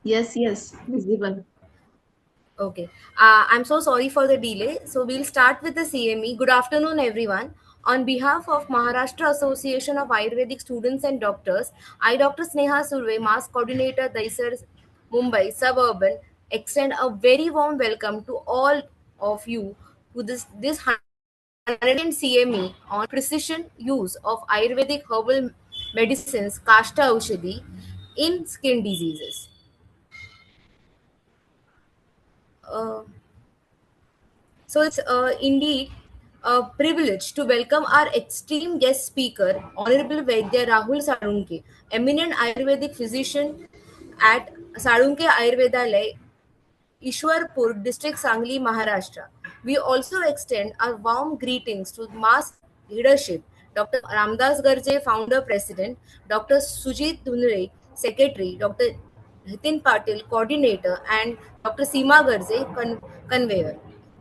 Yes, visible. Okay. I'm so sorry for the delay. So we'll start with the CME. Good afternoon, everyone. On behalf of Maharashtra Association of Ayurvedic Students and Doctors, I, Dr. Sneha Surve, Mass Coordinator, Daisar, Mumbai, Suburban, extend a very warm welcome to all of you to this 100th CME on precision use of Ayurvedic herbal medicines, Kashta Aushadhi, in skin diseases. Uh, So it's indeed a privilege to welcome our esteemed guest speaker, Honorable Vaidya Rahul Sarunke, eminent Ayurvedic physician at Sarunke Ayurvedalaya, Ishwarpur district, Sangli, Maharashtra. We also extend our warm greetings to mass leadership, Dr. Ramdas Garje, founder president, Dr. Sujit Dhunre, secretary, Dr. Nitin Patil, coordinator, and Dr. Seema Garje, conveyor.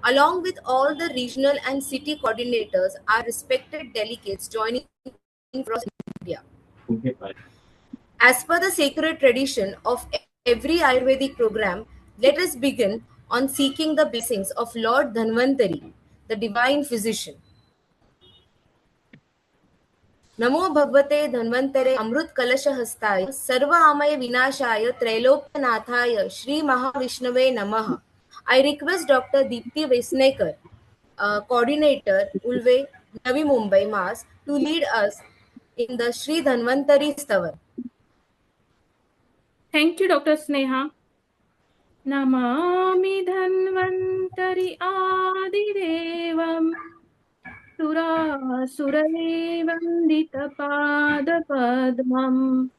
Along with all the regional and city coordinators, our respected delegates joining from India. As per the sacred tradition of every Ayurvedic program, let us begin on seeking the blessings of Lord Dhanvantari, the divine physician. नमो भगवते धन्वंतरे अमृत कलश हस्ताय सर्व आमय विनाशाय त्रैलोक्यनाथाय श्री महाविष्णवे नमः. I request Dr. Deepti Vesnekar, coordinator, Ulve, Navi Mumbai, Mass, to lead us in the Sri Dhanvantari Stavar. Thank you, Dr. Sneha. Namami Dhanvantari Adidevam Surasurai Vandita Pada Padmam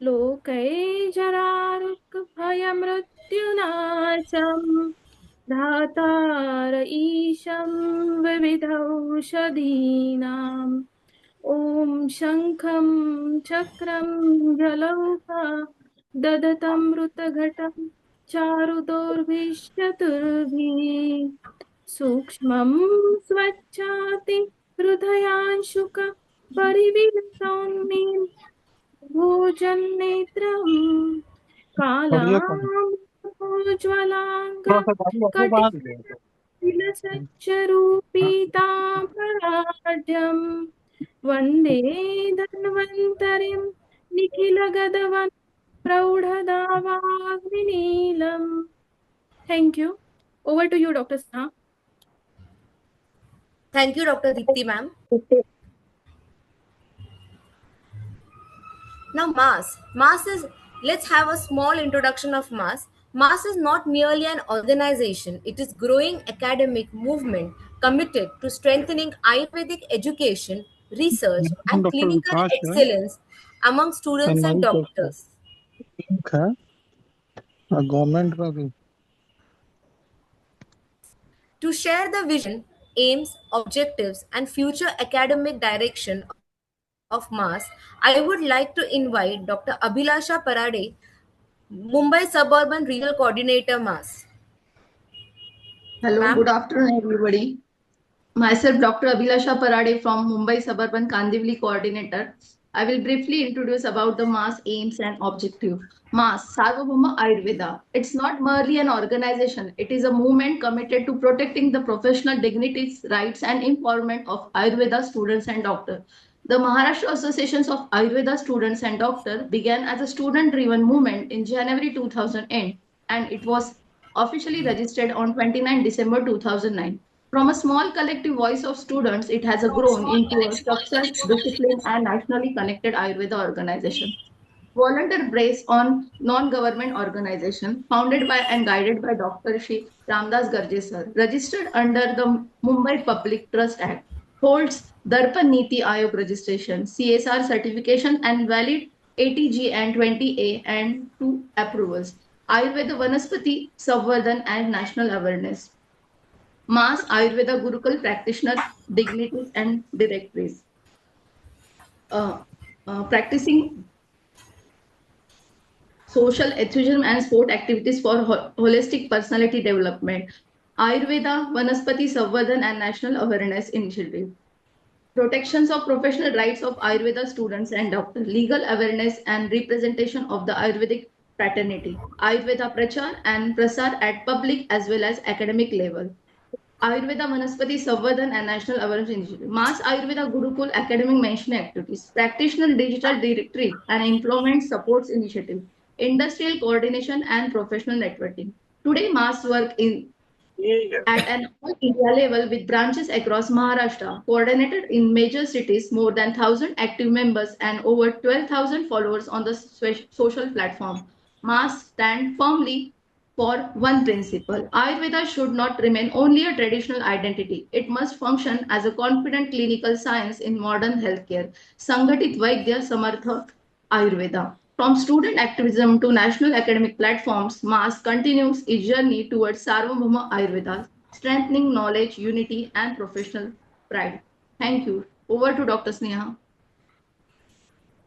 Lokai Jararuk Bhayamrutyunacham Dhatara Isham Vividaushadinam Om Shankham Chakram Jalauka Dadatamrutaghatam Charudorvishyaturvi Sukshmam Swachati Hrudayanshuka Parivilasaunmim Bhojanetram Kalam Ujvalanga Kati Vilasacharupitamparadyam Vande Dhanvantarim Nikhilagadavan Praudhadavagnineelam. Thank you. Over to you, Dr. Sneha. Thank you, Dr. Deepti ma'am. Now, Mass is, let's have a small introduction of Mass. Mass is not merely an organization, it is growing academic movement committed to strengthening Ayurvedic education, research, and Dr. clinical Vikas है excellence among students and NI doctors. ठीक है government का भी To share the vision, aims, objectives, and future academic direction of Mass, I would like to invite Dr. Abhilasha Parade, Mumbai Suburban Regional Coordinator, Mass. Hello, Ma'am? good afternoon, everybody. Myself, Dr. Abhilasha Parade from Mumbai Suburban Kandivali Coordinator. I will briefly introduce about the MAS aims and objective. MAS, Sarvabhauma Ayurveda. It's not merely an organization. It is a movement committed to protecting the professional dignities, rights, and empowerment of Ayurveda students and doctors. The Maharashtra Associations of Ayurveda Students and Doctors began as a student-driven movement in January 2008, and it was officially registered on 29 December 2009. From a small collective voice of students, it has grown into a structured, disciplined, and nationally connected Ayurveda organization. Volunteer based on non-government organization founded by and guided by Dr. Shri Ramdas Garje sir, registered under the Mumbai Public Trust Act, holds Darpan Niti Ayog registration, CSR certification, and valid ATG and 20A and 2 approvals. Ayurveda Vanaspati Savardhan and national awareness. Mass Ayurveda Gurukul practitioner dignities and directories. Practicing social activism and sport activities for holistic personality development. Ayurveda, Vanaspati Savardhan and National Awareness Initiative. Protections of professional rights of Ayurveda students and doctors. Legal awareness and representation of the Ayurvedic fraternity. Ayurveda Prachar and Prasar at public as well as academic level. Ayurveda Vanaspati Savardhan and National Awareness Initiative. Mass Ayurveda Gurukul Academic Mention Activities. Practitioner Digital Directory and Employment Supports Initiative. Industrial Coordination and Professional Networking. Today, Mass work at an all India level with branches across Maharashtra, coordinated in major cities, more than 1,000 active members and over 12,000 followers on the social platform. Mass stand firmly for one principle. Ayurveda should not remain only a traditional identity. It must function as a confident clinical science in modern healthcare. Sangatit Vaidya Samartha Ayurveda. From student activism to national academic platforms, MAS continues its journey towards Sarvabhauma Ayurveda, strengthening knowledge, unity, and professional pride. Thank you. Over to Dr. Sneha.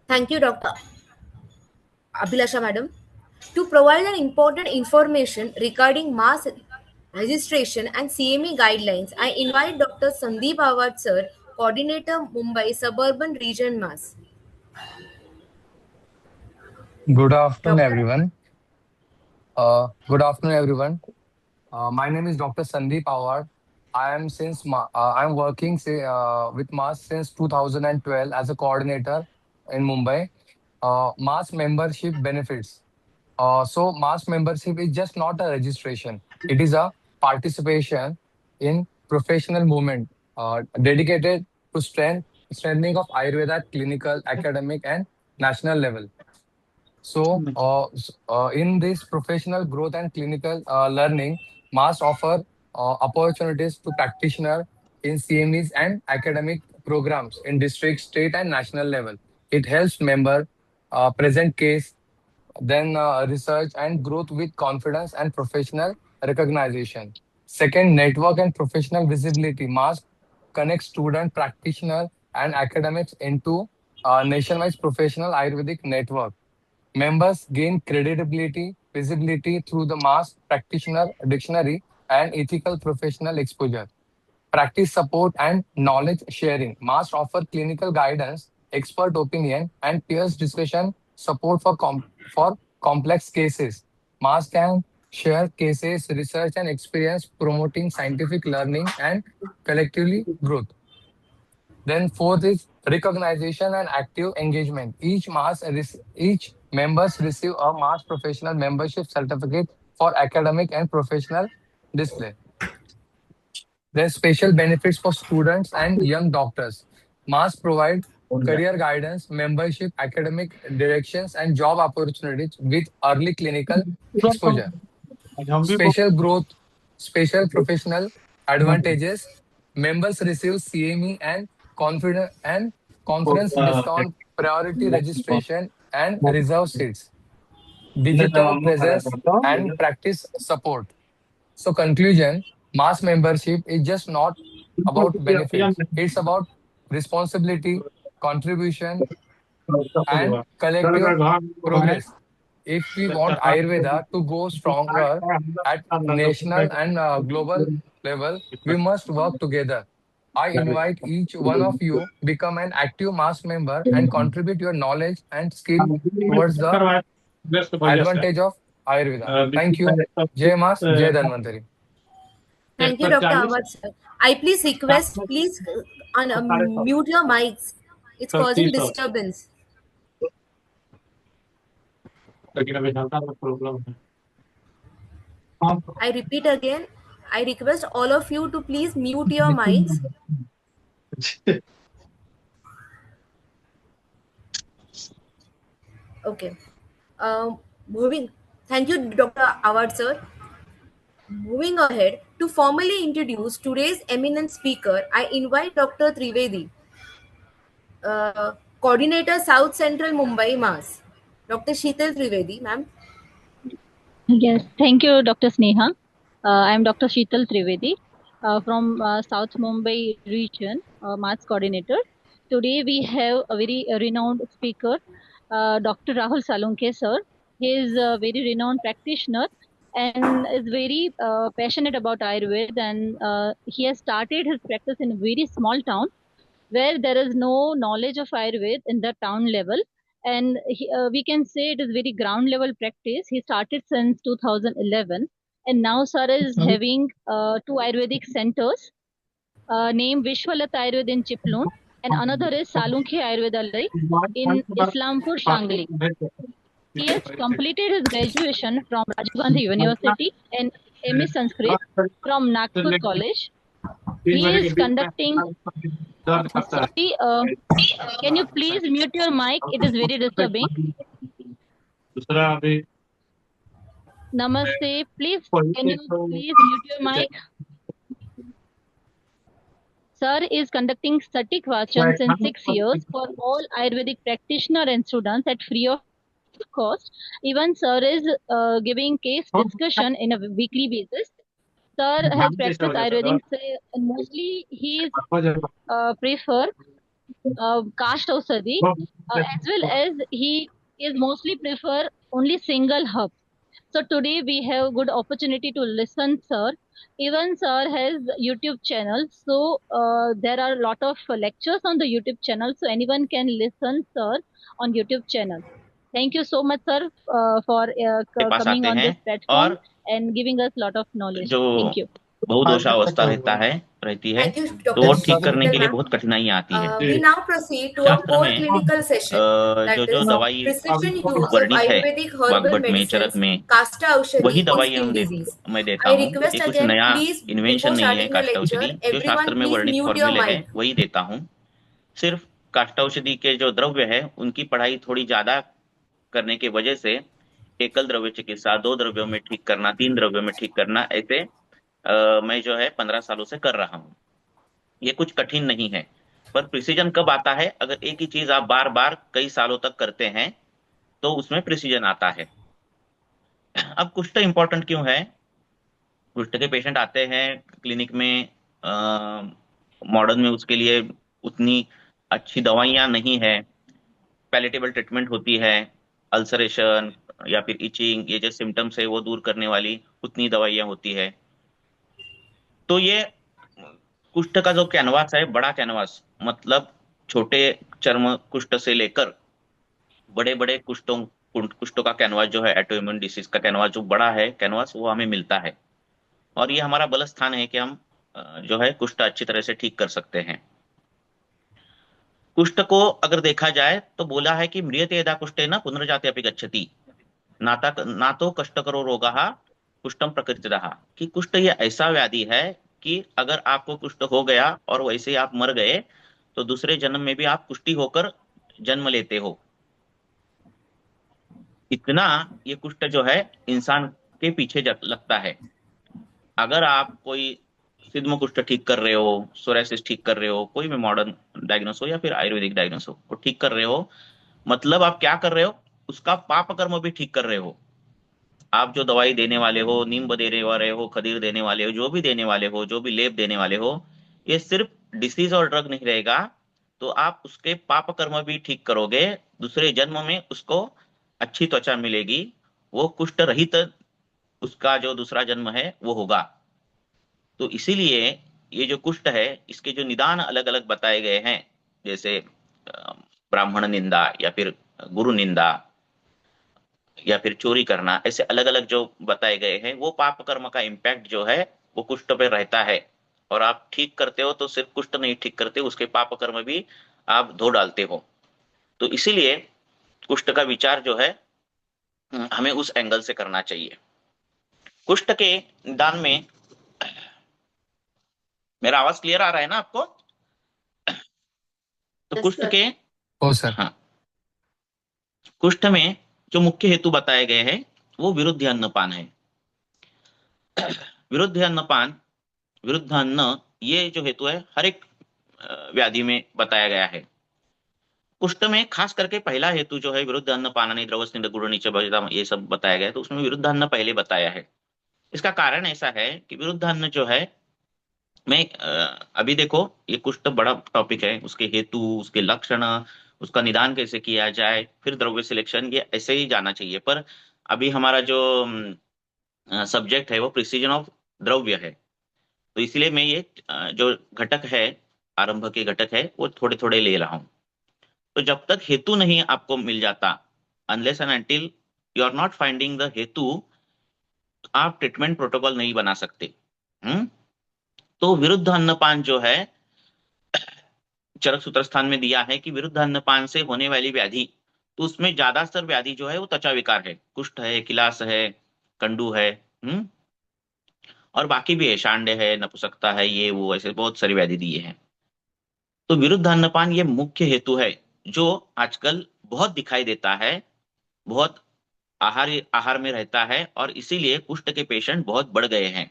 Thank you, Dr. Abhilasha Madam. To provide an important information regarding mass registration and CME guidelines, I invite Dr. Sandeep Awad Sir, Coordinator Mumbai Suburban Region Mass. Good afternoon, Dr. everyone. My name is Dr. Sandeep Awad. I'm working with MAS since 2012 as a coordinator in Mumbai. MAS membership benefits. So MAS membership is just not a registration. It is a participation in professional movement dedicated to strengthening of Ayurveda at clinical, academic, and national level. So, in this professional growth and clinical learning, MAS offer opportunities to practitioners in CMEs and academic programs in district, state, and national level. It helps member present case, then research and growth with confidence and professional recognition. Second, network and professional visibility. MAS connects student, practitioner, and academics into nationwide professional Ayurvedic network. Members gain credibility, visibility through the MAS practitioner dictionary and ethical professional exposure. Practice support and knowledge sharing. MAS offer clinical guidance, expert opinion, and peers discussion support for complex cases. MAS can share cases, research, and experience promoting scientific learning and collectively growth. Then fourth is recognition and active engagement. Each members receive a MAS professional membership certificate for academic and professional display. There's special benefits for students and young doctors. MAS provide career guidance, membership, academic directions, and job opportunities with early clinical exposure. Special growth, special professional advantages. Members receive CME and conference discount, priority registration, and reserve seats. Digital presence and practice support. So conclusion, MAS membership is just not about benefits. It's about responsibility, contribution, and collective progress. If we want Ayurveda to go stronger at national and global level, we must work together. I invite each one of you become an active MAS member and contribute your knowledge and skill towards the advantage of Ayurveda. Thank you. Jai MAS, Jai Dhanvantari. Thank you, Dr. Awad Sir. I please request, please mute your mics. It's causing disturbance. I repeat again, I request all of you to please mute your mics. Okay. Moving. Thank you, Dr. Awad Sir. Moving ahead, to formally introduce today's eminent speaker, I invite Dr. Trivedi, Coordinator South Central Mumbai MAS. Dr. Sheetal Trivedi, ma'am. Yes, thank you, Dr. Sneha. I am Dr. Sheetal Trivedi from South Mumbai region, MAS coordinator. Today we have a very renowned speaker, Dr. Rahul Salunke sir. He is a very renowned practitioner and is very passionate about Ayurveda, and he has started his practice in a very small town where there is no knowledge of Ayurveda in the town level. and we can say it is very ground level practice. He started since 2011, and now sir is having two Ayurvedic centers named Vishwalat Ayurved in Chiploon, and another is Salunkhe Ayurvedalaya in Islampur, Shangli. He has completed his graduation from Rajiv Gandhi University and MA Sanskrit from Nagpur College. He is conducting. Sorry, can you please mute your mic? It is very disturbing. Namaste. Please, can you please mute your mic? Sir is conducting Satik Vachan since 6 years for all Ayurvedic practitioner and students at free of cost. Even sir is giving case discussion in a weekly basis. Sir has practiced Ayurvedic, and mostly he is prefer caste Ausadi, as well as he is mostly prefer only single herb. So today we have good opportunity to listen sir. Even sir has YouTube channel, so there are a lot of lectures on the YouTube channel, so anyone can listen sir on YouTube channel. Thank you so much sir for pass coming आते on हैं this platform और and giving us lot of knowledge. जो Thank you. बहुदोषावस्था रहती है Thank you, तो Dr. वो ठीक करने के लिए Sheetal बहुत कठिनाइयां आती है। ma'am. We now proceed to a शास्त्र core में clinical session, that जो is दवाई precision use of वर्णित है Ayurvedic herbal वाग्भट में, medicines, चरक में, Kasta वही Aushadhi on दवाइयां skin disease. मैं देता I हूँ। request ये कुछ again, नया please, इन्वेंशन before नहीं है। starting the काष्ठ lecture, औषधि जो everyone शास्त्र में please वर्णित mute your फॉर्मूले है mic. वही देता हूँ। सिर्फ काष्ठ औषधि के जो द्रव्य है उनकी पढ़ाई थोड़ी ज्यादा करने की वजह से एकल द्रव्य चिकित्सा, 2 द्रव्यों में ठीक करना, 3 द्रव्यों में ठीक करना, ऐसे मैं जो है 15 सालों से कर रहा हूँ। ये कुछ कठिन नहीं है, पर प्रिसीजन कब आता है? अगर एक ही चीज आप बार बार कई सालों तक करते हैं तो उसमें प्रिसीजन आता है। अब कुष्ठ इंपॉर्टेंट क्यों है? कुष्ठ के पेशेंट आते हैं क्लिनिक में, मॉडर्न में उसके लिए उतनी अच्छी दवाइयां नहीं है, पैलेटेबल ट्रीटमेंट होती है, अल्सरेशन या फिर इचिंग, ये जो सिम्टम्स है वो दूर करने वाली उतनी दवाइयां होती है। तो ये कुष्ठ का जो कैनवास है, बड़ा कैनवास, मतलब छोटे चर्म कुष्ठ से लेकर बड़े बड़े कुष्ठों का कैनवास जो है, ऑटोइम्यून डिसीज का कैनवास जो बड़ा है कैनवास, वो हमें मिलता है। और ये हमारा बल स्थान है कि हम जो है कुष्ठ अच्छी तरह से ठीक कर सकते हैं। कुष्ठ को अगर देखा जाए तो बोला है कि म्रियते यदा कुष्ठेन पुनर्जाति अपि गच्छति, ना तो कष्टकरो रोगः कुष्ठम प्रकृतितः, कि कुष्ठ ये ऐसा व्याधि है कि अगर आपको कुष्ठ हो गया और वैसे ही आप मर गए तो दूसरे जन्म में भी आप कुष्ठी होकर जन्म लेते हो। इतना ये कुष्ठ जो है इंसान के पीछे लगता है। अगर आप कोई सिद्ध कुष्ठ ठीक कर रहे हो, सोरायसिस ठीक कर रहे हो, कोई भी मॉडर्न डायग्नोस हो या फिर आयुर्वेदिक डायग्नोस हो, वो ठीक कर रहे हो, मतलब आप क्या कर रहे हो? उसका पाप कर्म भी ठीक कर रहे हो। आप जो दवाई देने वाले हो, नींब देने वाले हो, खदीर देने वाले हो, जो भी देने वाले हो, जो भी लेप देने वाले हो, ये सिर्फ डिसीज और ड्रग नहीं रहेगा, तो आप उसके पाप कर्म भी ठीक करोगे। दूसरे जन्म में उसको अच्छी त्वचा मिलेगी, वो कुष्ठ रहित उसका जो दूसरा जन्म है वो होगा। तो इसीलिए ये जो कुष्ठ है, इसके जो निदान अलग अलग बताए गए हैं, जैसे ब्राह्मण निंदा या फिर गुरु निंदा या फिर चोरी करना, ऐसे अलग अलग जो बताए गए हैं, वो पाप कर्म का इम्पैक्ट जो है वो कुष्ठ पे रहता है। और आप ठीक करते हो तो सिर्फ कुष्ठ नहीं ठीक करते, उसके पाप कर्म भी आप धो डालते हो। तो इसीलिए कुष्ठ का विचार जो है हमें उस एंगल से करना चाहिए। कुष्ठ के निदान में, मेरा आवाज क्लियर आ रहा है ना आपको? तो Yes, कुष्ठ sir. के सर हाँ, कुष्ठ में जो मुख्य हेतु बताए गए हैं वो विरुद्ध अन्नपान है। विरुद्ध अन्नपान, विरुद्ध अन्न, ये जो हेतु है हर एक व्याधि में बताया गया है। कुष्ठ में खास करके पहला हेतु जो है विरुद्ध अन्नपान द्रवस्निग्ध गुड़ नीचे भजता, ये सब बताया गया है, तो उसमें विरुद्ध अन्न पहले बताया है। इसका कारण ऐसा है कि विरुद्ध अन्न जो है, मैं अभी देखो ये कुष्ठ बड़ा टॉपिक है, उसके हेतु, उसके लक्षण, उसका निदान कैसे किया जाए, फिर द्रव्य सिलेक्शन, ये ऐसे ही जाना चाहिए। पर अभी हमारा जो सब्जेक्ट है वो प्रिसीजन ऑफ द्रव्य है, तो इसलिए मैं ये जो घटक है, आरंभ के घटक है, वो थोड़े थोड़े ले रहा हूं। तो जब तक हेतु नहीं आपको मिल जाता, unless and until you are not finding the हेतु, आप ट्रीटमेंट प्रोटोकॉल नहीं बना सकते। तो विरुद्ध अन्नपान जो है चरक सूत्र स्थान में दिया है कि विरुद्ध अन्नपान से होने वाली व्याधि, तो उसमें ज्यादातर व्याधि जो है वो त्वचा विकार है, कुष्ठ है, किलास है, कंडू है, और बाकी भी है, शांडे है, नपुंसकता है, ये वो ऐसे बहुत सारी व्याधि दिए हैं। तो विरुद्ध अन्नपान ये मुख्य हेतु है जो आजकल बहुत दिखाई देता है, बहुत आहार आहार में रहता है, और इसीलिए कुष्ठ के पेशेंट बहुत बढ़ गए हैं।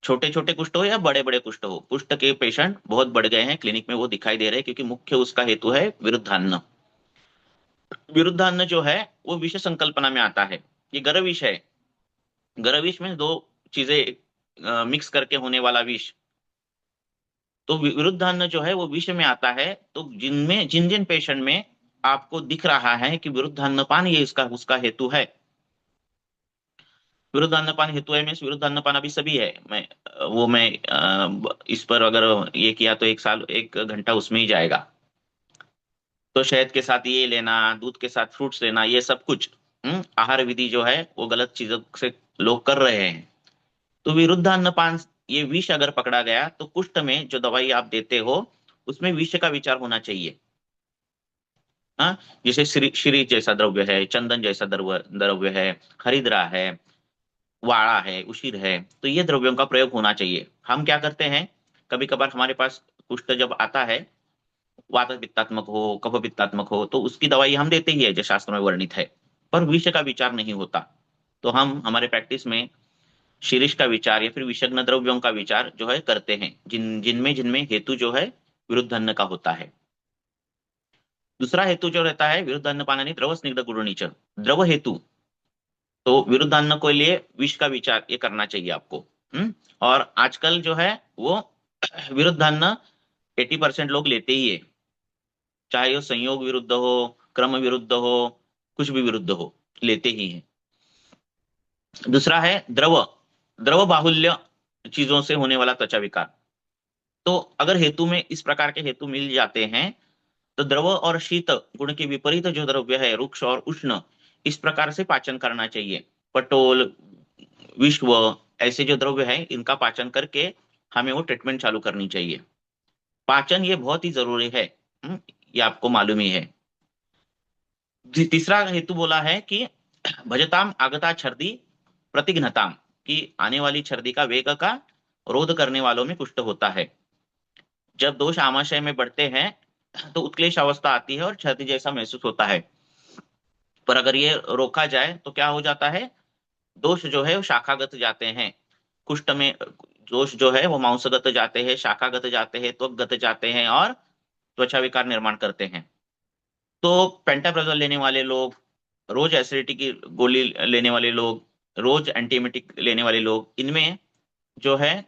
छोटे छोटे कुष्ठ हो या बड़े बड़े कुष्ठ हो, कुष्ठ के पेशेंट बहुत बढ़ गए हैं, क्लिनिक में वो दिखाई दे रहे हैं, क्योंकि मुख्य उसका हेतु है विरुद्धान्न। विरुद्धान्न जो है वो विष संकल्पना में आता है। ये गर्भ विष है। गर्भ विष में दो चीजें मिक्स करके होने वाला विष। तो विरुद्धान्न जो है वो विष में आता है। तो जिनमें जिन जिन पेशेंट में आपको दिख रहा है कि विरुद्धान्नपान ये इसका उसका हेतु है, विरुद्धान्नपान हेतु है, मीन्स विरुद्धान्नपान अभी सभी है, मैं इस पर अगर ये किया तो 1 साल 1 घंटा उसमें ही जाएगा। तो शहद के साथ ये लेना, दूध के साथ फ्रूट्स लेना, ये सब कुछ आहार विधि जो है वो गलत चीजों से लोग कर रहे हैं। तो विरुद्धान्नपान ये विष अगर पकड़ा गया तो कुष्ठ में जो दवाई आप देते हो उसमें विष का विचार होना चाहिए। हाँ, जैसे श्री जैसा द्रव्य है, चंदन जैसा द्रव्य है, हरिद्रा है, वाड़ा है, उशिर है, तो ये द्रव्यों का प्रयोग होना चाहिए। हम क्या करते हैं, कभी कभार हमारे पास कुष्ठ जब आता है, वात पित्तात्मक हो, कफ पित्तात्मक हो, तो उसकी दवाई हम देते ही है जो शास्त्र में वर्णित है, पर विष का विचार नहीं होता। तो हम हमारे प्रैक्टिस में शीर्ष का विचार या फिर विषग्न द्रव्यों का विचार जो है करते हैं, जिनमें जिनमें हेतु जो है विरुद्धान्न का होता है। दूसरा हेतु जो रहता है विरुद्धान्न पाननी द्रव स्निग्ध गुरुनीच, द्रव हेतु। तो विरुद्धान्न के लिए विष का विचार ये करना चाहिए आपको। और आजकल जो है वो विरुद्धान्न 80% लोग लेते ही है, चाहे वो संयोग विरुद्ध हो, क्रम विरुद्ध हो, कुछ भी विरुद्ध हो, लेते ही है। दूसरा है द्रव बाहुल्य चीजों से होने वाला त्वचा विकार। तो अगर हेतु में इस प्रकार के हेतु मिल जाते हैं तो द्रव और शीत गुण के विपरीत जो द्रव्य है, रुक्ष और उष्ण, इस प्रकार से पाचन करना चाहिए। पटोल, विश्व, ऐसे जो द्रव्य है इनका पाचन करके हमें वो ट्रीटमेंट चालू करनी चाहिए। पाचन ये बहुत ही जरूरी है, ये आपको मालूम ही है। तीसरा हेतु बोला है कि भजताम आगता छर्दी प्रतिघ्नताम, कि आने वाली छर्दी का वेग का रोध करने वालों में कुष्ठ होता है। जब दोष आमाशय में बढ़ते हैं तो उत्क्लेश अवस्था आती है और छर्दी जैसा महसूस होता है। पर अगर ये रोका जाए तो क्या हो जाता है, दोष जो है वो शाखागत जाते हैं। कुष्ठ में दोष जो है वो मांसगत जाते हैं, शाखागत जाते हैं, त्वगत जाते हैं और त्वचा विकार निर्माण करते हैं। तो पेंटाप्राजोल लेने वाले लोग, रोज एसिडिटी की गोली लेने वाले लोग, रोज एंटीएमेटिक लेने वाले लोग, इनमें जो है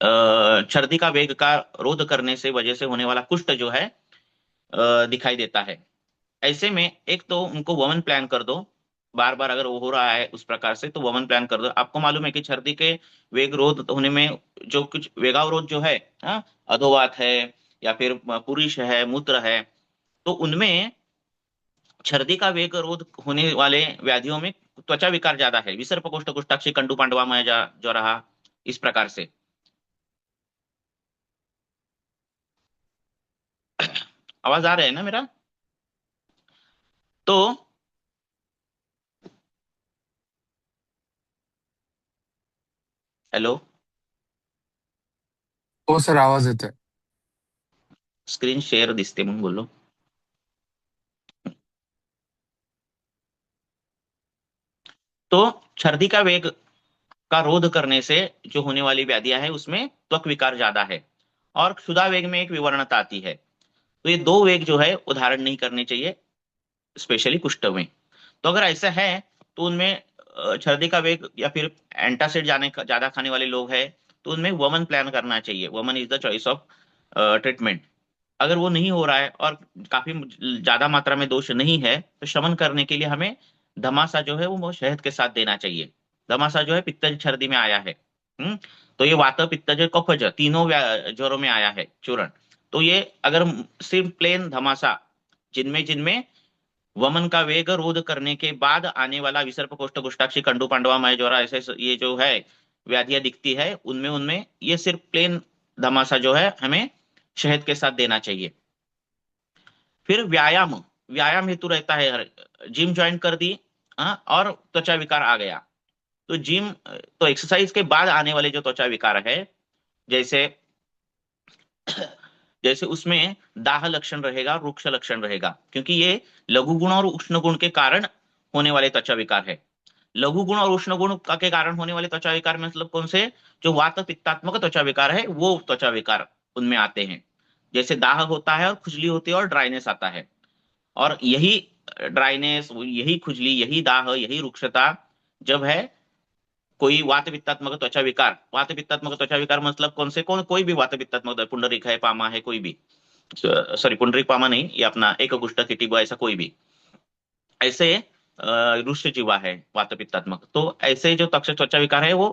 छर्दी का वेग का रोध करने से वजह से होने वाला कुष्ठ जो है दिखाई देता है। ऐसे में एक तो उनको वमन प्लान कर दो, बार बार अगर वो हो रहा है उस प्रकार से तो वमन प्लान कर दो। आपको मालूम है कि छर्दी के वेग रोध होने में जो कुछ वेगावरोध जो है, अधोवात है या फिर पुरुष है, मूत्र है, तो उनमें छर्दी का वेग रोध होने वाले व्याधियों में त्वचा विकार ज्यादा है, विसर्प कोष्ठ कुष्ठाक्षी कंडू पांडवामय जो रहा, इस प्रकार से। आवाज आ रहा है ना मेरा? तो हेलो, हो सर, आवाज येते. स्क्रीन शेअर दिसते म्हणून बोललो. तो छर्दी का वेग का रोध करने से जो होने वाली व्याधियां है उसमें त्वक विकार ज्यादा है, और क्षुधा वेग में एक विवरणता आती है। तो ये दो वेग जो है उदाहरण नहीं करने चाहिए, स्पेशली कुष्ठ में। तो अगर ऐसा है तो उनमें छर्दी का वेग या फिर एंटासिड ज्यादा खाने वाले लोग हैं तो उनमें वमन प्लान करना चाहिए। वमन is the choice of treatment. अगर वो नहीं हो रहा है और काफी ज्यादा मात्रा में दोष नहीं है तो शमन करने के लिए हमें धमासा जो है वो शहद के साथ देना चाहिए। धमासा जो है पित्तज छर्दी में आया है। तो ये वात, पित्तज, कफज तीनों ज्वरों में आया है चूर्ण। तो ये अगर सिर्फ प्लेन धमासा जिनमें जिनमें वमन का वेग रोध करने के बाद आने वाला विसर्प कोष्ठ कुष्ठाक्षी कंडू पांडवा मय ज्वरा ऐसे ये जो है व्याधियां दिखती है, उनमें उनमें ये सिर्फ प्लेन धमासा जो है हमें शहद के साथ देना चाहिए। फिर व्यायाम, व्यायाम हेतु रहता है, जिम ज्वाइन कर दी और त्वचा विकार आ गया, तो जिम तो एक्सरसाइज के बाद आने वाले जो त्वचा विकार है, जैसे जैसे उसमें दाह लक्षण रहेगा, रुक्ष लक्षण रहेगा, क्योंकि ये लघु गुण और उष्ण गुण के कारण होने वाले त्वचा विकार है। लघु गुण और उष्ण गुण के कारण होने वाले त्वचा विकार मतलब कौन से, जो वात पित्तात्मक त्वचा विकार है वो त्वचा विकार उनमें आते हैं, जैसे दाह होता है और खुजली होती है और ड्राइनेस आता है। और यही ड्राइनेस, यही खुजली, यही दाह, यही रुक्षता जब है कोई वात पित्तात्मक त्वचा विकार, वात पित्तात्मक त्वचा विकार मतलब कौन से, कोई भी वात पित्तात्मक, पुंडरीक है, पामा है, कोई भी, सॉरी पुंडरीक पामा नहीं, ये अपना एक गुष्ठ किटिबो ऐसा कोई भी, ऐसे रुष्ट जीवा है वात पित्तात्मक, तो ऐसे जो त्वचा विकार है वो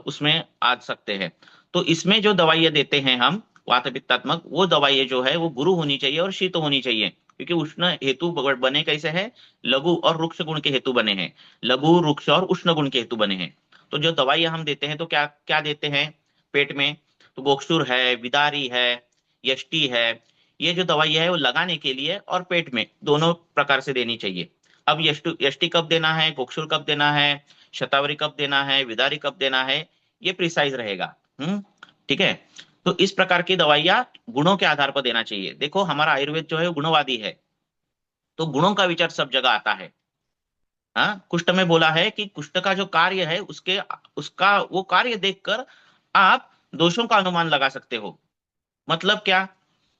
उसमें आ सकते हैं। तो इसमें जो दवाइयां देते हैं हम वात पित्तात्मक, वो दवाइयां जो है वो गुरु होनी चाहिए और शीत होनी चाहिए, क्योंकि उष्ण हेतु बने कैसे है, लघु और रुक्ष गुण के हेतु बने हैं, लघु रुक्ष और उष्ण गुण के हेतु बने हैं। तो जो दवाइयां हम देते हैं तो क्या क्या देते हैं पेट में, तो गोक्षुर है, विदारी है, यष्टि है, ये जो दवाई है वो लगाने के लिए और पेट में दोनों प्रकार से देनी चाहिए। अब यष्टि कब देना है, गोक्षुर कब देना है, शतावरी कब देना है, विदारी कब देना है, ये प्रिसाइज रहेगा। ठीक है, तो इस प्रकार की दवाइयां गुणों के आधार पर देना चाहिए। देखो हमारा आयुर्वेद जो है वो गुणवादी है, तो गुणों का विचार सब जगह आता है। कुष्ठ में बोला है कि कुष्ठ का जो कार्य है उसका वो कार्य देखकर आप दोषों का अनुमान लगा सकते हो। मतलब क्या,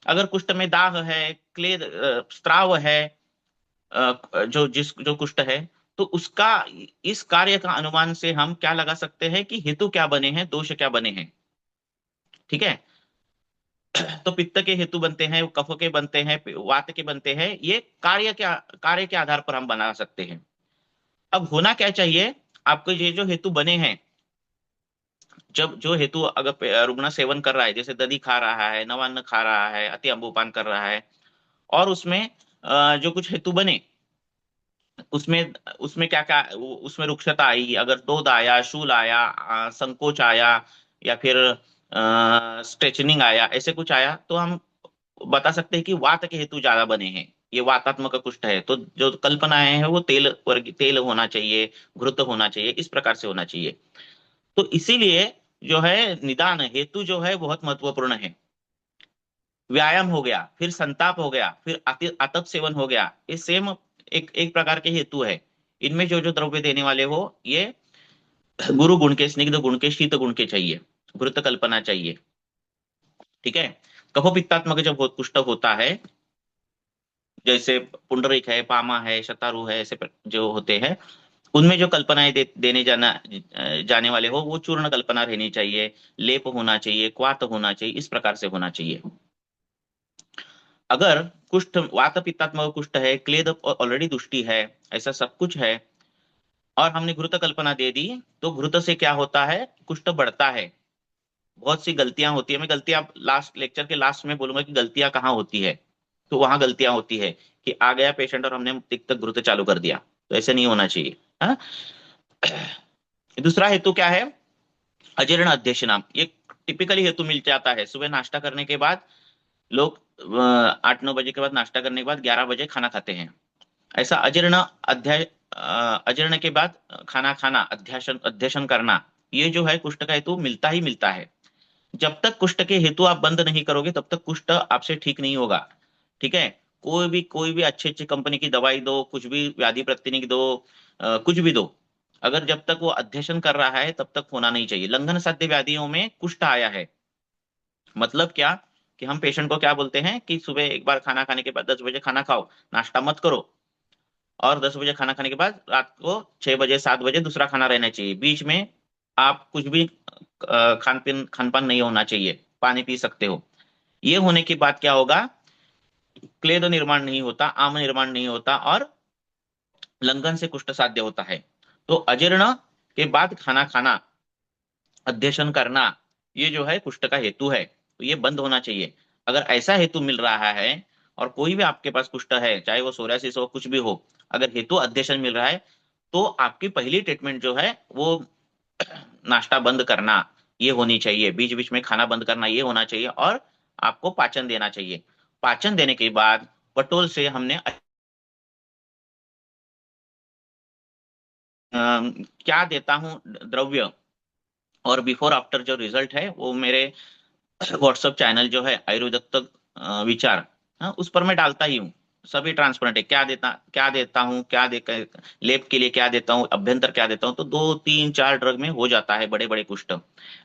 अगर कुष्ठ में दाह है, क्लेद, स्त्राव है, जो कुष्ठ है, तो उसका इस कार्य का अनुमान से हम क्या लगा सकते हैं कि हेतु क्या बने हैं, दोष क्या बने हैं। ठीक है, तो पित्त के हेतु बनते हैं, कफ के बनते हैं, वात के बनते हैं, ये कार्य के आधार पर हम बना सकते हैं। अब होना क्या चाहिए, आपको ये जो हेतु बने हैं, जब जो हेतु अगर रुग्ण सेवन कर रहा है, जैसे दधी खा रहा है, नवान्न खा रहा है, अति अम्बुपान कर रहा है, और उसमें जो कुछ हेतु बने, उसमें उसमें क्या क्या, उसमें रुक्षता आई, अगर दोद आया, शूल आया, संकोच आया, या फिर स्ट्रेचनिंग आया, ऐसे कुछ आया, तो हम बता सकते हैं कि वात के हेतु ज्यादा बने हैं, ये वातात्मक कुष्ठ है। तो जो कल्पनाएं हैं वो तेल होना चाहिए, घृत होना चाहिए, इस प्रकार से होना चाहिए। तो इसीलिए जो है निदान हेतु जो है बहुत महत्वपूर्ण है। व्यायाम हो गया, फिर संताप हो गया, फिर आतप सेवन हो गया, ये सेम एक प्रकार के हेतु है। इनमें जो जो द्रव्य देने वाले हो, ये गुरु गुण के, स्निग्ध गुण के, शीत गुण के चाहिए, घृत कल्पना चाहिए। ठीक है, कफोपित्तात्मक जब कुष्ठ होता है, जैसे पुंडरीक है, पामा है, शतारु है, ऐसे जो होते हैं, उनमें जो कल्पनाएं देने जाने वाले हो, वो चूर्ण कल्पना रहनी चाहिए, लेप होना चाहिए, क्वात होना चाहिए, इस प्रकार से होना चाहिए। अगर कुष्ठ वात पित्तात्मक कुष्ठ है, क्लेद ऑलरेडी दुष्टि है, ऐसा सब कुछ है, और हमने घृत कल्पना दे दी, तो घृत से क्या होता है, कुष्ठ बढ़ता है। बहुत सी गलतियां होती है, मैं गलतियां लास्ट लेक्चर के लास्ट में बोलूंगा कि गलतियां कहाँ होती है, तो वहां गलतियां होती है कि आ गया पेशेंट और हमने तिक्त घृत चालू कर दिया, तो ऐसे नहीं होना चाहिए। दूसरा हेतु क्या है, अजीर्ण अध्यक्षनाम, ये टिपिकली हेतु मिल जाता है। सुबह नाश्ता करने के बाद लोग 8-9 बजे के बाद नाश्ता करने के बाद 11 बजे खाना खाते हैं, ऐसा अजीर्ण के बाद खाना खाना, अध्यशन करना, ये जो है कुष्ठ का हेतु मिलता ही मिलता है। जब तक कुष्ठ के हेतु आप बंद नहीं करोगे तब तक कुष्ठ आपसे ठीक नहीं होगा। ठीक है, कोई भी अच्छी कंपनी की दवाई दो, कुछ भी व्याधि प्रतिनिधि दो, कुछ भी दो, अगर जब तक वो अध्यशन कर रहा है तब तक होना नहीं चाहिए। लंघन साध्य व्याधियों में कुष्ठ आया है, मतलब क्या कि हम पेशेंट को क्या बोलते हैं कि सुबह एक बार खाना खाने के बाद 10 बजे खाना खाओ, नाश्ता मत करो, और 10 बजे खाना खाने के बाद रात को 6 बजे 7 बजे दूसरा खाना रहना चाहिए। बीच में आप कुछ भी खानपान नहीं होना चाहिए, पानी पी सकते हो। ये होने के बाद क्या होगा, क्लेद निर्माण नहीं होता, आम निर्माण नहीं होता, और लंघन से कुष्ठ साध्य होता है। तो अजीर्ण के बाद खाना खाना, अध्यशन करना, ये जो है कुष्ठ का हेतु है, तो ये बंद होना चाहिए। अगर ऐसा हेतु मिल रहा है और कोई भी आपके पास कुष्ठ है, चाहे वो सोरियासिस हो कुछ भी हो, अगर हेतु अध्यशन मिल रहा है तो आपकी पहली ट्रीटमेंट जो है वो नाश्ता बंद करना ये होनी चाहिए, बीच बीच में खाना बंद करना ये होना चाहिए, और आपको पाचन देना चाहिए। पाचन देने के बाद पटोल से हमने क्या देता हूँ द्रव्य और बिफोर आफ्टर जो रिजल्ट है वो मेरे व्हाट्सएप चैनल जो है आयुर्वेदिक विचार, हाँ, उस पर मैं डालता ही हूँ। सभी ट्रांसपेरेंट है, क्या देता हूँ, लेप के लिए क्या देता हूँ, अभ्यंतर क्या देता हूँ, तो 2 3 4 ड्रग में हो जाता है बड़े बड़े कुष्ठ।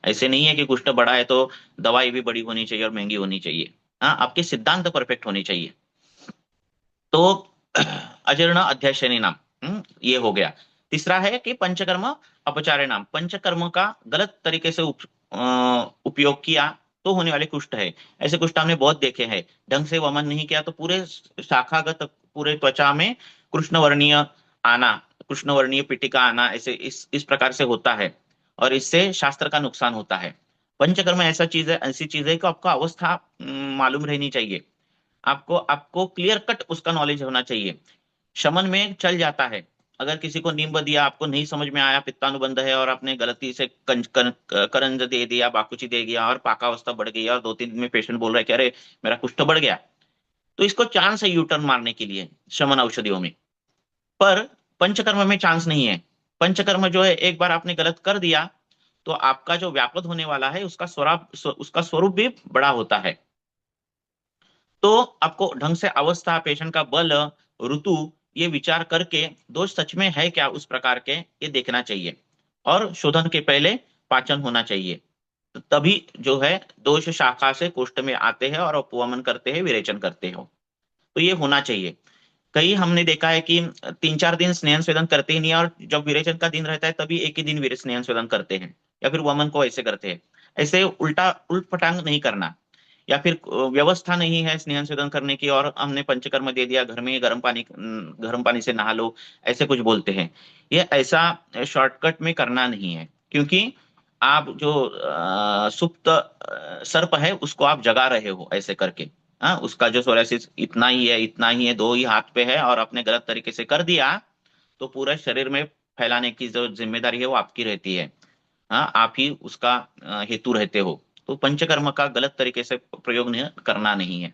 ऐसे नहीं है कि कुष्ठ बड़ा है तो दवाई भी बड़ी होनी चाहिए और महंगी होनी चाहिए। हाँ, आपके सिद्धांत परफेक्ट होने चाहिए। तो अजीर्ण अध्यक्षणी नाम, ये हो गया। तीसरा है कि पंचकर्म अपचारे नाम, पंचकर्म का गलत तरीके से उपयोग किया तो होने वाले कुष्ठ है। ऐसे कुष्ठ हमने बहुत देखे हैं, ढंग से वमन नहीं किया तो पूरे शाखागत पूरे त्वचा में कृष्णवर्णीय आना, कृष्णवर्णीय पिटिका आना, ऐसे इस प्रकार से होता है और इससे शास्त्र का नुकसान होता है। पंचकर्म ऐसी चीज है कि आपको अवस्था मालूम रहनी चाहिए, आपको आपको क्लियर कट उसका नॉलेज होना चाहिए। शमन में चल जाता है, अगर किसी को नींबू दिया, आपको नहीं समझ में आया, पित्तानुबंध है और आपने गलती से करंज दे दिया, बाकुची दे दिया और पाकावस्था बढ़ गई और 2 3 दिन में पेशेंट बोल रहा है कि अरे मेरा कुष्ठ बढ़ गया, तो इसको चांस है यूटर्न मारने के लिए शमन औषधियों में। पर पंचकर्म में चांस नहीं है। पंचकर्म जो है एक बार आपने गलत कर दिया तो आपका जो व्यापक होने वाला है उसका स्वरूप भी बड़ा होता है। तो आपको ढंग से अवस्था, पेशेंट का बल, ऋतु, ये विचार करके दोष सच में है क्या उस प्रकार के ये देखना चाहिए, और शोधन के पहले पाचन होना चाहिए। तो तभी जो है दोष शाखा से कुष्ठ में आते हैं और अपवमन करते हैं, विरेचन करते हो, तो ये होना चाहिए। कई हमने देखा है कि 3 4 दिन स्नेहन स्वेदन करते ही नहीं और जब विरेचन का दिन रहता है तभी एक ही दिन स्नेहन स्वेदन करते हैं, या फिर वमन को ऐसे करते हैं। ऐसे उल्ट पटांग नहीं करना, या फिर व्यवस्था नहीं है स्नेहन स्वेदन करने की और हमने पंचकर्म दे दिया, घर में गर्म पानी से नहा लो, ऐसे कुछ बोलते हैं। ये ऐसा शॉर्टकट में करना नहीं है, क्योंकि आप जो सुप्त सर्प है उसको आप जगा रहे हो ऐसे करके। हाँ, उसका जो सोरासिस इतना ही है, 2 ही हाथ पे है और आपने गलत तरीके से कर दिया तो पूरे शरीर में फैलाने की जो जिम्मेदारी है वो आपकी रहती है। हाँ, आप ही उसका हेतु रहते हो। तो पंचकर्म का गलत तरीके से प्रयोग नहीं करना नहीं है।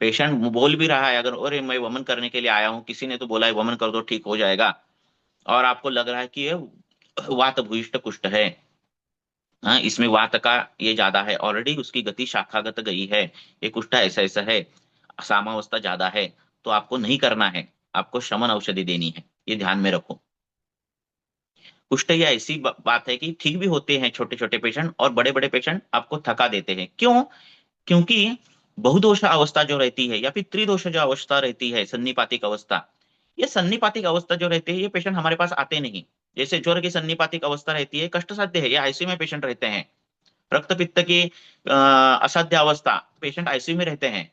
पेशेंट बोल भी रहा है, अगर अरे मैं वमन करने के लिए आया हूँ, किसी ने तो बोला है वमन कर दो ठीक हो जाएगा, और आपको लग रहा है कि ये वात भूयिष्ठ कुष्ठ है, हाँ, इसमें वात का ये ज्यादा है, ऑलरेडी उसकी गति शाखागत गई है, ये कुष्ठ ऐसा ऐसा है, सामावस्था ज्यादा है, तो आपको नहीं करना है, आपको शमन औषधि देनी है, ये ध्यान में रखो। कुष्ठ ये ऐसी बात है कि ठीक भी होते हैं छोटे छोटे पेशेंट, और बड़े बड़े पेशेंट आपको थका देते हैं। क्यों? क्योंकि बहुदोष अवस्था जो रहती है या फिर त्रिदोष जो अवस्था रहती है, सन्निपातिक अवस्था, ये सन्निपातिक अवस्था जो रहती है ये पेशेंट हमारे पास आते नहीं। जैसे ज्वर की सन्निपातिक अवस्था रहती है, कष्ट साध्य है, ये आईसीयू में पेशेंट रहते हैं। रक्त पित्त की असाध्य अवस्था, पेशेंट आईसीयू में रहते हैं।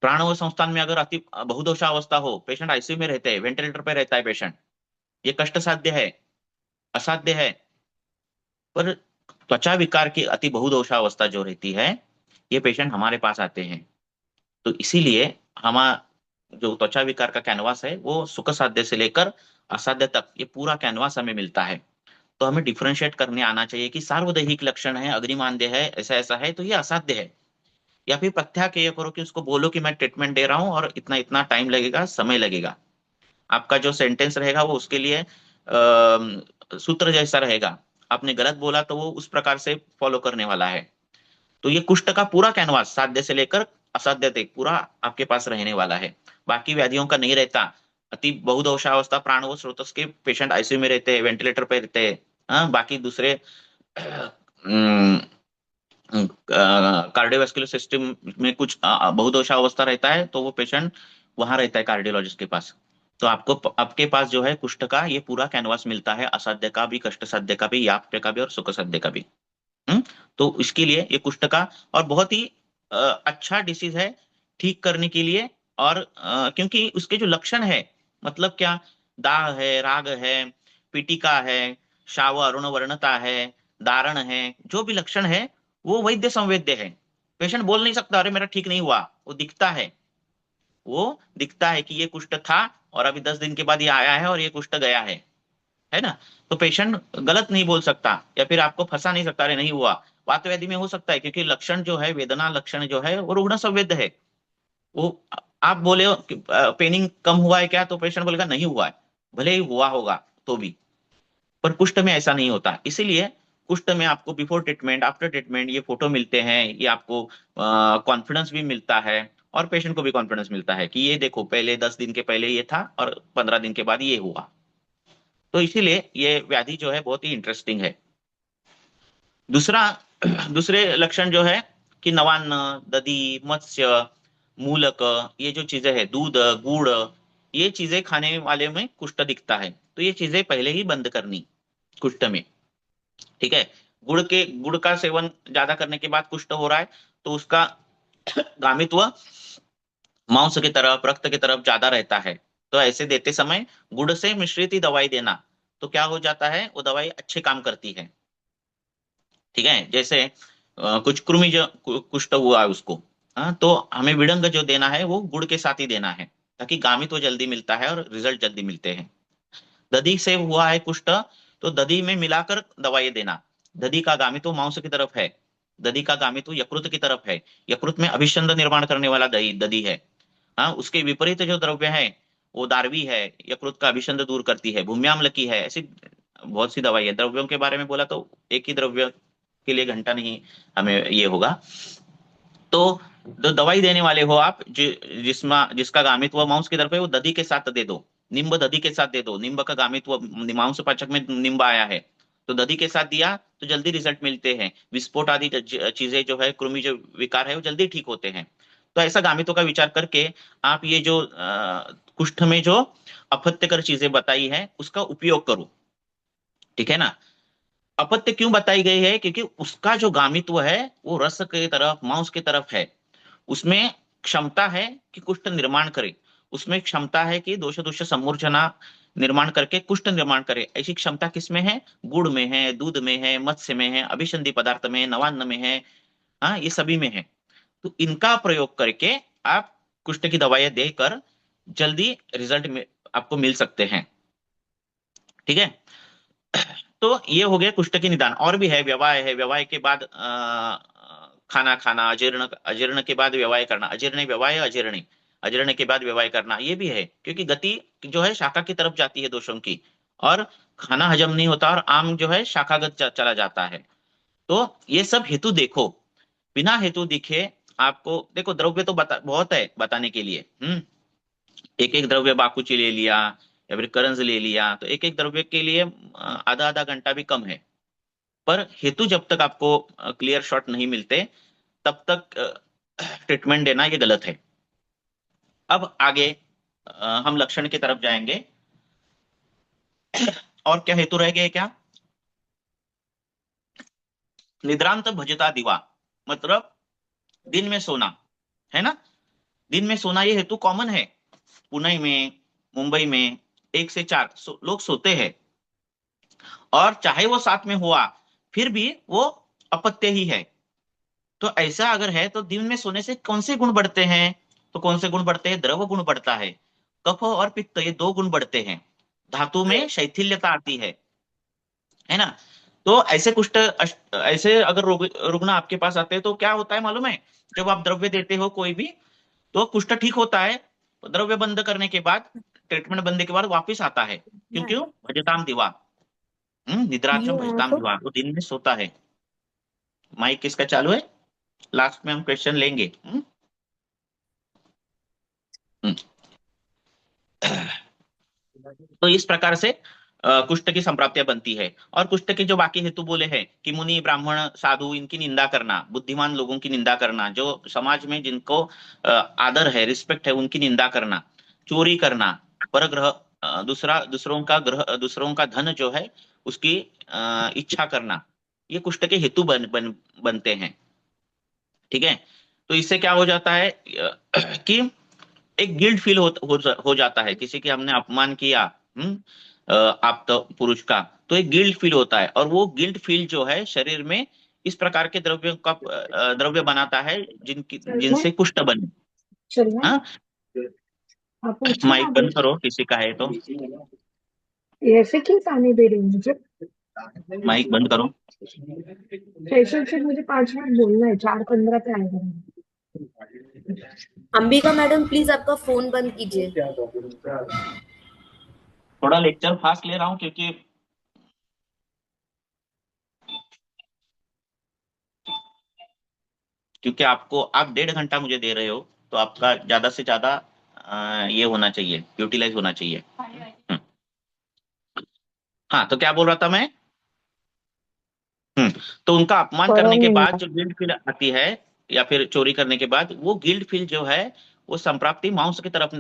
प्राणव संस्थान में अगर अति बहुदोषा अवस्था हो, पेशेंट आईसीयू में रहते हैं, वेंटिलेटर पे रहता है पेशेंट। ये कष्ट साध्य है, असाध्य है। पर त्वचा विकार की अति बहुदोषा अवस्था जो रहती है ये पेशेंट हमारे पास आते हैं। तो इसीलिए हमारा जो त्वचा विकार का कैनवास है वो सुख साध्य से लेकर असाध्य तक ये पूरा कैनवास हमें मिलता है। तो हमें डिफरेंशिएट करने आना चाहिए कि सार्वदैहिक लक्षण है, अग्निमांद्य है, ऐसा ऐसा है तो ये असाध्य है, या फिर प्रत्याख्याय करो कि उसको बोलो कि मैं ट्रीटमेंट दे रहा हूँ और इतना इतना टाइम लगेगा, समय लगेगा। आपका जो सेंटेंस रहेगा वो उसके लिए सूत्र जैसा रहेगा, आपने गलत बोला तो वो उस प्रकार से फॉलो करने वाला है। तो ये कुष्ठ का पूरा कैनवास साध्य से लेकर असाध्य तक पूरा आपके पास रहने वाला है, बाकी व्याधियों का नहीं रहता। अति बहुदोषावस्था प्राणव स्रोतस के पेशेंट आईसीयू में रहते हैं, वेंटिलेटर पे रहते हैं। हाँ, बाकी दूसरे कार्डियोवास्कुलर सिस्टम में कुछ बहुदोषा अवस्था रहता है तो वो पेशेंट वहां रहता है कार्डियोलॉजिस्ट के पास। तो आपको आपके पास जो है कुष्ठ का ये पूरा कैनवास मिलता है, असाध्य का भी, कष्ट साध्य का भी, याप्य का भी और सुख साध्य का भी। तो इसके लिए ये कुष्ठ का और बहुत ही अच्छा डिसीज है ठीक करने के लिए। और क्योंकि उसके जो लक्षण है, मतलब क्या, दाह है, राग है, पीटिका है, शाव अरुण वर्णता है, दारण है, जो भी लक्षण है वो वैद्य संवेद्य है। पेशेंट बोल नहीं सकता अरे मेरा ठीक नहीं हुआ, वो दिखता है, वो दिखता है कि ये कुष्ठ था और अभी 10 दिन के बाद ये आया है और ये कुष्ठ गया है ना। तो पेशेंट गलत नहीं बोल सकता या फिर आपको फंसा नहीं सकता, अरे नहीं हुआ। वातव्याधि में हो सकता है क्योंकि लक्षण जो है, वेदना लक्षण जो है वो रुग्ण संवेद्य है। वो आप बोले पेनिंग कम हुआ है क्या, तो पेशेंट बोलेगा नहीं हुआ है, भले ही हुआ होगा तो भी। पर कुष्ठ में ऐसा नहीं होता, इसीलिए कुष्ठ में आपको बिफोर ट्रीटमेंट आफ्टर ट्रीटमेंट ये फोटो मिलते हैं, ये आपको कॉन्फिडेंस भी मिलता है और पेशेंट को भी कॉन्फिडेंस मिलता है कि ये देखो पहले 10 दिन के पहले ये था और 15 दिन के बाद ये हुआ। तो इसीलिए ये व्याधि जो है बहुत ही इंटरेस्टिंग है। दूसरे लक्षण जो है कि नवान्न, दधी, मत्स्य, मूलक, ये जो चीजें है, दूध, गुड़, ये चीजें खाने वाले में कुष्ठ दिखता है, तो ये चीजें पहले ही बंद करनी कुष्ठ में। ठीक है, गुड़ का सेवन ज्यादा करने के बाद कुष्ठ हो रहा है तो उसका गामित्व मांस की तरफ, रक्त की तरफ ज्यादा रहता है। तो ऐसे देते समय गुड़ से मिश्रित ही दवाई देना, तो क्या हो जाता है, वो दवाई अच्छे काम करती है। ठीक है, जैसे कुछ कृमि जो कुष्ठ हुआ है उसको, तो हमें विडंग जो देना है वो गुड़ के साथ ही देना है ताकि गामित्व जल्दी मिलता है और रिजल्ट जल्दी मिलते हैं। दधी से हुआ है कुष्ठ तो दधी में मिलाकर दवाई देना। दधी का गामित्व मांस की तरफ है, दधी का गामित्व यकृत की तरफ है, यकृत में अभिसंध निर्माण करने वाला दधी है। हाँ, उसके विपरीत जो द्रव्य है वो दारवी है, यकृत का अभिसंध दूर करती है, भूम्याम्ल की है। ऐसी बहुत सी दवाई है। द्रव्यों के बारे में बोला तो एक ही द्रव्य के लिए घंटा नहीं हमें ये होगा। तो दवाई देने वाले हो आप जिसका गामित्व मांस की तरफ है वो दधी के साथ दे दो, निम्ब दधी के साथ दे दो। निम्ब का गामित्व मांस पाचक में निम्ब आया है तो दधी के साथ दिया तो जल्दी रिजल्ट मिलते हैं। विस्फोट आदि चीजें जो है, कृमि जो विकार है वो जल्दी ठीक होते हैं। तो ऐसा गामित्व का विचार करके आप ये जो कुष्ठ में जो अपत्यकर चीजें बताई है उसका उपयोग करो। ठीक है ना। अपत्य क्यों बताई गई है, क्योंकि उसका जो गामित्व है वो रस की तरफ, मांस की तरफ है। उसमें क्षमता है कि कुष्ठ निर्माण करे, उसमें क्षमता है कि दोष दोष सम्मूर्छना निर्माण करके कुष्ठ निर्माण करे। ऐसी क्षमता किसमें है, गुड़ में है, दूध में है, मत्स्य में है, अभिसंधि पदार्थ में, नवान्न में है, हाँ ये सभी में है। तो इनका प्रयोग करके आप कुष्ठ की दवाइयां देकर जल्दी रिजल्ट आपको मिल सकते हैं। ठीक है, तो ये हो गया कुष्ठ की निदान। और भी है, व्यवाय है, व्यवाय के बाद खाना खाना, अजीर्ण के बाद व्यवाय करना, अजीर्ण व्यवाय, अजीर्ण के बाद व्यवाय करना, ये भी है क्योंकि गति जो है शाखा की तरफ जाती है दोषों की, और खाना हजम नहीं होता और आम जो है शाखागत चला जाता है। तो ये सब हेतु देखो, बिना हेतु दिखे आपको देखो द्रव्य तो बहुत है बताने के लिए। एक एक द्रव्य बाकुची ले लिया या फिर करंज ले लिया तो एक एक द्रव्य के लिए आधा आधा घंटा भी कम है। पर हेतु जब तक आपको क्लियर शॉट नहीं मिलते तब तक ट्रीटमेंट देना ये गलत है। अब आगे हम लक्षण की तरफ जाएंगे। और क्या हेतु रह गए क्या, निद्रांत भजता दिवा, मतलब दिन में सोना, है ना। दिन में सोना ये हेतु कॉमन है। पुणे में, मुंबई में 1 से 4 लोग सोते हैं, और चाहे वो साथ में हुआ फिर भी वो अपत्य ही है। तो ऐसा अगर है तो दिन में सोने से कौन से गुण बढ़ते हैं, तो कौन से गुण बढ़ते हैं, द्रव गुण बढ़ता है, कफ और पित्त ये 2 गुण बढ़ते हैं, धातु में शैथिल्यता आती है ना। तो ऐसे कुष्ठ ऐसे अगर रुग्ण आपके पास आते हैं तो क्या होता है मालूम है, जब आप द्रव्य देते हो कोई भी तो कुष्ठ ठीक होता है, द्रव्य बंद करने के बाद, ट्रीटमेंट बंद के बाद वापिस आता है। क्यों, भजताम दिवा, निद्राचम भजताम दिवा, वो दिन में सोता है। माइक किसका चालू है, लास्ट में हम क्वेश्चन लेंगे। तो इस प्रकार से कुष्ठ की संप्राप्तियां बनती है। और कुष्ठ के जो बाकी हेतु बोले हैं कि मुनि, ब्राह्मण, साधु इनकी निंदा करना, बुद्धिमान लोगों की निंदा करना, जो समाज में जिनको आदर है, रिस्पेक्ट है, उनकी निंदा करना, चोरी करना, परग्रह, दूसरों का धन जो है उसकी इच्छा करना, ये कुष्ठ के हेतु बनते हैं। ठीक है, तो इससे क्या हो जाता है कि एक गिल्ट फील हो जाता है, किसी के हमने अपमान किया आप तो पुरुष का, तो एक गिल्ट फील होता है, और वो गिल्ट फील जो है शरीर में इस प्रकार के द्रव्य बनाता है जिनसे कुष्ठ बने। हाँ, माइक बंद करो किसी का है तो, ऐसे क्यों ताने दे रही हो मुझे? माइक बंद करो। सेशन से मुझे 5 मिनट बोलना है, 4:15 पे आएगा। अंबिका मैडम प्लीज आपका फोन बंद कीजिए। थोड़ा लेक्चर फास्ट ले रहा हूँ क्योंकि आप 1.5 घंटा मुझे दे रहे हो, तो आपका ज्यादा से ज्यादा ये होना चाहिए, यूटिलाइज होना चाहिए। हाँ, तो क्या बोल रहा था मैं? तो उनका अपमान करने के बाद जो गिल्ट फील आती है, या फिर चोरी करने के बाद, वो गिल्ट फील जो है वो संप्राप्ति मांस की तरफ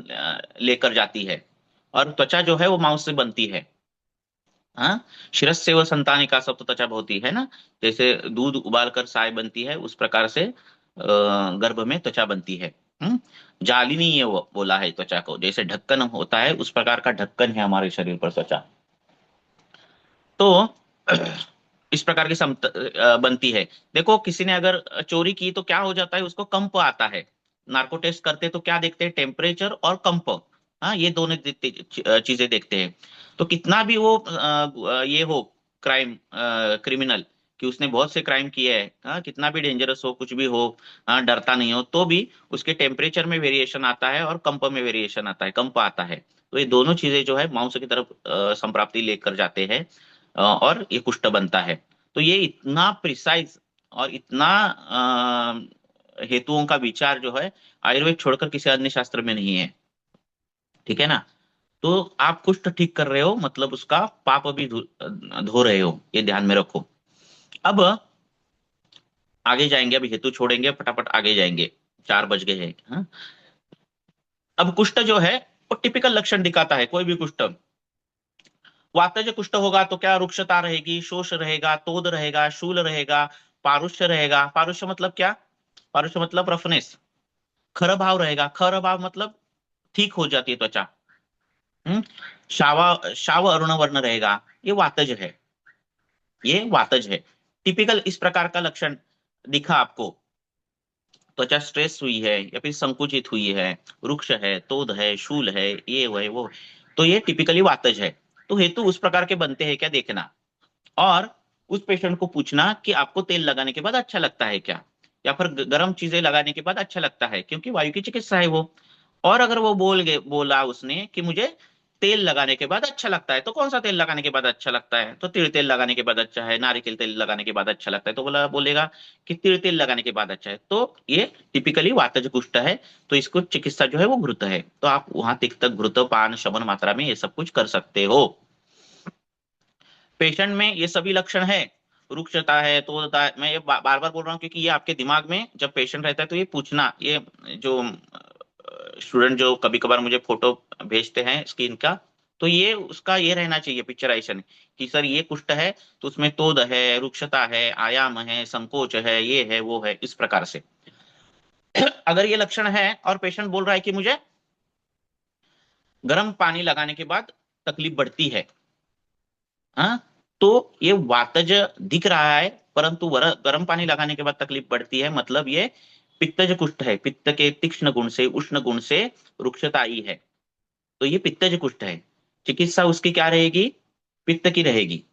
लेकर जाती है, और त्वचा जो है वो मांस से बनती है। हाँ, शिरस्य व संतानिका सब तो त्वचा होती है ना, जैसे दूध उबालकर साय बनती है, उस प्रकार से गर्भ में त्वचा बनती है। जालिनी ये वो बोला है त्वचा को, जैसे ढक्कन होता है उस प्रकार का ढक्कन है हमारे शरीर पर त्वचा। तो इस प्रकार की बनती है। देखो, किसी ने अगर चोरी की तो क्या हो जाता है, उसको कंप आता है। नार्को टेस्ट करते तो क्या देखते हैं, टेम्परेचर और कंप। हाँ, ये दोनों चीजें देखते हैं। तो कितना भी वो ये हो क्राइम, क्रिमिनल, कि उसने बहुत से क्राइम किए हैं, हाँ, कितना भी डेंजरस हो, कुछ भी हो, हाँ, डरता नहीं हो, तो भी उसके टेम्परेचर में वेरिएशन आता है और कंप में वेरिएशन आता है, कंप आता है। तो ये दोनों चीजें जो है मांस की तरफ संप्राप्ति लेकर जाते हैं, और ये कुष्ठ बनता है। तो ये इतना प्रिसाइज और इतना हेतुओं का विचार जो है आयुर्वेद छोड़कर किसी अन्य शास्त्र में नहीं है। ठीक है ना? तो आप कुष्ठ ठीक कर रहे हो, मतलब उसका पाप भी धो रहे हो, ये ध्यान में रखो। अब आगे जाएंगे, अभी हेतु छोड़ेंगे, फटाफट आगे जाएंगे, 4 बज गए हैं। हाँ? अब कुष्ठ जो है वो टिपिकल लक्षण दिखाता है, कोई भी कुष्ठ। वातज कुष्ठ होगा तो क्या, रुक्षता रहेगी, शोष रहेगा, तोद रहेगा, शूल रहेगा, पारुष्य रहेगा। पारुष्य मतलब क्या? पारुष्य मतलब रफनेस। खर भाव रहेगा, खर भाव मतलब ठीक हो जाती है त्वचा। शाव अरुण वर्ण रहेगा, ये वातज है, ये वातज है। टिपिकल इस प्रकार का लक्षण दिखा आपको, त्वचा स्ट्रेस हुई है या फिर संकुचित हुई है, रुक्ष है, तोद है, शूल है, ये वो, तो ये टिपिकली वातज है। तो हेतु उस प्रकार के बनते हैं क्या, देखना। और उस पेशेंट को पूछना कि आपको तेल लगाने के बाद अच्छा लगता है क्या, या फिर गर्म चीजें लगाने के बाद अच्छा लगता है, क्योंकि वायु की चिकित्सा है वो। और अगर वो बोला उसने कि मुझे तेल लगाने के बाद अच्छा लगता है, तो कौन सा तेल लगाने के बाद अच्छा लगता है, तो तिल तेल लगाने के बाद अच्छा है, नारिकेल तेल लगाने के बाद अच्छा लगता है, तो बोलेगा कि तिल तेल लगाने के बाद अच्छा है। तो ये टिपिकली वातज कुष्ठ है, तो इसको चिकित्सा जो है वो घृत है। तो आप वहां तिक्त घृत पान शमन मात्रा में ये सब कुछ कर सकते हो। पेशेंट में ये सभी लक्षण है, रुक्षता है, तोदता है। मैं ये बार बार बोल रहा हूँ क्योंकि ये आपके दिमाग में जब पेशेंट रहता है तो ये पूछना, ये जो स्टूडेंट जो कभी कभार मुझे फोटो भेजते हैं स्किन का, तो ये उसका ये रहना चाहिए पिक्चराइजेशन, कि सर ये कुष्ठ है तो उसमें तोद है, रुक्षता है, आयाम है, संकोच है, ये है वो है, इस प्रकार से। अगर ये लक्षण है और पेशेंट बोल रहा है कि मुझे गर्म पानी लगाने के बाद तकलीफ बढ़ती है, हाँ, तो ये वातज दिख रहा है, परंतु गर्म पानी लगाने के बाद तकलीफ बढ़ती है, मतलब ये पित्तज कुष्ठ है। पित्त के तीक्ष्ण गुण से, उष्ण गुण से रुक्षता आई है, तो ये पित्तज कुष्ठ है। चिकित्सा उसकी क्या रहेगी, पित्त की रहेगी,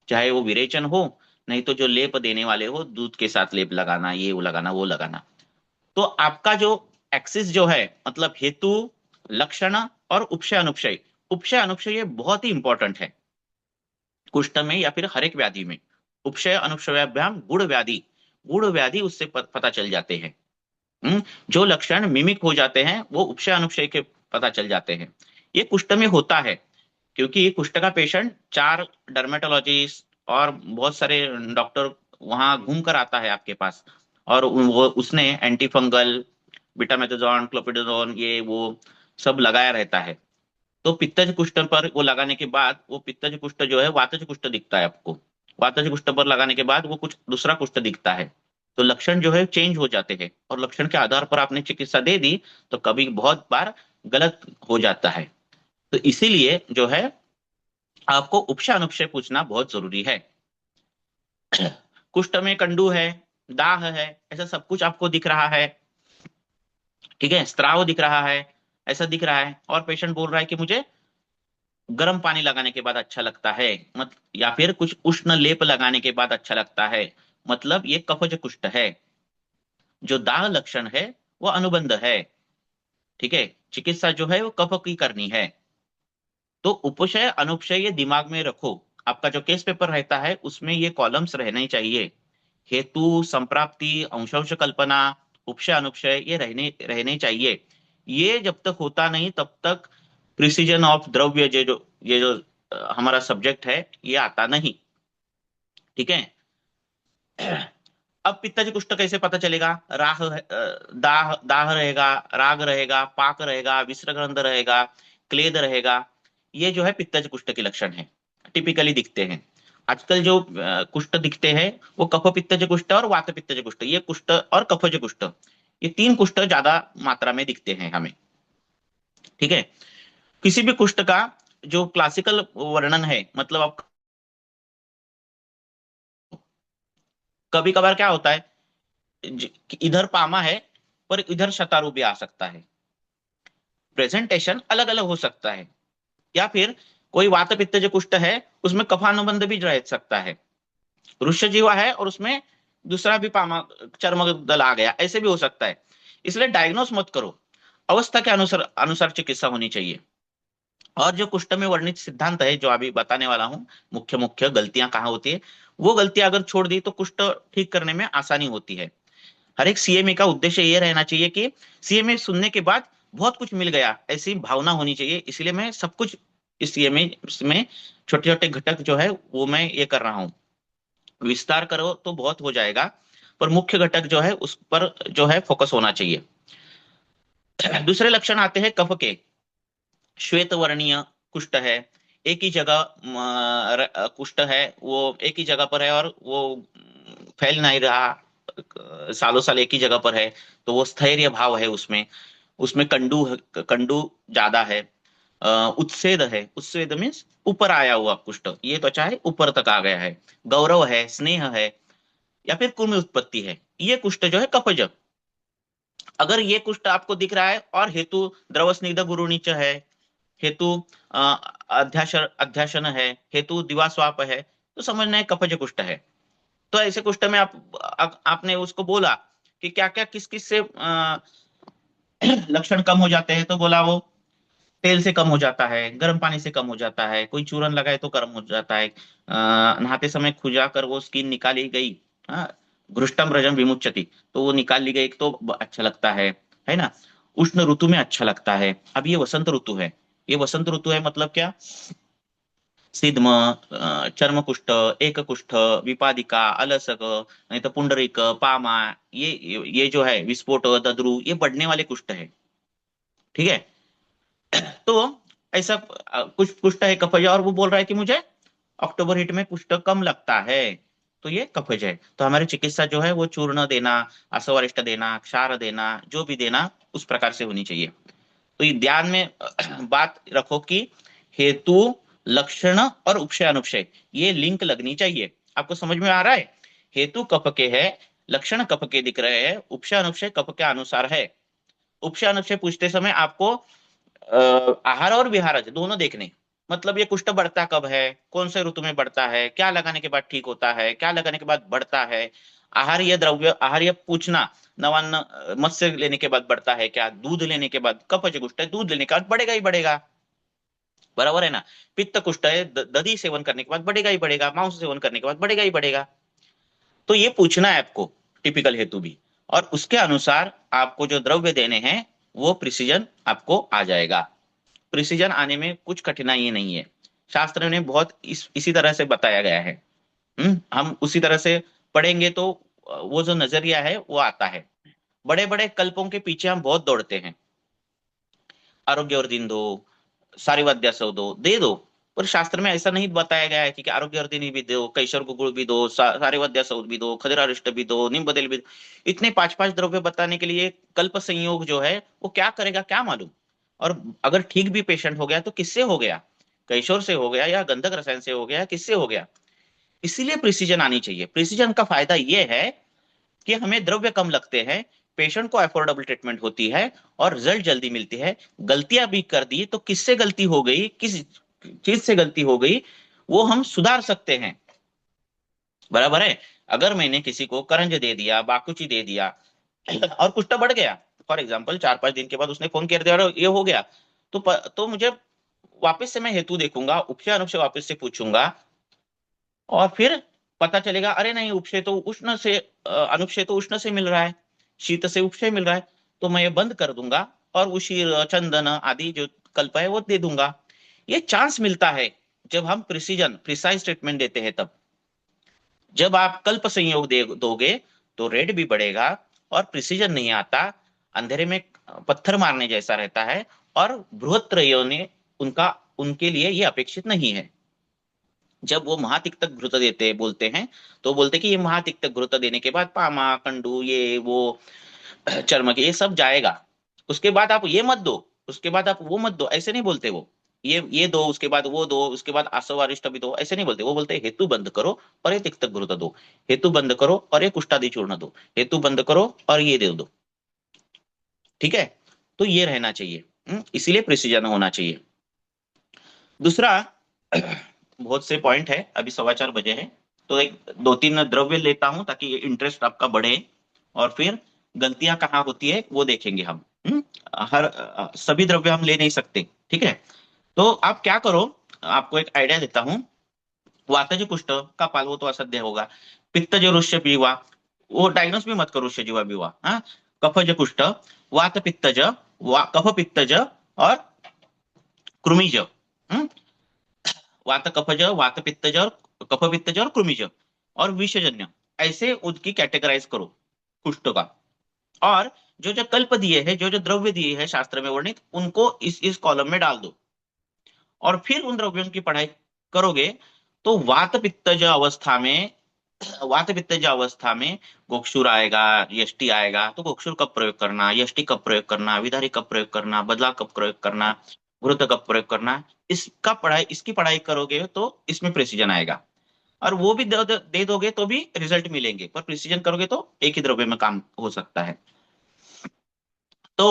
चाहे वो विरेचन हो, नहीं तो जो लेप देने वाले हो, दूध के साथ लेप लगाना, ये वो लगाना, वो लगाना। तो आपका जो एक्सिस जो है, मतलब हेतु, लक्षण और उपशय अनुपशय, उपशय अनुपशय ये बहुत ही इंपॉर्टेंट है कुष्ठ में या फिर हर एक व्याधि में। उपशय अनुपशयाभ्याम गुण व्याधि उससे पता चल जाते हैं। जो लक्षण मिमिक हो जाते हैं वो उपशय अनुपशय के पता चल जाते हैं। ये कुष्ठ में होता है, क्योंकि ये कुष्ठ का पेशेंट 4 डर्मेटोलॉजिस्ट और बहुत सारे डॉक्टर वहां घूम कर आता है आपके पास, और वो उसने एंटी फंगल, बीटामेथाजोन, क्लोपिडाजोन, ये वो सब लगाया रहता है। तो पित्तज कुष्ठ पर वो लगाने के बाद वो पित्तज कुष्ठ जो है वातज कुष्ठ दिखता है आपको। वातज कुष्ठ पर लगाने के बाद वो कुछ दूसरा कुष्ठ दिखता है। तो लक्षण जो है चेंज हो जाते हैं, और लक्षण के आधार पर आपने चिकित्सा दे दी तो कभी बहुत बार गलत हो जाता है। तो इसीलिए जो है आपको उपशय अनुपशय पूछना बहुत जरूरी है। कुष्ठ में कंडू है, दाह है, ऐसा सब कुछ आपको दिख रहा है, ठीक है, स्त्राव दिख रहा है, ऐसा दिख रहा है, और पेशेंट बोल रहा है कि मुझे गर्म पानी लगाने के बाद अच्छा लगता है, या फिर कुछ उष्ण लेप लगाने के बाद अच्छा लगता है, मतलब ये कफज कुष्ठ है। जो दाह लक्षण है वो अनुबंध है, ठीक है, चिकित्सा जो है वो कफ की करनी है। तो उपशय अनुपशय ये दिमाग में रखो, आपका जो केस पेपर रहता है उसमें ये कॉलम्स रहने चाहिए। हेतु, संप्राप्ति, अंशांश कल्पना, उपशय अनुपशय ये रहने चाहिए। ये जब तक होता नहीं तब तक प्रिसीजन ऑफ द्रव्य ये जो हमारा सब्जेक्ट है ये आता नहीं, ठीक है। अब पित्तज कुष्ठ कैसे पता चलेगा? दाह दाह रहेगा, राग रहेगा, पाक रहेगा, विसर्गंध रहेगा, क्लेद रहेगा, ये जो है पित्तज कुष्ठ के लक्षण है, टिपिकली दिखते हैं। आजकल जो कुष्ठ दिखते हैं वो कफ पित्तज कुष्ठ और वात पित्तज कुष्ठ, ये कुष्ठ और कफज कुष्ठ, ये तीन कुष्ठ ज्यादा मात्रा में दिखते हैं हमें, ठीक है। किसी भी कुष्ठ का जो क्लासिकल वर्णन है, मतलब आप कभी कभार क्या होता है, इधर पामा है पर इधर शतारू भी आ सकता है, प्रेजेंटेशन अलग अलग हो सकता है, या फिर कोई वात पित्तज कुष्ठ है उसमें कफानुबंध भी रह सकता है, रुष्य जीवा है और उसमें दूसरा भी पामा चर्म दल आ गया, ऐसे भी हो सकता है। इसलिए डायग्नोस मत करो, अवस्था के अनुसार अनुसार चिकित्सा होनी चाहिए। और जो कुष्ठ में वर्णित सिद्धांत है जो अभी बताने वाला हूं, मुख्य मुख्य गलतियां कहाँ होती है, वो गलतियां अगर छोड़ दी तो कुष्ठ ठीक करने में आसानी होती है। हर एक सीएमए का उद्देश्य ये रहना चाहिए कि सीएमए सुनने के बाद बहुत कुछ मिल गया ऐसी भावना होनी चाहिए, इसलिए मैं सब कुछ इस सीएमए में छोटे छोटे घटक जो है वो मैं ये कर रहा हूँ। विस्तार करो तो बहुत हो जाएगा, पर मुख्य घटक जो है उस पर जो है फोकस होना चाहिए। दूसरे लक्षण आते हैं कफ के। श्वेत वर्णीय कुष्ठ है, एक ही जगह कुष्ठ है, वो एक ही जगह पर है और वो फैल नहीं रहा, सालों साल एक ही जगह पर है, तो वो स्थैर्य भाव है उसमें। उसमें कंडू ज्यादा है। उत्सेद है, उत्सेद मीन्स ऊपर आया हुआ कुष्ठ, ये त्वचा है ऊपर तक आ गया है। गौरव है, स्नेह है, या फिर कुर्मी उत्पत्ति है, ये कुष्ठ जो है कफज। अगर ये कुष्ठ आपको दिख रहा है और हेतु द्रव स्निग्ध गुरु नीच है, हेतु अध्याशन है, हेतु दिवास्वाप है, तो समझना है कफज कुष्ठ है। तो ऐसे कुष्ठ में आपने उसको बोला कि क्या क्या किस किस से लक्षण कम हो जाते हैं, तो बोला वो तेल से कम हो जाता है, गर्म पानी से कम हो जाता है, कोई चूरन लगाए तो गर्म हो जाता है, नहाते समय खुजा कर वो स्किन निकाली गई, घृष्टम रजम विमुच्यति, तो वो निकाल ली गई तो अच्छा लगता है ना। उष्ण ऋतु में अच्छा लगता है। अब ये वसंत ऋतु है, ये वसंत ऋतु है मतलब क्या, सिद्म, चर्म कुष्ठ, एक कुष्ठ, विपादिका, अलसक, नहीं तो पुंडरीक, पामा, ये जो है विस्फोट, दद्रु, ये बढ़ने वाले कुष्ठ है, ठीक है। तो ऐसा कुछ कुष्ठ है कफज, और वो बोल रहा है कि मुझे अक्टूबर हिट में कुष्ठ कम लगता है, तो ये कफज है। तो हमारी चिकित्सा जो है वो चूर्ण देना, असवरिष्ट देना, क्षार देना, जो भी देना उस प्रकार से होनी चाहिए। तो ये ध्यान में बात रखो कि हेतु, लक्षण और उपशय अनुपशय ये लिंक लगनी चाहिए। आपको समझ में आ रहा है? हेतु कफ के है, लक्षण कफ के दिख रहे हैं, उपशय अनुपशय कफ के अनुसार है। उपशय अनुपशय पूछते समय आपको आहार और विहार दोनों देखने, मतलब ये कुष्ठ बढ़ता कब है, कौन से ऋतु में बढ़ता है, क्या लगाने के बाद ठीक होता है, क्या लगाने के बाद बढ़ता है, आहार्य द्रव्य आहार्य पूछना, नवान्न मत्स्य लेने के बाद बढ़ता है क्या, दूध लेने के बाद, कफज कुष्ठ है दूध लेने के बाद बढ़ेगा ही बढ़ेगा, बराबर है ना। पित्त कुष्ठ है दधी सेवन करने के बाद बढ़ेगा ही बढ़ेगा, मांस सेवन करने के बाद बढ़ेगा ही बढ़ेगा। तो ये पूछना है आपको, टिपिकल हेतु भी, और उसके अनुसार आपको जो द्रव्य देने हैं वो प्रिसीजन आपको आ जाएगा। प्रिसीजन आने में कुछ कठिनाई नहीं है, शास्त्र ने बहुत इसी तरह से बताया गया है। हम उसी तरह से पढ़ेंगे तो वो जो नजरिया है वो आता है। बड़े बड़े कल्पों के पीछे हम बहुत दौड़ते हैं, आरोग्य और दिन दो, सारिवाद्यासव दो, दे दो, पर शास्त्र में ऐसा नहीं बताया गया है कि आरोग्य वर्धिनी भी दो, कैशोर गुगुल भी दो, सारिवाद्यासव भी दो, खदिरारिष्ट भी दो, निम्बदेल भी दो। इतने 5-5 द्रव्य बताने के लिए कल्प संयोग जो है वो क्या करेगा क्या मालूम। और अगर ठीक भी पेशेंट हो गया तो किससे हो गया, कैशोर से हो गया या गंधक रसायन से हो गया, किससे हो गया। इसीलिए प्रिसीजन आनी चाहिए। प्रिसीजन का फायदा ये है कि हमें द्रव्य कम लगते हैं, पेशेंट को अफोर्डेबल ट्रीटमेंट होती है और रिजल्ट जल्दी मिलती है। गलतियां भी कर दी तो किससे गलती हो गई, किस चीज से गलती हो गई, वो हम सुधार सकते हैं। बराबर है। अगर मैंने किसी को करंज दे दिया, बाकुची दे दिया और कुष्ठ बढ़ गया, फॉर एग्जाम्पल 4-5 दिन के बाद उसने फोन कर दिया और ये हो गया, तो मुझे वापस से मैं हेतु देखूंगा, उपशय अनुपशय वापस से पूछूंगा और फिर पता चलेगा अरे नहीं, उपशय तो उष्ण से अनुपशय तो उष्ण से मिल रहा है, शीत से उपशय मिल रहा है, तो मैं ये बंद कर दूंगा और उशीर चंदन आदि जो कल्प है वो दे दूंगा। ये चांस मिलता है जब हम प्रिसाइज ट्रीटमेंट देते हैं तब। जब आप कल्प संयोग दोगे तो रेट भी बढ़ेगा और प्रिसीजन नहीं आता, अंधेरे में पत्थर मारने जैसा रहता है और बृहत्रयों ने उनके लिए ये अपेक्षित नहीं है। जब वो महातिक्तक घृत देते बोलते हैं तो बोलते कि ये महातिक्तक घृत देने के बाद पामा कंडू ये वो चर्म के ये सब जाएगा, उसके बाद आप ये मत दो, उसके बाद आप वो मत दो, ऐसे नहीं बोलते वो। ये दो उसके बाद वो दो, उसके बाद आसव अरिष्ट भी दो, ऐसे नहीं बोलते। वो बोलते हेतु बंद करो और ये तिक्तक घृत दो, हेतु बंद करो और ये कुष्ठादि चूर्ण दो, हेतु बंद करो और ये दे दो। ठीक है, तो ये रहना चाहिए। इसीलिए प्रिसीजन होना चाहिए। दूसरा बहुत से पॉइंट है, अभी 4:15 बजे है, तो एक 2-3 द्रव्य लेता हूं ताकि इंटरेस्ट आपका बढ़े और फिर गलतियां कहाँ होती है वो देखेंगे हम। सभी द्रव्य हम ले नहीं सकते। ठीक है, तो आप क्या करो, आपको एक आइडिया देता हूं। वातज कुष्ठ का पाल वो तो असध्य होगा, पित्तज रुष्य पीवा, वो डायग्नोस भी मत करो रुष्य जीवा बीवा। कफज कुष्ठ, वात पित्तज, कफ पित्तज और कृमिज। वात कफज, वात पित्तज और कफ पित्तज और कृमिज और विषजन्य, ऐसे उनकी कैटेगराइज करो कुष्ठ का। और जो जो कल्प दिए हैं, जो जो द्रव्य दिए हैं शास्त्र में वर्णित, उनको इस कॉलम में डाल दो और फिर उन द्रव्यों की पढ़ाई करोगे तो वात पित्तज अवस्था में गोक्षुर आएगा, यष्टि आएगा, तो गोक्षुर कब प्रयोग करना, यष्टि कब प्रयोग करना, विधारी कब प्रयोग करना, बदला कब प्रयोग करना, घृत कब प्रयोग करना, इसकी पढ़ाई करोगे तो इसमें प्रिसीजन आएगा। और वो भी दे दोगे तो भी रिजल्ट मिलेंगे, पर प्रिसीजन करोगे तो एक ही द्रव्य में काम हो सकता है। तो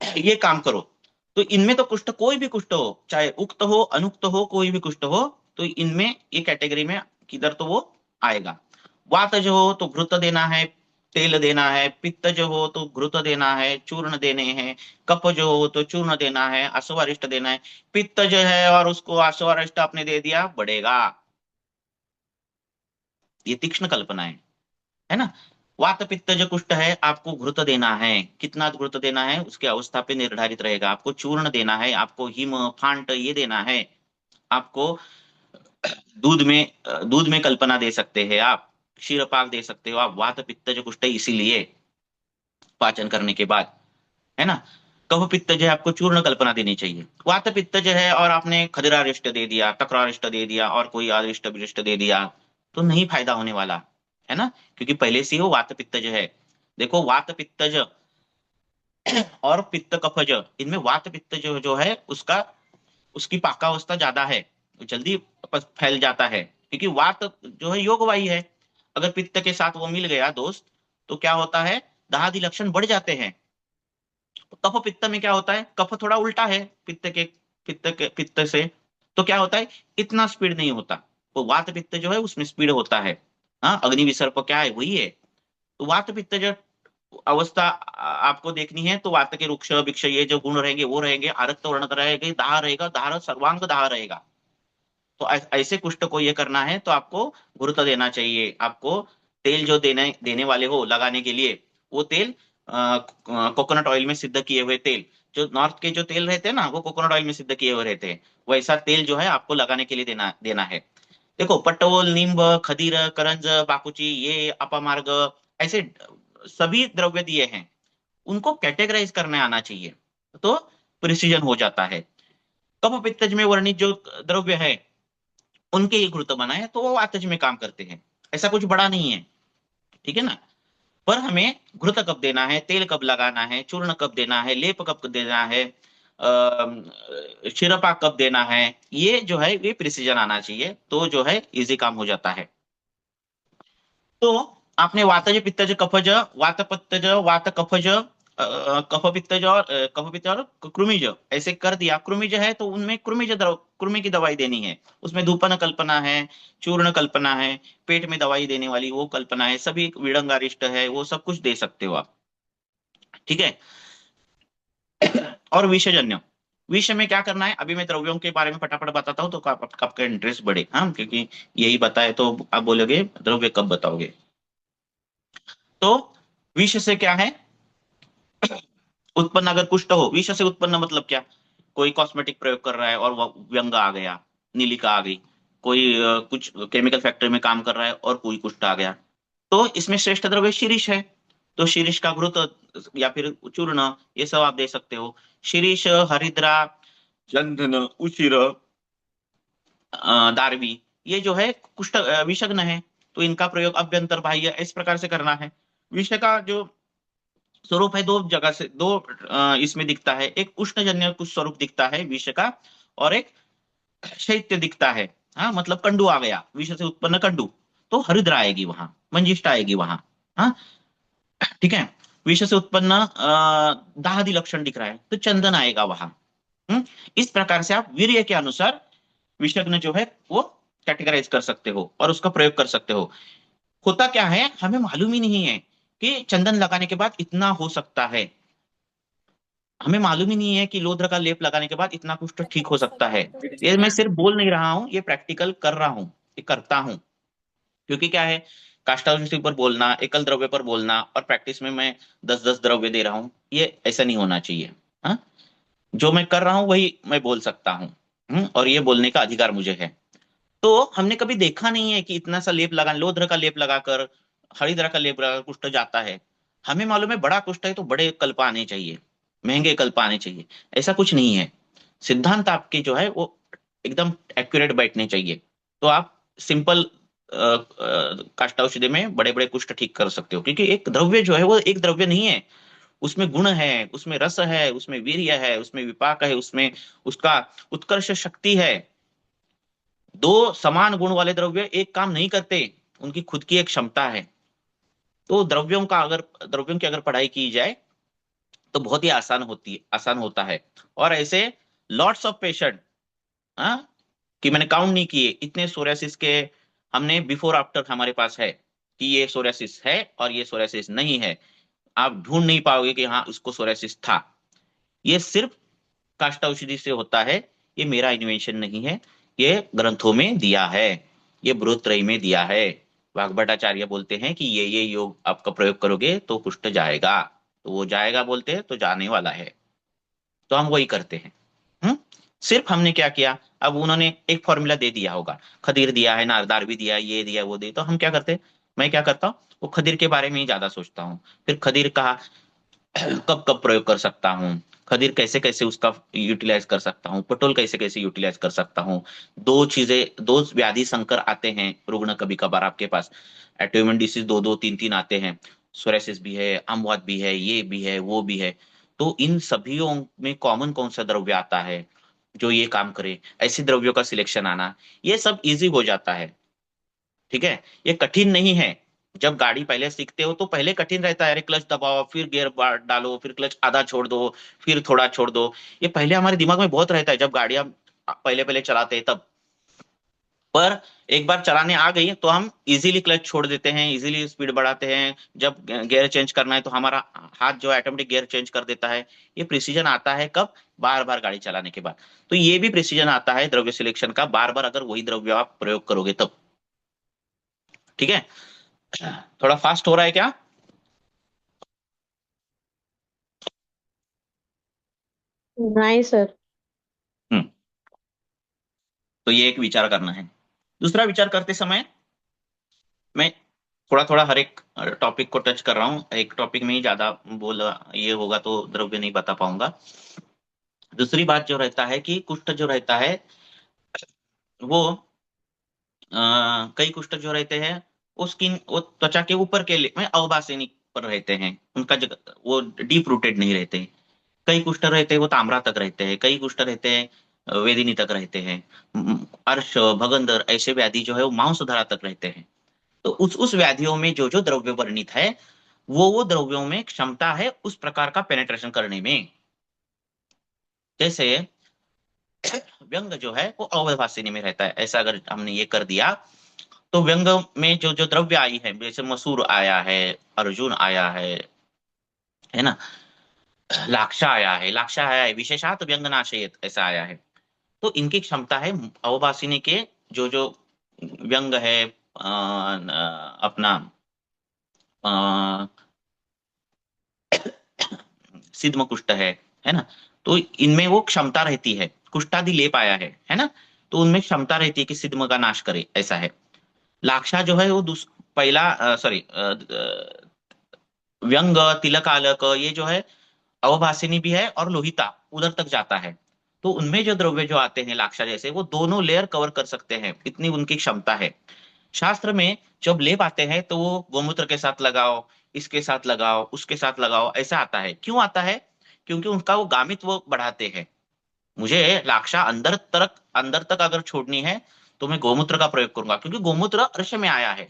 ये काम करो। तो इनमें तो कुष्ठ, कोई भी कुष्ठ हो, चाहे उक्त हो अनुक्त हो, कोई भी कुष्ठ हो, तो इनमें ये कैटेगरी में किधर तो वो आएगा। वात जो हो तो घृत देना है, तेल देना है, पित्त जो हो तो घृत देना है, चूर्ण देने हैं, कफ जो हो तो चूर्ण देना है, अश्वरिष्ट देना है। पित्त जो है और उसको अश्वरिष्ट आपने दे दिया, बढ़ेगा। ये तीक्ष्ण कल्पना है ना। वात पित्त जो कुष्ठ है, आपको घृत देना है, कितना घृत देना है उसके अवस्था पे निर्धारित रहेगा। आपको चूर्ण देना है, आपको हिम फांट ये देना है, आपको दूध में कल्पना दे सकते हैं, आप क्षीरपाक दे सकते हो आप। वात पित्त जो कुष्ठ इसीलिए पाचन करने के बाद, है ना। कफ पित्त जो है आपको चूर्ण कल्पना देनी चाहिए। वात पित्त जो है और आपने खदिरारिष्ट दे दिया, तक्रारिष्ट दे दिया और कोई आरिष्ट विरिष्ट दे दिया, तो नहीं फायदा होने वाला, है ना, क्योंकि पहले से ही वो वात पित्तज है। देखो वात पित्तज और पित्त कफज, इनमें वात पित्तज जो है उसकी पाकावस्था ज्यादा है, जल्दी फैल जाता है, क्योंकि वात जो है योगवाही है। अगर पित्त के साथ वो मिल गया दोस्त, तो क्या होता है, दहादि लक्षण बढ़ जाते हैं। कफ पित्त में क्या होता है, कफ थोड़ा उल्टा है पित्त से, तो क्या होता है, इतना स्पीड नहीं होता। तो वात पित्त जो है उसमें स्पीड होता है। अग्नि विसर्प क्या है, वही है। तो वात पित्त जो अवस्था आपको देखनी है, तो वात के रुक्ष भिक्ष ये जो गुण रहेंगे वो रहेंगे, आरक्त वर्णत रहेगा, दाह रहेगा, दाह सर्वांग दाह रहेगा। तो ऐसे कुष्ठ को ये करना है तो आपको घृत देना चाहिए। आपको तेल जो देने वाले हो लगाने के लिए, वो तेल कोकोनट ऑयल में सिद्ध किए हुए तेल, जो नॉर्थ के जो तेल रहते हैं ना, वो कोकोनट ऑयल में सिद्ध किए हुए रहते हैं, वैसा तेल जो है आपको लगाने के लिए देना है। देखो पटोल, नींब, खदीर, करंज, बाकुची, ये अपामार्ग, ऐसे सभी द्रव्य दिए हैं, उनको कैटेगराइज करने आना चाहिए, तो प्रिसीजन हो जाता है। कफ पित्तज में वर्णित जो द्रव्य है उनके ही घृत बनाए तो वो वातज में काम करते हैं, ऐसा कुछ बड़ा नहीं है, ठीक है ना। पर हमें घृत कब देना है, तेल कब लगाना है, चूर्ण कब देना है, लेप कब देना है, शिरपा कब देना है, ये जो है ये प्रिसीजन आना चाहिए, तो जो है इजी काम हो जाता है। तो आपने वातज पित्तज कफज, वात पित्तज, वात कफज, कफ पित्तज और कफ पित्त और कृमिज ऐसे कर दिया। कृमिज है तो उनमें कृमि की दवाई देनी है, उसमें धूपन कल्पना है, चूर्ण कल्पना है, पेट में दवाई देने वाली वो कल्पना है, सभी विडंगारिष्ट है, वो सब कुछ दे सकते हो आप। ठीक है। और विषजन्य, विष में क्या करना है, अभी मैं द्रव्यों के बारे में फटाफट बताता हूँ तो आपका इंटरेस्ट बढ़े। हाँ, क्योंकि यही बताए तो आप बोलोगे द्रव्य कब बताओगे। तो विष से क्या है उत्पन्न, अगर कुष्ठ हो, विष से उत्पन्न मतलब क्या, कोई कॉस्मेटिक प्रयोग कर रहा है और व्यंग आ गया, नीलिका आ गई, कोई कुछ केमिकल फैक्ट्री में काम कर रहा है और कोई कुष्ठ आ गया, तो इसमें श्रेष्ठ द्रव्य शीरीष है। तो शीरीष का घृत या फिर चूर्ण, ये सब आप दे सकते हो। शीरीष, हरिद्रा, चंदन, उचिर, दारवी, ये जो है कुष्ठ विषग्न है, तो इनका प्रयोग अभ्यंतर बाह्य इस प्रकार से करना है। विष का जो स्वरूप है, दो जगह से दो इसमें दिखता है, एक उष्णजन्य कुछ स्वरूप दिखता है विष का, और एक शैत्य दिखता है। हाँ, मतलब कंडू आ गया, विष से उत्पन्न कंडू, तो हरिद्रा आएगी वहां, मंजिष्ठा आएगी वहां। हाँ, ठीक है। विष से उत्पन्न दाहदी लक्षण दिख रहा है तो चंदन आएगा वहां। इस प्रकार से आप वीर्य के अनुसार विषग्न जो है वो कैटेगराइज कर सकते हो और उसका प्रयोग कर सकते हो। होता क्या है, हमें मालूम ही नहीं है कि चंदन लगाने के बाद इतना हो सकता है, हमें मालूम ही नहीं है कि लोध्र का लेप लगाने के बाद इतना कुछ तो ठीक हो सकता है। ये मैं सिर्फ बोल नहीं रहा हूँ, ये प्रैक्टिकल कर रहा हूँ, ये करता हूँ। क्योंकि क्या है, काष्ठावशेष पर बोलना, एकल द्रव्य पर बोलना और प्रैक्टिस में मैं 10-10 द्रव्य दे रहा हूँ, ये ऐसा नहीं होना चाहिए। हाँ, जो मैं कर रहा हूँ वही मैं बोल सकता हूँ, और ये बोलने का अधिकार मुझे है। तो हमने कभी देखा नहीं है कि इतना सा लेप लगा, लोध्र का लेप लगाकर, हरिद्रा का लेप लगाकर कुष्ठ जाता है। हमें मालूम है बड़ा कुष्ठ है तो बड़े कल्प आने चाहिए, महंगे कल्प आने चाहिए, ऐसा कुछ नहीं है। सिद्धांत आपके जो है वो एकदम एक्यूरेट बैठने चाहिए, तो आप सिंपल काष्ठौषधि में बड़े बड़े कुष्ठ ठीक कर सकते हो। क्योंकि एक द्रव्य जो है वो एक द्रव्य नहीं है, उसमें गुण है, उसमें रस है, उसमें वीर्य है, उसमें विपाक है, उसमें उसका उत्कर्ष शक्ति है। दो समान गुण वाले द्रव्य एक काम नहीं करते, उनकी खुद की एक क्षमता है। तो द्रव्यों की अगर पढ़ाई की जाए तो बहुत ही आसान होता है। और ऐसे लॉट्स ऑफ पेशेंट, हाँ, कि मैंने काउंट नहीं किए इतने सोरियासिस के, हमने बिफोर आफ्टर हमारे पास है कि ये सोरियासिस है और ये सोरियासिस नहीं है। आप ढूंढ नहीं पाओगे कि हाँ उसको सोरियासिस था। ये सिर्फ काष्ठ औषधि से होता है, ये मेरा इन्वेंशन नहीं है, ये ग्रंथों में दिया है, ये बृहत्त्रयी में दिया है। वाग्भटाचार्य बोलते हैं कि ये योग आपका प्रयोग करोगे तो कुष्ठ जाएगा, तो वो जाएगा बोलते हैं तो जाने वाला है, तो हम वही करते हैं। सिर्फ हमने क्या किया, अब उन्होंने एक फॉर्मूला दे दिया होगा, खदीर दिया है, नारदार भी दिया, ये दिया वो दिया, तो हम क्या करते, मैं क्या करता हूँ, वो खदीर के बारे में ही ज्यादा सोचता हूँ। फिर खदीर का कब कब प्रयोग कर सकता हूँ, खदीर कैसे कैसे उसका यूटिलाइज कर सकता हूँ, पटोल कैसे कैसे यूटिलाइज कर सकता हूँ। दो व्याधि संकर आते हैं रुग्ण, कभी कभार आपके पास एटोइमन डिसीज दो तीन तीन आते हैं, सोरेसिस भी है, अम्वात भी है, ये भी है, वो भी है। तो इन सभीयों में कॉमन कौन सा द्रव्य आता है जो ये काम करे, ऐसे द्रव्यों का सिलेक्शन आना, ये सब इजी हो जाता है। ठीक है, ये कठिन नहीं है। जब गाड़ी पहले सीखते हो तो पहले कठिन रहता है, अरे क्लच दबाओ, फिर गियर डालो, फिर क्लच आधा छोड़ दो, फिर थोड़ा छोड़ दो, ये पहले हमारे दिमाग में बहुत रहता है जब गाड़ियां पहले पहले चलाते हैं तब। पर एक बार चलाने आ गई तो हम इजीली क्लच छोड़ देते हैं, इजीली स्पीड बढ़ाते हैं। जब गियर चेंज करना है तो हमारा हाथ जो है ऑटोमेटिक गियर चेंज कर देता है। ये प्रिसीजन आता है कब, बार बार गाड़ी चलाने के बाद। तो ये भी प्रिसीजन आता है द्रव्य सिलेक्शन का, बार बार अगर वही द्रव्य आप प्रयोग करोगे तब। ठीक है, थोड़ा फास्ट हो रहा है क्या? नहीं सर। हम्म, तो ये एक विचार करना है। दूसरा विचार करते समय मैं थोड़ा थोड़ा हर एक टॉपिक को टच कर रहा हूँ, एक टॉपिक में ही ज्यादा बोल ये होगा तो द्रव्य नहीं बता पाऊंगा। दूसरी बात जो रहता है कि कुष्ठ जो रहता है वो कई कुष्ठ जो रहते हैं वो त्वचा के ऊपर के में अवभासनिक पर रहते हैं, उनका वो डीप रूटेड नहीं रहते। कई कुष्ठ रहते हैं वो ताम्रा तक रहते हैं, कई कुष्ठ रहते हैं वेदिनी तक रहते हैं, अर्श भगंदर ऐसे व्याधि जो है वो मांसधरा तक रहते हैं। तो उस व्याधियों में जो जो द्रव्य वर्णित है वो द्रव्यों में क्षमता है उस प्रकार का पेनेट्रेशन करने में। जैसे व्यंग जो है वो अवभाषिनी में रहता है, ऐसा अगर हमने ये कर दिया तो व्यंग में जो जो द्रव्य आई है, जैसे मसूर आया है, अर्जुन आया है ना, लाक्षा आया है, लाक्षा आया है, विशेषात व्यंग नाशयत ऐसा आया है। तो इनकी क्षमता है अवभाषिनी के जो जो व्यंग है, अपना सिद्ध कुष्ठ है ना, तो इनमें वो क्षमता रहती है, कुष्ठादि लेप आया है ना, तो उनमें क्षमता रहती है कि सिद्ध का नाश करे, ऐसा है। लाक्षा जो है वो पहला सॉरी व्यंग तिलकालक ये जो है अवभाषिनी भी है और लोहिता उधर तक जाता है। तो उनमें जो द्रव्य जो आते हैं लाक्षा जैसे, वो दोनों लेयर कवर कर सकते हैं, इतनी उनकी क्षमता है। शास्त्र में जब लेप आते हैं तो वो गोमूत्र के साथ लगाओ, इसके साथ लगाओ, उसके साथ लगाओ, ऐसा आता है। क्यों आता है? क्योंकि उनका वो गामित्व बढ़ाते हैं। मुझे लाक्षा अंदर तक अगर छोड़नी है तो मैं गोमूत्र का प्रयोग करूंगा, क्योंकि गोमूत्र अर्श में आया है।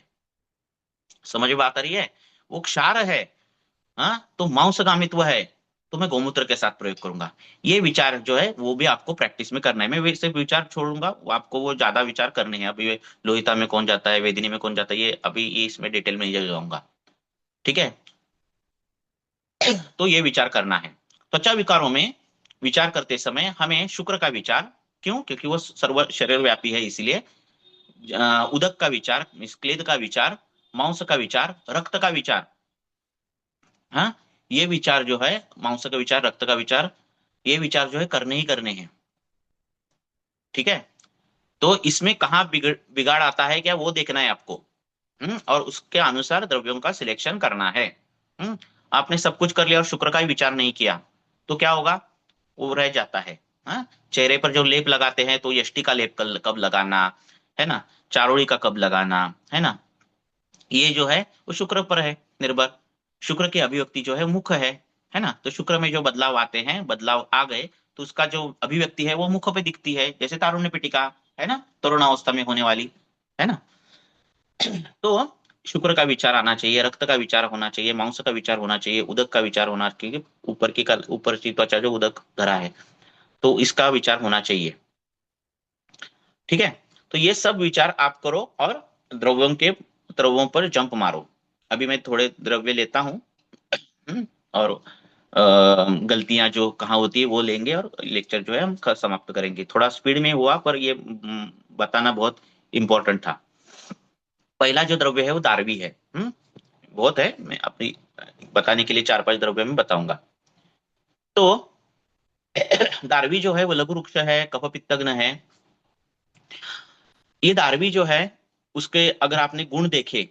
समझ में बात आ रही है? वो क्षार है, हाँ, तो मांसगामित्व है, तो मैं गोमूत्र के साथ प्रयोग करूंगा। ये विचार जो है वो भी आपको प्रैक्टिस में करना है। मैं वैसे विचार छोड़ूंगा, आपको वो ज्यादा विचार करने हैं। अभी लोहिता में कौन जाता है, वेदिनी में कौन जाता है, ये अभी ये इसमें डिटेल में नहीं जाऊंगा, ठीक है। तो ये विचार करना है। त्वचा विकारों में विचार करते समय हमें शुक्र का विचार, क्यों? क्योंकि वो सर्व शरीर व्यापी है, इसीलिए उदक का विचार, क्लेद का विचार, मांस का विचार, रक्त का विचार, हाँ, ये विचार जो है मांस का विचार, रक्त का विचार, ये विचार जो है करने ही करने हैं, ठीक है। तो इसमें कहाँ बिगाड़ आता है क्या, वो देखना है आपको। और उसके अनुसार द्रव्यों का सिलेक्शन करना है। आपने सब कुछ कर लिया और शुक्र का ही विचार नहीं किया तो क्या होगा? वो रह जाता है। हाँ, चेहरे पर जो लेप लगाते हैं तो यष्टि का लेप कब लगाना है ना, चारोड़ी का कब लगाना है ना, ये जो है वो शुक्र पर है निर्भर। शुक्र की अभिव्यक्ति जो है मुख है ना, तो शुक्र में जो बदलाव आते हैं, बदलाव आ गए तो उसका जो अभिव्यक्ति है वो मुख पे दिखती है, जैसे तारुण्य पिटिका है ना, तरुणावस्था में होने वाली, है ना। तो शुक्र का विचार आना चाहिए, रक्त का विचार होना चाहिए, मांस का विचार होना चाहिए, उदक का विचार होना चाहिए, ऊपर की त्वचा जो उदक धरा है तो इसका विचार होना चाहिए, ठीक है। तो ये सब विचार आप करो और द्रव्यों पर जंप मारो। अभी मैं थोड़े द्रव्य लेता हूँ, और गलतियां जो कहाँ होती है वो लेंगे और लेक्चर जो है हम समाप्त करेंगे। थोड़ा स्पीड में हुआ पर ये बताना बहुत इंपॉर्टेंट था। पहला जो द्रव्य है वो दारवी है। बहुत है, मैं अपनी बताने के लिए 4-5 द्रव्य में बताऊंगा। तो दारवी जो है वो लघु वृक्ष है, कफ पित्तग्न है। ये दारवी जो है उसके अगर आपने गुण देखे,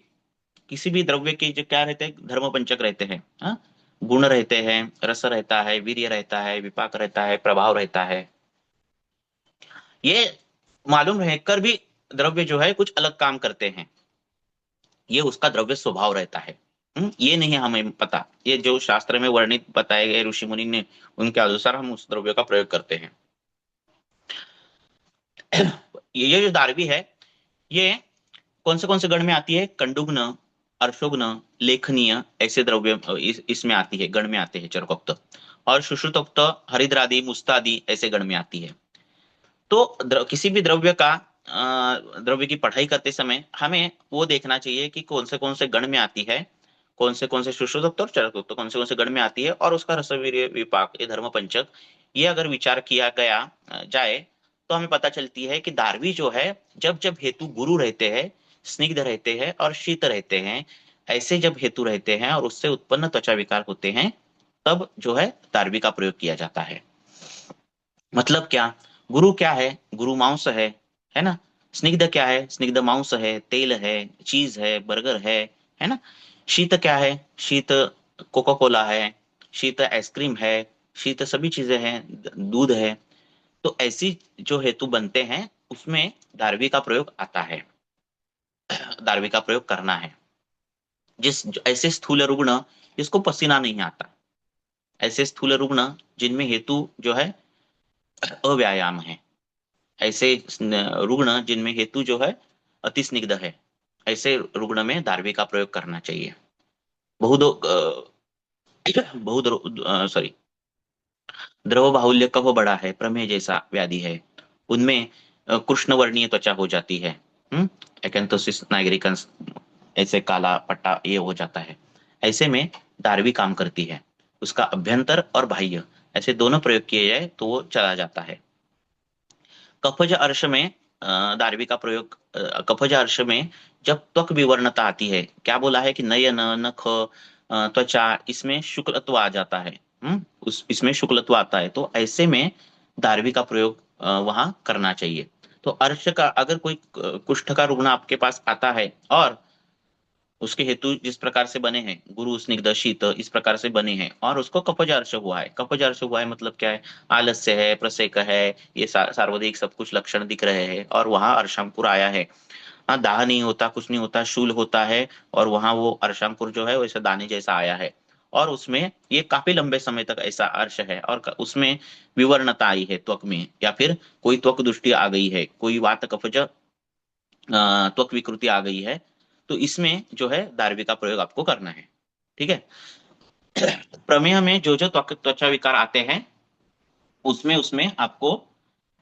किसी भी द्रव्य के जो क्या रहते हैं, धर्म पंचक रहते हैं, हाँ? गुण रहते हैं, रस रहता है, वीर्य रहता है, विपाक रहता है, प्रभाव रहता है। ये मालूम रहकर भी द्रव्य जो है कुछ अलग काम करते हैं, ये उसका द्रव्य स्वभाव रहता है। ये नहीं हमें पता, ये जो शास्त्र में वर्णित बताए गए ऋषि मुनि ने, उनके अनुसार हम उस द्रव्य का प्रयोग करते हैं। ये जो दारवी है ये कौन से गण में आती है? कंडुग्न, अर्शोग्न, लेखनीय ऐसे द्रव्य इसमें आती है, गण में आते हैं चरकोक्त। और सुश्रुतोक्त, हरिद्रादि, मुस्तादि ऐसे गण में आती है। तो किसी भी द्रव्य की पढ़ाई करते समय हमें वो देखना चाहिए कि कौन से गण में आती है, कौन से सुश्रुतोक्त और चरकोक्त कौन से गण में आती है, और उसका रसवीर्य विपाक, ये धर्म पंचक, ये अगर विचार किया गया जाए तो हमें पता चलती है कि दारवी जो है जब जब हेतु गुरु रहते हैं, स्निग्ध रहते हैं और शीत रहते हैं, ऐसे जब हेतु रहते हैं और उससे उत्पन्न त्वचा विकार होते हैं, तब जो है दारवी का प्रयोग किया जाता है। मतलब क्या? गुरु क्या है? गुरु मांस है ना। स्निग्ध क्या है? स्निग्ध मांस है, तेल है, चीज है, बर्गर है ना। शीत क्या है? शीत कोका कोला है, शीत आइसक्रीम है, शीत सभी चीजें हैं, दूध है। तो ऐसी जो हेतु बनते हैं उसमें दारवी का प्रयोग आता है, दारवी का प्रयोग करना है। ऐसे स्थूल रुग्ण जिसको पसीना नहीं आता, ऐसे स्थूल रुग्ण जिनमें हेतु जो है अव्यायाम है, ऐसे रुग्ण जिनमें हेतु जो है अति स्निग्ध है, ऐसे रुग्ण में दार्वी का प्रयोग करना चाहिए। सॉरी, द्रव बाहुल्य कफ बड़ा है, प्रमेह जैसा व्याधि है, उनमें कृष्ण वर्णीय त्वचा हो जाती है, एक्यांथोसिस नाइग्रिकन्स, ऐसे काला पट्टा ये हो जाता है, ऐसे में दार्वी काम करती है। उसका अभ्यंतर और बाह्य ऐसे दोनों प्रयोग किए जाए तो वो चला जाता है। कफज अर्श में दार्वी का प्रयोग, कफज अर्श में जब त्वक विवर्णता आती है, क्या बोला है कि नयन, नख, त्वचा, इसमें शुक्लत्व आ जाता है, इसमें शुक्लत्व आता है, तो ऐसे में दार्वी का प्रयोग वहां करना चाहिए। तो अर्श का अगर कोई कुष्ठ का रुग्ण आपके पास आता है और उसके हेतु जिस प्रकार से बने हैं, गुरु, स्निग्ध, शीत, इस प्रकार से बने हैं, और उसको कफज अर्श हुआ है, कफज अर्श हुआ है मतलब क्या है, आलस्य है, प्रसेक है, ये सार्वधिक सब कुछ लक्षण दिख रहे हैं, और वहां अर्शांकुर आया है, हाँ, दाह नहीं होता, कुछ नहीं होता, शूल होता है, और वहां वो अर्शांकुर जो है वैसे दाने जैसा आया है, और उसमें ये काफी लंबे समय तक ऐसा अर्श है, और उसमें विवर्णता आई है त्वक में, या फिर कोई त्वक दृष्टि आ गई है, कोई वात कफज त्वक विकृति आ गई है, तो इसमें जो है दार्वी का प्रयोग आपको करना है। ठीक है। प्रमेह में जो जो त्वचा विकार आते हैं उसमें उसमें आपको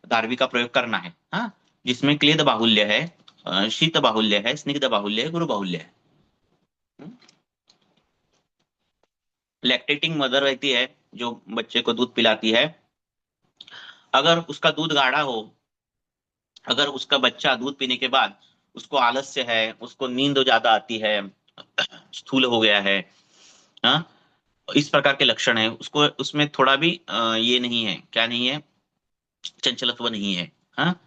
दार्वी का प्रयोग करना है, हाँ, जिसमें क्लेद बाहुल्य है, शीत बाहुल्य है, स्निग्ध बाहुल्य है, गुरु बाहुल्य है। लैक्टेटिंग मदर रहती है जो बच्चे को दूध पिलाती है, अगर उसका दूध गाढ़ा हो, अगर उसका बच्चा दूध पीने के बाद उसको आलस्य है, उसको नींद ज्यादा आती है, स्थूल हो गया है, हाँ, इस प्रकार के लक्षण है, उसको उसमें थोड़ा भी ये नहीं है, क्या नहीं है, चंचलत्व नहीं है, हाँ,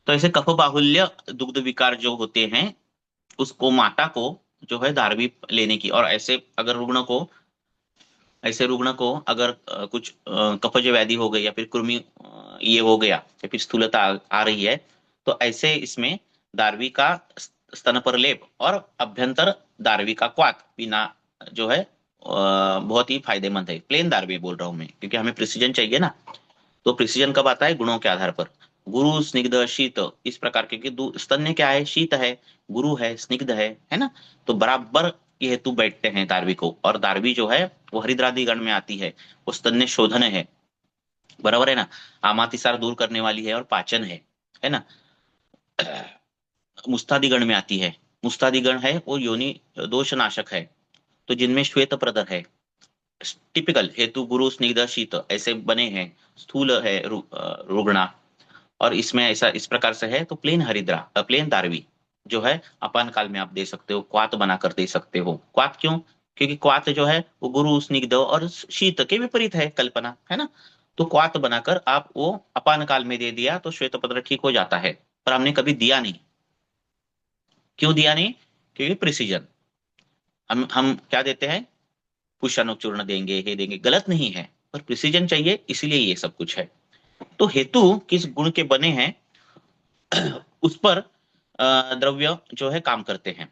तो ऐसे कफ बाहुल्य दुग्ध विकार जो होते हैं, उसको माता को जो है दार्वी लेने की, और ऐसे अगर ऐसे रुग्ण को अगर कुछ कफज व्याधि हो गई, या फिर कृमि ये हो गया, या फिर स्थूलता आ रही है, तो ऐसे इसमें दार्वी का स्तन पर लेप और अभ्यंतर दार्वी का क्वाथ पीना जो है बहुत ही फायदेमंद है। प्लेन दार्वी बोल रहा हूं मैं, क्योंकि हमें प्रिसीजन चाहिए ना, तो प्रिसीजन कब आता है, गुणों के आधार पर, गुरु, स्निग्ध, शीत, इस प्रकार के, स्तन में क्या है, शीत है, गुरु है, स्निग्ध है ना, तो बराबर ये हेतु बैठते हैं दार्वी को, और दार्वी जो है वो हरिद्रादि गण में आती है, वो स्तन्य शोधन है, बराबर है ना, आमातिसार दूर करने वाली है और पाचन है ना। मुस्तादिगण में आती है, मुस्तादिगण है वो योनि दोष नाशक है, तो जिनमें श्वेत प्रदर है, टिपिकल हेतु गुरु, स्निग्ध, शीत ऐसे बने हैं, स्थूल है रुग्णा, और इसमें ऐसा इस प्रकार से है, तो प्लेन दार्वी जो है अपान काल में आप दे सकते हो, क्वात बनाकर दे सकते हो। क्वात क्यों, क्योंकि क्वात जो है वो गुरु, स्निग्ध और शीत के विपरीत है कल्पना, है ना, तो क्वात बनाकर आप वो अपान काल में दे दिया तो श्वेत पत्र ठीक हो जाता है, पर हमने कभी दिया नहीं। क्यों दिया नहीं, क्योंकि प्रिसीजन, हम क्या देते हैं, पुष्पानुक चूर्ण देंगे, हे देंगे, गलत नहीं है, पर प्रिसीजन चाहिए, इसलिए ये सब कुछ है। तो हेतु किस गुण के बने हैं उस पर द्रव्य जो है काम करते हैं।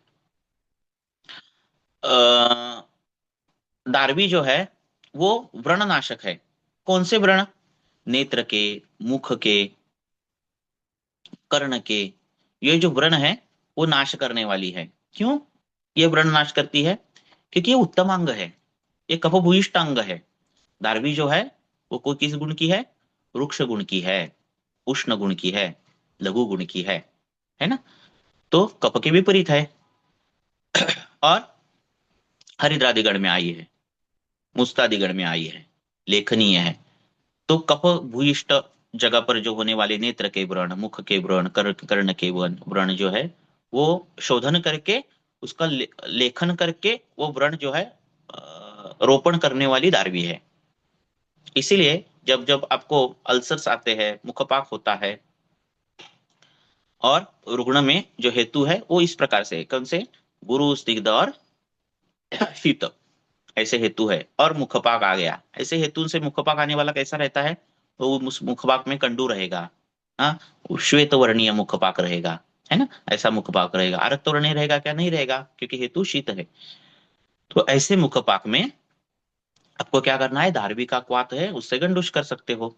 दार्वी जो है वो व्रणनाशक है। कौन से व्रण, नेत्र के, मुख के, कर्ण के, ये जो व्रण है वो नाश करने वाली है। क्यों ये व्रण नाश करती है, क्योंकि ये उत्तम अंग है, ये कफभूयिष्ठ अंग है। दार्वी जो है वो कोई किस गुण की है, वृक्ष गुण की है, उष्ण गुण की है, लघु गुण की है ना, तो कफ के विपरीत है, और हरिद्रादिगण में आई है, मुस्तादिगण में आई है, लेखनीय है। तो कफ भूयिष्ठ जगह पर जो होने वाले नेत्र के व्रण, मुख के व्रण, कर्ण के व्रण जो है वो शोधन करके उसका लेखन करके वो व्रण जो है रोपण करने वाली दार्वी है। इसीलिए जब जब आपको अल्सर्स आते हैं, मुखपाक होता है, और रुग्ण में जो हेतु है वो इस प्रकार से, कौन से, गुरु, स्निग्ध और शीत ऐसे हेतु है, और मुखपाक आ गया, ऐसे हेतु से मुखपाक आने वाला कैसा रहता है, तो उस मुखपाक में कंडू रहेगा, हाँ, श्वेत वर्णीय मुखपाक रहेगा, है ना, ऐसा मुखपाक रहेगा। आरक्त वर्णीय रहेगा क्या, नहीं रहेगा, क्योंकि हेतु शीत है। तो ऐसे मुखपाक में आपको क्या करना है, धारवी का क्वाथ है उससे गंडुश कर सकते हो।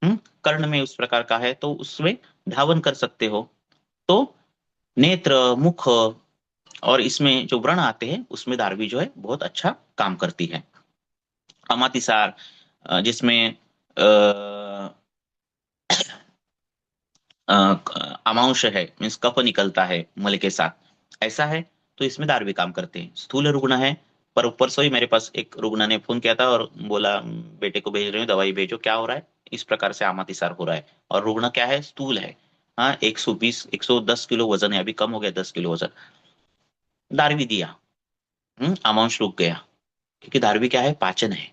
कर्ण में उस प्रकार का है तो उसमें धावन कर सकते हो। तो नेत्र, मुख और इसमें जो व्रण आते हैं उसमें धारवी जो है बहुत अच्छा काम करती है। अमातिसार जिसमें अमांश है, मीन्स कफ निकलता है मल के साथ, ऐसा है तो इसमें दार भी काम करते हैं। स्थूल रुग्ण है, पर परसों ही मेरे पास एक रुग्ण ने फोन किया था और बोला बेटे को भेज रहे हो, दवाई भेजो, क्या हो रहा है, इस प्रकार से अमातिसार हो रहा है। और रुग्ण क्या है, स्थूल है। हाँ, 120-110 किलो वजन है, अभी कम हो गया 10 किलो वजन। दारवी दिया, अमांश रुक गया, क्योंकि दारवी क्या है, पाचन है।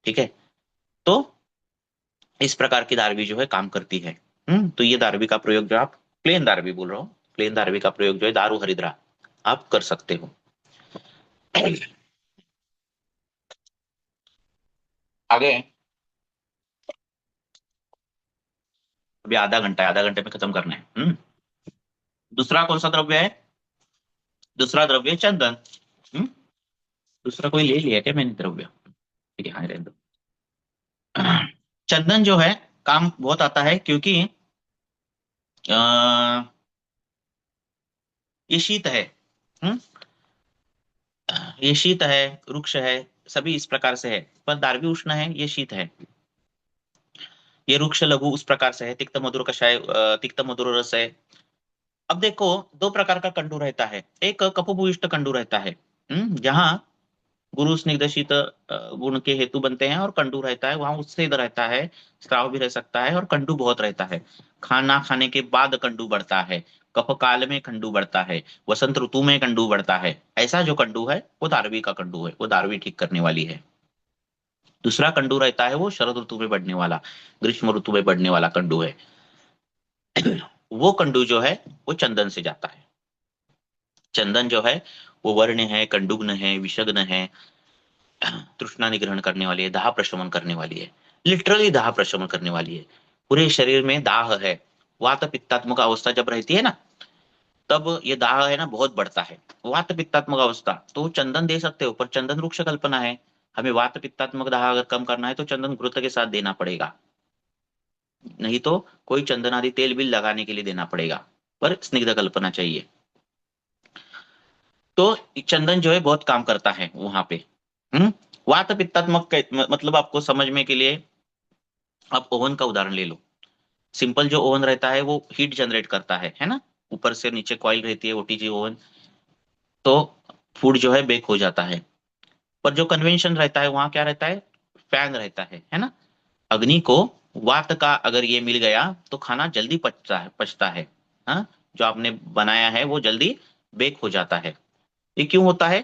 ठीक है, तो इस प्रकार की दारवी जो है काम करती है। तो ये दारवी का प्रयोग जो आप, प्लेन दारवी बोल रहा हूँ, प्लेन दारवी का प्रयोग जो है दारू हरिद्रा आप कर सकते हो। आगे अभी आधा घंटा है, आधा घंटे में खत्म करना है। दूसरा कौन सा द्रव्य है, दूसरा द्रव्य चंदन। दूसरा कोई ले लिया क्या मैंने द्रव्य, ठीक है, हाँ रहने दो। चंदन जो है काम बहुत आता है, क्योंकि अ, ये शीत है। हम्म ये शीत है, रुक्ष है, सभी इस प्रकार से है, पर दारवी उष्ण है, ये शीत है। ये रुक्ष लघु उस प्रकार से है, तिक्त मधुर कषाय, तिक्त मधुर रस है। अब देखो, दो प्रकार का कंडू रहता है, एक कफभूयिष्ठ कंडू रहता है, जहां गुरु स्निग्ध शीत गुण के हेतु बनते हैं, और कंडू रहता है वहां उत्सेद रहता है, स्राव भी रह सकता है, और कंडू बहुत रहता है। खाना खाने के बाद कंडू बढ़ता है, कफ काल में कंडू बढ़ता है, वसंत ऋतु में कंडू बढ़ता है। ऐसा जो कंडू है वो दारवी का कंडू है, वो दारवी ठीक करने वाली है। दूसरा कंडू रहता है वो शरद ऋतु में बढ़ने वाला, ग्रीष्म ऋतु में बढ़ने वाला कंडू है। वो कंडू जो है वो चंदन से जाता है। चंदन जो है वो वर्ण है, कंडुग्न है, विषग्न है, तृष्णा निग्रहण करने वाली है, दाह प्रशमन करने वाली है, लिटरली दाह प्रशमन करने वाली है। पूरे शरीर में दाह है, वात पित्तात्मक अवस्था जब रहती है ना, तब ये दाह है ना बहुत बढ़ता है। वात पित्तात्मक अवस्था तो चंदन दे सकते हो, पर चंदन वृक्ष कल्पना है, हमें वात पित्तात्मक दाह अगर कम करना है तो चंदन घृत के साथ देना पड़ेगा, नहीं तो कोई चंदन आदि तेल भी लगाने के लिए देना पड़ेगा, पर स्निग्ध कल्पना चाहिए। तो चंदन जो है बहुत काम करता है वहां पे। वात पित्तात्मक मतलब आपको समझने के लिए आप ओवन का उदाहरण ले लो। सिंपल जो ओवन रहता है वो हीट जनरेट करता है ना, ऊपर से नीचे कॉइल रहती है ओटीजी ओवन, तो फूड जो है बेक हो जाता है। पर जो कन्वेंशन रहता है वहां क्या रहता है, फैन रहता है ना। अग्नि को वात का अगर ये मिल गया तो खाना जल्दी पचता है। हाँ, जो आपने बनाया है वो जल्दी बेक हो जाता है। ये क्यों होता है,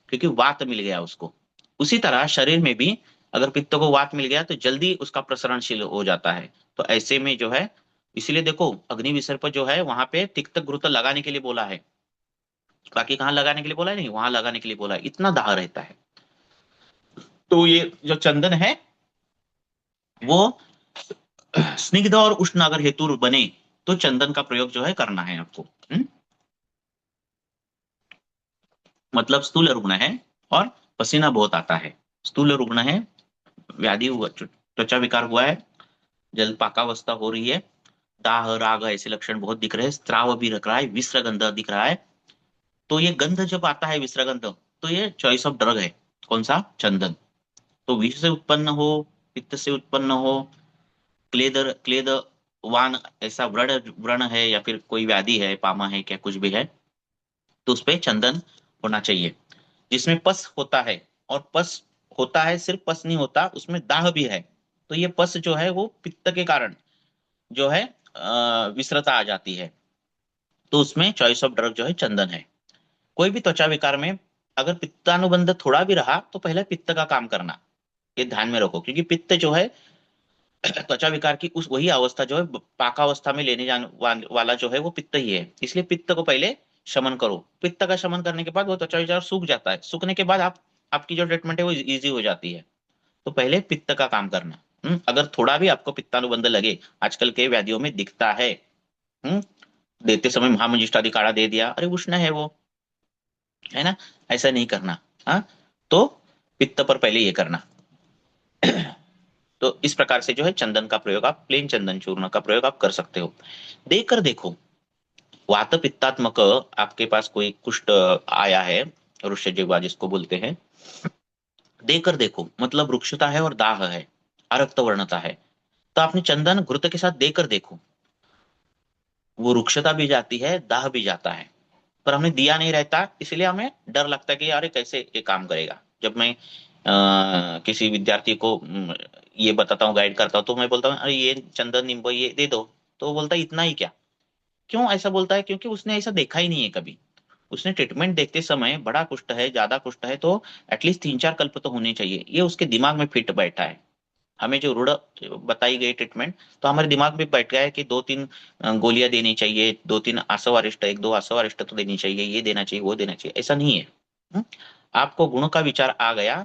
क्योंकि वात मिल गया उसको। उसी तरह शरीर में भी अगर पित्त को वात मिल गया तो जल्दी उसका प्रसरणशील हो जाता है। तो ऐसे में जो है, इसीलिए देखो अग्नि विसर्प जो है वहां पे तिक्त घृत लगाने के लिए बोला है, बाकी कहाँ लगाने के लिए बोला है, नहीं वहां लगाने के लिए बोला है, इतना दाह रहता है। तो ये जो चंदन है वो स्निग्ध और उष्ण अगर हेतु बने तो चंदन का प्रयोग जो है करना है आपको। मतलब स्थूल रुग्ण है और पसीना बहुत आता है, स्थूल रुग्ण है, व्याधि हुआ, त्वचा विकार हुआ है, जलपाकावस्था हो रही है, दाह राग ऐसे लक्षण बहुत दिख रहे हैं, स्त्राव भी रख रहा है, विस्रगंध दिख रहा है। तो ये गंध जब आता है विस्रगंध, तो ये चॉइस ऑफ ड्रग है, कौन सा, चंदन। तो विष से उत्पन्न हो, पित्त से उत्पन्न हो, क्लेद वान ऐसा व्रण व्रण है, या फिर कोई व्याधि है, पामा है, क्या कुछ भी है, तो उस पे चंदन होना चाहिए। जिसमें पस होता है, और पस होता है, सिर्फ पस नहीं होता, उसमें दाह भी है, तो ये पस जो है वो पित्त के कारण जो है विस्रता आ जाती है। तो उसमें चॉइस ऑफ ड्रग जो है चंदन है। कोई भी त्वचा विकार में अगर पित्तानुबंध थोड़ा भी रहा तो पहले पित्त का काम करना, ये ध्यान में रखो, क्योंकि पित्त जो है त्वचा विकार की उस वही अवस्था जो है पाकावस्था में लेने जाने वाला जो है वो पित्त ही है। इसलिए पित्त को पहले शमन करो, पित्त का शमन करने के बाद वो त्वचा विकार सूख जाता है, सूखने के बाद आपकी जो ट्रीटमेंट है वो इजी हो जाती है। तो पहले पित्त का काम करना। अगर थोड़ा भी आपको पित्तानुबंध लगे, आजकल के व्याधियों में दिखता है, देते समय महामंजिष्ठादि काढ़ा दे दिया, अरे उष्ण है वो, है ना, ऐसा नहीं करना। हाँ, तो पित्त पर पहले ये करना। तो इस प्रकार से जो है चंदन का प्रयोग, आप प्लेन चंदन चूर्ण का प्रयोग आप कर सकते हो। देकर देखो, वात पित्तात्मक आपके पास कोई कुष्ठ आया है, रुष्यजिह्वा जिसको बोलते हैं, देकर देखो मतलब रुक्षता है और दाह है, अरक्त वर्णता है, तो आपने चंदन घृत के साथ देकर देखो, वो रुक्षता भी जाती है, दाह भी जाता है, पर हमने दिया नहीं रहता, इसलिए हमें डर लगता है कि अरे कैसे ये काम करेगा। जब मैं किसी विद्यार्थी को ये बताता हूँ, गाइड करता हूँ, तो मैं बोलता हूँ अरे ये चंदन नींबू ये दे दो, तो वो बोलता है इतना ही क्या। क्यों ऐसा बोलता है? क्योंकि उसने ऐसा देखा ही नहीं है कभी। उसने ट्रीटमेंट देखते समय बड़ा कुष्ठ है, ज्यादा कुष्ठ है, तो एटलीस्ट 3-4 कल्प तो होने चाहिए, ये उसके दिमाग में फिट बैठा है। हमें जो रूढ़ बताई गई ट्रीटमेंट, तो हमारे दिमाग में बैठ गया है कि 2-3 गोलियां देनी चाहिए, 2-3 आसव अरिष्ट, 1-2 आसव अरिष्ट तो देनी चाहिए, ये देना चाहिए, वो देना चाहिए, ऐसा नहीं है। आपको गुणों का विचार आ गया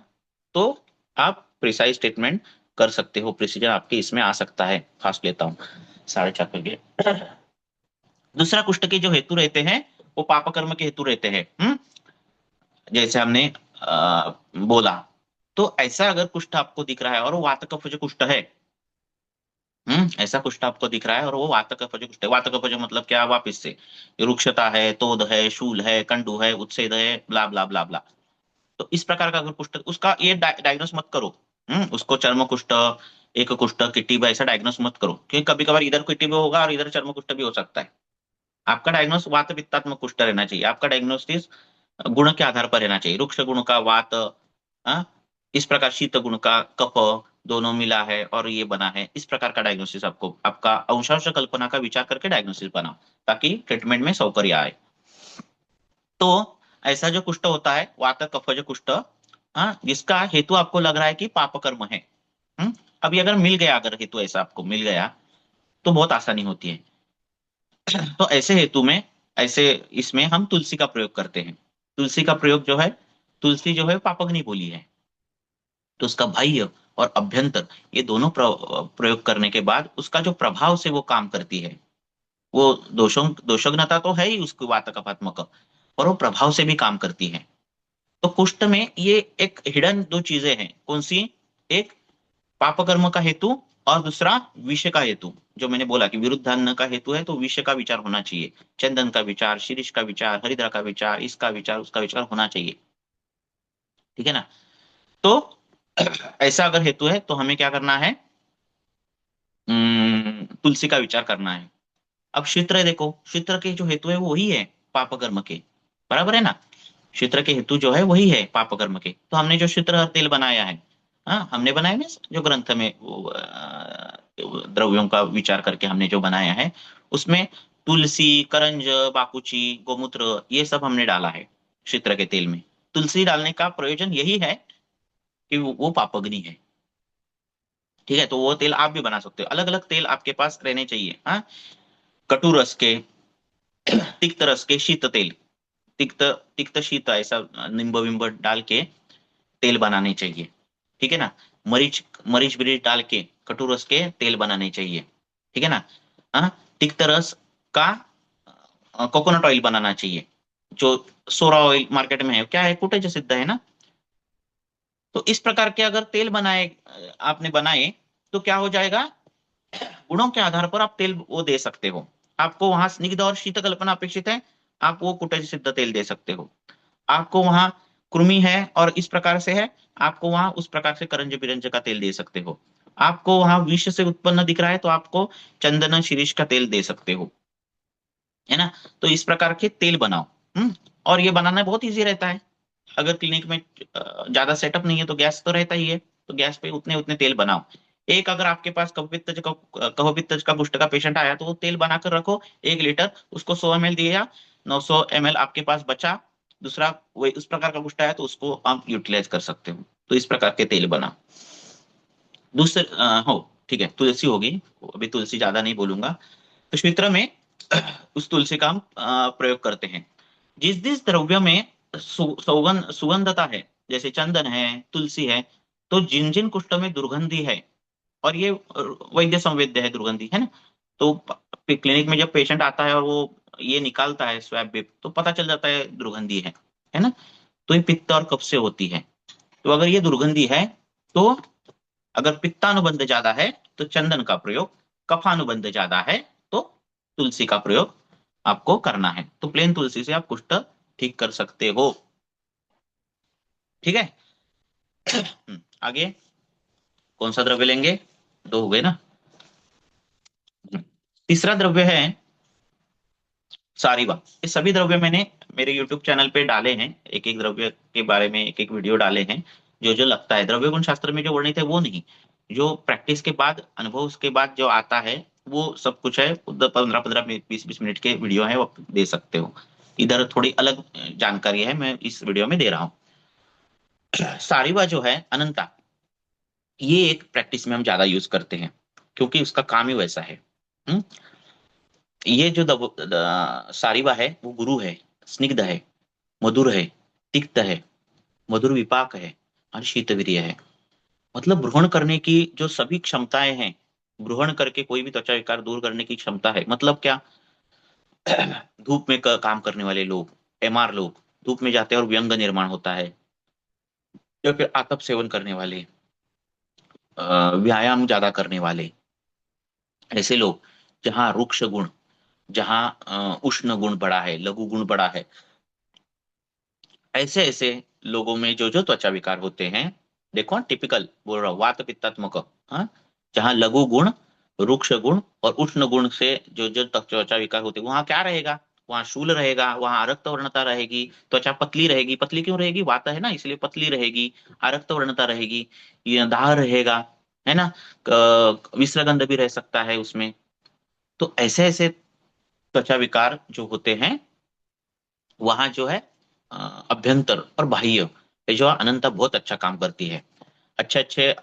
तो आप प्रिसाइज ट्रीटमेंट कर सकते हो, प्रिसीजन आपके इसमें आ सकता है। फास्ट लेता हूँ 4:30 करके। दूसरा कुष्ठ के जो हेतु रहते हैं वो पाप कर्म के हेतु रहते हैं। जैसे हमने बोला, तो ऐसा अगर कुष्ठ आपको दिख रहा है और वो वात कफज कुष्ठ है, ऐसा कुष्ठ आपको दिख रहा है और वो वात कफज कुष्ठ है। वात कफज मतलब क्या? वापिस से रुक्षता है, तोद है, शूल है, कंडू है, उच्छेद है, ब्ला ब्ला ब्ला ब्ला। तो इस प्रकार का अगर कुष्ठ, उसका ये डायग्नोस मत करो। उसको चर्म कुष्ठ, एक कुष्ठ, किट्टिब ऐसा डायग्नोस मत करो, क्योंकि कभी कभार इधर किट्टिब होगा और इधर चर्म कुष्ठ भी हो सकता है। आपका डायग्नोस वात पित्तात्मक कुष्ठ रहना चाहिए। आपका डायग्नोस्टिस गुण के आधार पर रहना चाहिए। रुक्ष गुण का वात, इस प्रकार शीत गुण का कफ, दोनों मिला है और ये बना है, इस प्रकार का डायग्नोसिस आपको, आपका अंशांश कल्पना का विचार करके डायग्नोसिस बनाओ, ताकि ट्रीटमेंट में सौकर्य आए। तो ऐसा जो कुष्ठ होता है वात कफज कुष्ठ, जिसका हेतु आपको लग रहा है कि पाप कर्म है, अभी अगर मिल गया, अगर हेतु ऐसा आपको मिल गया तो बहुत आसानी होती है। तो ऐसे हेतु में, ऐसे इसमें हम तुलसी का प्रयोग करते हैं। तुलसी का प्रयोग जो है, तुलसी जो है पापग्नि बोली है, तो उसका बाह्य और अभ्यंतर ये दोनों प्रयोग करने के बाद उसका जो प्रभाव से वो काम करती है, वो दोषज्ञता तो है ही उसकी वात कफात्मक, और वो प्रभाव से भी काम करती है। तो कुष्ठ में ये एक हिडन 2 चीजें हैं। कौन सी? एक पाप कर्म का हेतु और दूसरा विषय का हेतु। जो मैंने बोला कि विरुद्धान्न का हेतु है तो विषय का विचार होना चाहिए, चंदन का विचार, शिरीष का विचार, हरिद्रा का विचार, इसका विचार, उसका विचार होना चाहिए, ठीक है ना। तो ऐसा अगर हेतु है तो हमें क्या करना है? तुलसी का विचार करना है। अब क्षेत्र देखो, क्षेत्र के जो हेतु है वो वही है पाप कर्म के, बराबर है ना। क्षेत्र के हेतु जो है वही है पाप कर्म के। तो हमने जो क्षेत्र तेल बनाया है, हमने बनाया ना, जो ग्रंथ में द्रव्यों का विचार करके हमने जो बनाया है, उसमें तुलसी, करंज, बाकुची, गोमूत्र ये सब हमने डाला है क्षेत्र के तेल में। तुलसी डालने का प्रयोजन यही है कि वो पापग्नि है, ठीक है। तो वो तेल आप भी बना सकते हो। अलग अलग तेल आपके पास रहने चाहिए। कटु रस के, तिक्त रस के, शीत तेल, तिक्त तिक्त शीत, ऐसा नींबू विंब डाल के तेल बनाने चाहिए, ठीक है ना। मरीच मरीच बिरीच डाल के कटु रस के तेल बनाने चाहिए, ठीक है ना। तिक्त रस का कोकोनट ऑयल बनाना चाहिए। जो सोरा ऑयल मार्केट में है, क्या है, कुटेज सिद्ध है ना। तो इस प्रकार के अगर तेल बनाए, आपने बनाए, तो क्या हो जाएगा? गुणों के आधार पर आप तेल वो दे सकते हो। आपको वहां स्निग्ध और शीत कल्पना अपेक्षित है, आप वो कुटेज सिद्ध तेल दे सकते हो। आपको वहां कृमि है और इस प्रकार से है, आपको वहां उस प्रकार से करंज बिरंज का तेल दे सकते हो। आपको वहां विष से उत्पन्न दिख रहा है तो आपको चंदन शिरीष का तेल दे सकते हो, है ना। तो इस प्रकार के तेल बनाओ। और ये बनाना बहुत ईजी रहता है। अगर क्लिनिक में ज्यादा सेटअप नहीं है तो गैस तो रहता ही है, तो गैस पे उतने उतने तेल बनाओ। एक अगर आपके पास कफपित्तज का कुष्ठ का पेशेंट आया तो वो तेल बनाकर रखो 1 लीटर, उसको 100 ml दिया, 900 ml आपके पास बचा, दूसरा वही उस प्रकार का कुष्ठ आया तो उसको आप यूटिलाइज कर सकते हो। तो इस प्रकार के तेल बनाओ। दूसरे हो, ठीक है, तुलसी होगी, अभी तुलसी ज्यादा नहीं बोलूंगा। तो क्षेत्र में उस तुलसी का हम प्रयोग करते हैं। जिस जिस द्रव्य में सुगंधता है, जैसे चंदन है, तुलसी है, तो जिन जिन कुष्ठ में दुर्गंधि है, और ये वैद्य संवेद्य है दुर्गंधि, है ना। तो क्लिनिक में जब पेशेंट आता है और वो ये निकालता है स्वैब विप, तो पता चल जाता है दुर्गंधि है ना। तो ये पित्त और कफ से होती है। तो अगर ये दुर्गंधि है तो अगर पित्तानुबंध ज्यादा है तो चंदन का प्रयोग, कफानुबंध ज्यादा है तो तुलसी का प्रयोग आपको करना है। तो प्लेन तुलसी से आप कुष्ठ ठीक कर सकते हो। ठीक है। आगे कौन सा द्रव्य लेंगे? 2 हो गए ना। तीसरा द्रव्य है सारीवा। ये सभी द्रव्य मैंने मेरे YouTube चैनल पे डाले हैं, एक एक द्रव्य के बारे में एक एक वीडियो डाले हैं। जो जो लगता है द्रव्य गुण शास्त्र में जो वर्णित है वो नहीं, जो प्रैक्टिस के बाद, अनुभव के बाद जो आता है वो सब कुछ है। 15-15 मिनट, 20-20 मिनट के वीडियो है, वो आप दे सकते हो। इधर थोड़ी अलग जानकारी है, मैं इस वीडियो में दे रहा हूँ। सारीवा जो है अनंता, ये एक प्रैक्टिस में हम ज्यादा यूज करते हैं क्योंकि उसका काम ही वैसा है। ये जो सारीवा है वो गुरु है, स्निग्ध है, मधुर है, तिक्त है, मधुर विपाक है और शीतवीर्य है। मतलब ब्रूहण करने की जो सभी क्षमताएं हैं, ब्रूहण करके कोई भी त्वचा विकार दूर करने की क्षमता है। मतलब क्या? धूप में काम करने वाले लोग, एमआर लोग, धूप में जाते हैं और व्यंग निर्माण होता है, या फिर आतप सेवन करने वाले, व्यायाम ज्यादा करने वाले, ऐसे लोग, जहाँ रुक्ष गुण, जहाँ उष्ण गुण बड़ा है, लघु गुण बड़ा है, ऐसे ऐसे लोगों में जो जो त्वचा विकार होते हैं, देखो टिपिकल बोल रहा हूँ, वात पित्तात्मक, हाँ, जहाँ लघु गुण, रुक्ष गुण और उष्ण गुण से जो जो त्वचा विकार होते हैं, वहां क्या रहेगा? वहां शूल रहेगा, वहां आरक्त वर्णता रहेगी, त्वचा पतली रहेगी। पतली क्यों रहेगी? वात है ना, इसलिए पतली रहेगी। आरक्त वर्णता रहेगी, ये दाह रहेगा, है ना, विसर्गंध भी रह सकता है उसमें। तो ऐसे ऐसे त्वचा विकार जो होते हैं, वहां जो है अभ्यंतर और बाह्य, ये जो अनंता बहुत अच्छा काम करती है। अच्छे अच्छे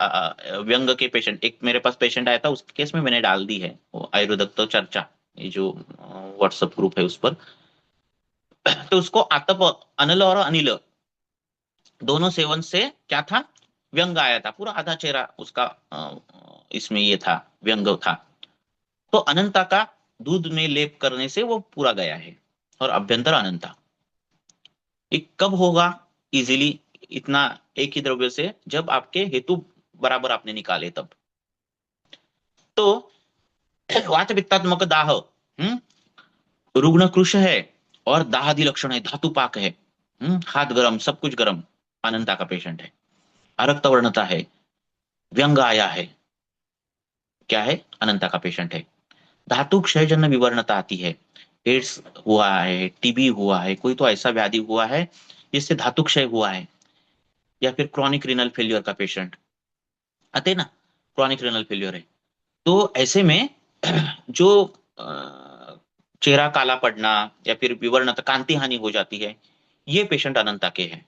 व्यंग के पेशेंट, एक मेरे पास पेशेंट आया था, उस केस में मैंने डाल दी है वो आयुर्वेदक तो चर्चा, ये जो व्हाट्सएप ग्रुप है उस पर। तो उसको आतप, अनल और अनिल दोनों सेवन से क्या था? व्यंग आया था, पूरा आधा चेहरा उसका इसमें ये था, व्यंग था। तो अनंता का दूध में लेप करने से वो पूरा गया है। और अभ्यंतर अनंता ये कब होगा इजीली इतना एक ही द्रव्य से? जब आपके हेतु बराबर आपने निकाले तब। तो वात पित्तात्मक दाह, रुग्ण कृश है और दाहादि लक्षण है, धातुपाक है, हाथ गरम, सब कुछ गरम, अनंता का पेशेंट है। अरक्त वर्णता है, व्यंग आया है, क्या है? अनंता का पेशेंट है। धातु क्षयजन्य विवरणता आती है, एड्स हुआ है, टीबी हुआ है, कोई तो ऐसा व्याधि हुआ है जिससे धातु क्षय हुआ है, या फिर क्रॉनिक रिनल फेल्योर का पेशेंट आते ना, क्रॉनिक रिनल फेल्योर है। तो ऐसे में जो चेहरा काला पड़ना या फिर विवर्णता, कांति हानि हो जाती है, ये पेशेंट अनंता के हैं।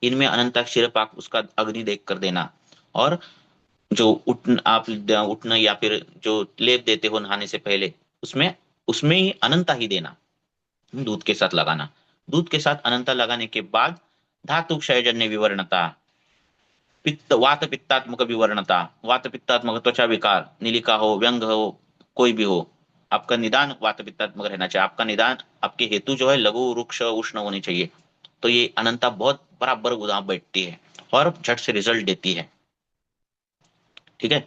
इनमें अनंता क्षीरपाक उसका अग्नि देख कर देना, और जो उठना या फिर जो लेप देते हो नहाने से पहले, उसमें उसमें ही अनंता ही देना, दूध के साथ लगाना। दूध के साथ अनंता लगाने के बाद धातु क्षयजन्य विवरणता, पित्त वात पित्तात्मक विवरणता, वात पित्तात्मक त्वचा विकार, नीलिका हो, व्यंग हो, कोई भी हो, आपका निदान वात पित्तात्मक रहना चाहिए। आपका निदान, आपके हेतु जो है लघु रुक्ष उष्ण होनी चाहिए। तो ये अनंता बहुत बराबर गुदाम बैठती है और झट से रिजल्ट देती है। ठीक है।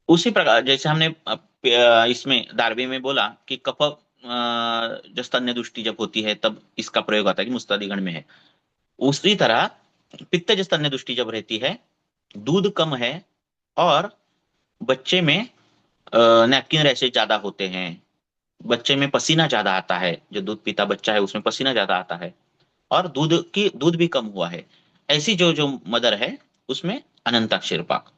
उसी प्रकार जैसे हमने इसमें दारवी में बोला कि कफ जस्तन्य दृष्टि जब होती है तब इसका प्रयोग आता है, कि मुस्तादिगण में है। उसी तरह पित्त जस्तन्य दृष्टि जब रहती है, दूध कम है और बच्चे में नैपकिन रैशेज ज्यादा होते हैं, बच्चे में पसीना ज्यादा आता है, जो दूध पीता बच्चा है उसमें पसीना ज्यादा आता है, और दूध भी कम हुआ है, ऐसी जो जो मदर है उसमें अनंता क्षीरपाक,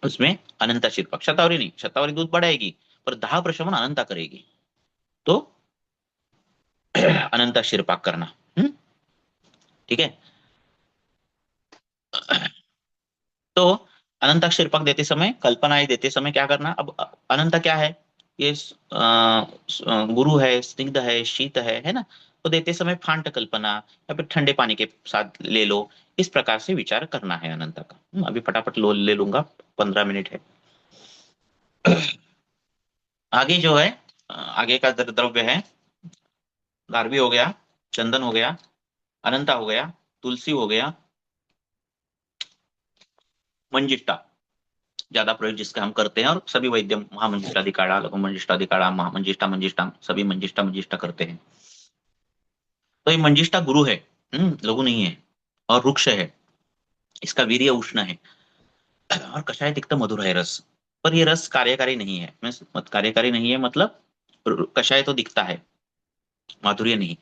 उसमें अनंता क्षीरपाक, शतावरी नहीं, शतावरी दूध बढ़ाएगी पर दाह प्रशमन अनंता करेगी। तो अनंता क्षीरपाक करना। ठीक है। तो अनंता क्षीरपाक देते समय, कल्पनाएं देते समय क्या करना? अब अनंता क्या है? ये गुरु है, स्निग्ध है, शीत है ना। तो देते समय फांट कल्पना या फिर ठंडे पानी के साथ ले लो, इस प्रकार से विचार करना है अनंता का। अभी फटाफट ले लूंगा, 15 मिनट है। आगे जो है, आगे का द्रव्य है, गार्वी हो गया, चंदन हो गया, अनंता हो गया, तुलसी हो गया, मंजिष्ठा ज्यादा प्रयोग जिसका हम करते हैं, और सभी वैद्य महामंजिष्ठाधिकारा, लघु मंजिष्ठाधिकारा, महामंजिष्ठा, मंजिष्ठा, सभी मंजिष्ठा मंजिष्ठा करते हैं। तो ये मंजिष्ठा गुरु है, लघु नहीं है, और वृक्ष है, इसका वीर्य उष्ण है, और कषाय तिक्त मधुर है रस, पर ये रस कार्यकारी नहीं है। कार्यकारी नहीं है मतलब कषाय तो दिखता है, माधुर्य नहीं।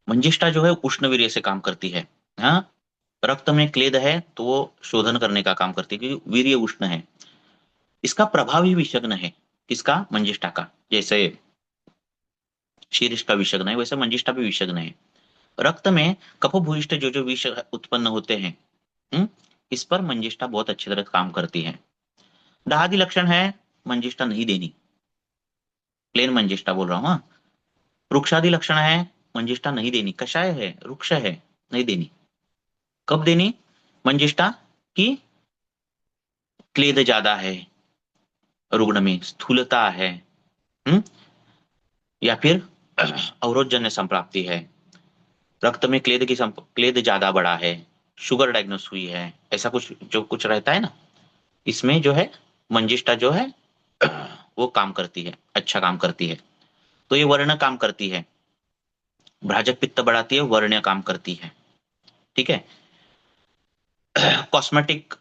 मंजिष्ठा जो है उष्ण वीर्य से काम करती है। हाँ, रक्त में क्लेद है तो वो शोधन करने का काम करती है, क्योंकि वीर्य उष्ण है। इसका प्रभाव ही विषग्न है। किसका? मंजिष्ठा का। जैसे शीर्ष का विषग्न है, वैसे मंजिष्ठा भी विषग्न है। रक्त में कफभूयिष्ठ जो जो विष उत्पन्न होते हैं, इस पर मंजिष्ठा बहुत अच्छी तरह काम करती है। दहादी लक्षण है मंजिष्ठा नहीं देनी, प्लेन मंजिष्ठा बोल रहा हूं। हाँ, वृक्षादि लक्षण है मंजिष्ठा नहीं देनी, कषाय है, वृक्ष है, नहीं देनी। कब देनी मंजिष्ठा? की क्लेद ज्यादा है, रुग्ण में स्थूलता है, या फिर अवरोधजन्य संप्राप्ति है, रक्त में क्लेद ज्यादा बड़ा है, शुगर डायग्नोस हुई है, ऐसा कुछ जो कुछ रहता है ना, इसमें जो है मंजिष्ठा जो है वो काम करती है, अच्छा काम करती है। तो ये वर्ण काम करती है, भ्राजक पित्त बढ़ाती है, वर्ण्य काम करती है। ठीक है। कॉस्मेटिक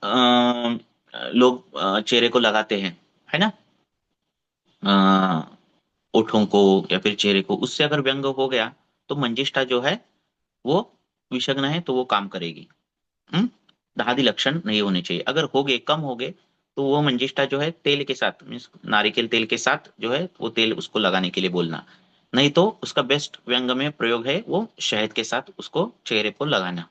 लोग चेहरे को लगाते हैं, है ना, ओठों को या फिर चेहरे को, उससे अगर व्यंग हो गया तो मंजिष्ठा जो है वो विषग्न है, तो वो काम करेगी। दहादी लक्षण नहीं होने चाहिए। अगर हो गए, कम हो गए, तो वो मंजिष्ठा जो है तेल के साथ, मीन्स नारिकेल तेल के साथ जो है वो तेल उसको लगाने के लिए बोलना। नहीं तो उसका बेस्ट व्यंग में प्रयोग है वो शहद के साथ उसको चेहरे को लगाना।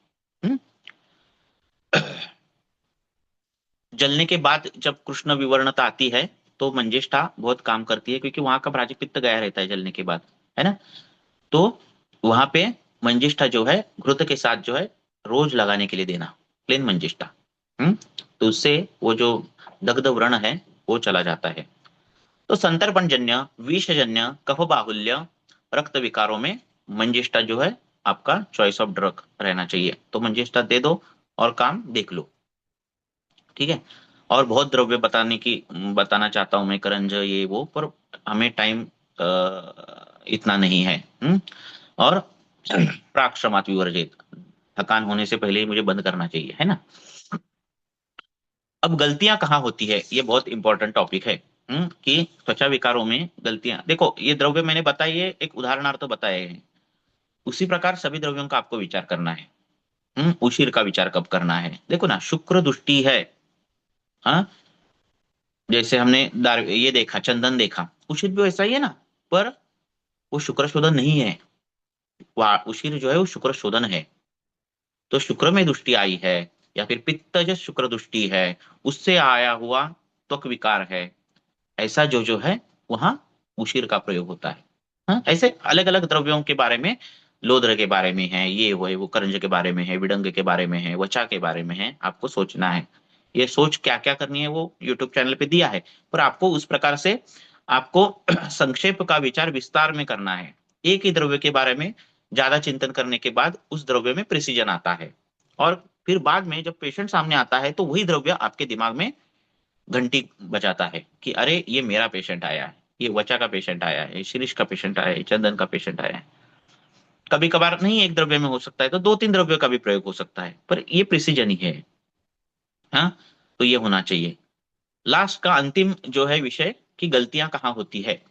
जलने के बाद जब कृष्ण विवर्णता आती है तो मंजिष्ठा बहुत काम करती है, क्योंकि वहां का भ्राजक पित्त गया रहता है जलने के बाद, है ना। तो वहां पे मंजिष्ठा जो है घृत के साथ जो है रोज लगाने के लिए देना, प्लेन मंजिष्ठा। तो उससे वो जो दग्ध व्रण है वो चला जाता है। तो संतर्पणजन्य, विषजन्य, कफ बाहुल्य, रक्त विकारों में मंजिष्ठा जो है आपका चॉइस ऑफ ड्रग रहना चाहिए। तो मंजिष्ठा दे दो और काम देख लो। ठीक है। और बहुत द्रव्य बताना चाहता हूं मैं, करंज ये वो, पर हमें टाइम इतना नहीं है। और प्राक श्रमात् विवर्जित, थकान होने से पहले ही मुझे बंद करना चाहिए, है ना। अब गलतियां कहाँ होती है, ये बहुत इंपॉर्टेंट टॉपिक है। कि त्वचा विकारों में गलतियां, देखो ये द्रव्य मैंने बताए, एक उदाहरणार्थ बताए हैं, उसी प्रकार सभी द्रव्यों का आपको विचार करना है। उशीर का विचार कब करना है, देखो ना, शुक्र दुष्टि है। हाँ, जैसे हमने ये देखा, चंदन देखा, उशीर भी वैसा ही है ना, पर वो शुक्र शोधन नहीं है। उशीर जो है वो शुक्र शोधन है। तो शुक्र में दुष्टि आई है, या फिर पित्तज शुक्र दुष्टि है, उससे आया हुआ त्वक विकार है, ऐसा जो है वहां उशीर का प्रयोग होता है। हाँ, ऐसे अलग अलग द्रव्यों के बारे में, लोद्र के बारे में है, ये वो करंज के बारे में है, विडंग के बारे में है, वचा के बारे में है, आपको सोचना है। ये सोच क्या क्या करनी है वो यूट्यूब चैनल पे दिया है, पर आपको उस प्रकार से आपको संक्षेप का विचार विस्तार में करना है। एक ही द्रव्य के बारे में ज्यादा चिंतन करने के बाद उस द्रव्य में प्रिसीजन आता है, और फिर बाद में जब पेशेंट सामने आता है तो वही द्रव्य आपके दिमाग में घंटी बजाता है कि अरे ये मेरा पेशेंट आया है, ये वचा का पेशेंट आया है, शिरीष का पेशेंट आया है, चंदन का पेशेंट आया है। कभी कभार नहीं एक द्रव्य में हो सकता है, तो 2-3 द्रव्य का भी प्रयोग हो सकता है, पर ये प्रिसीजन ही है। हाँ, तो ये होना चाहिए। लास्ट का अंतिम जो है विषय कि गलतियां कहाँ होती है।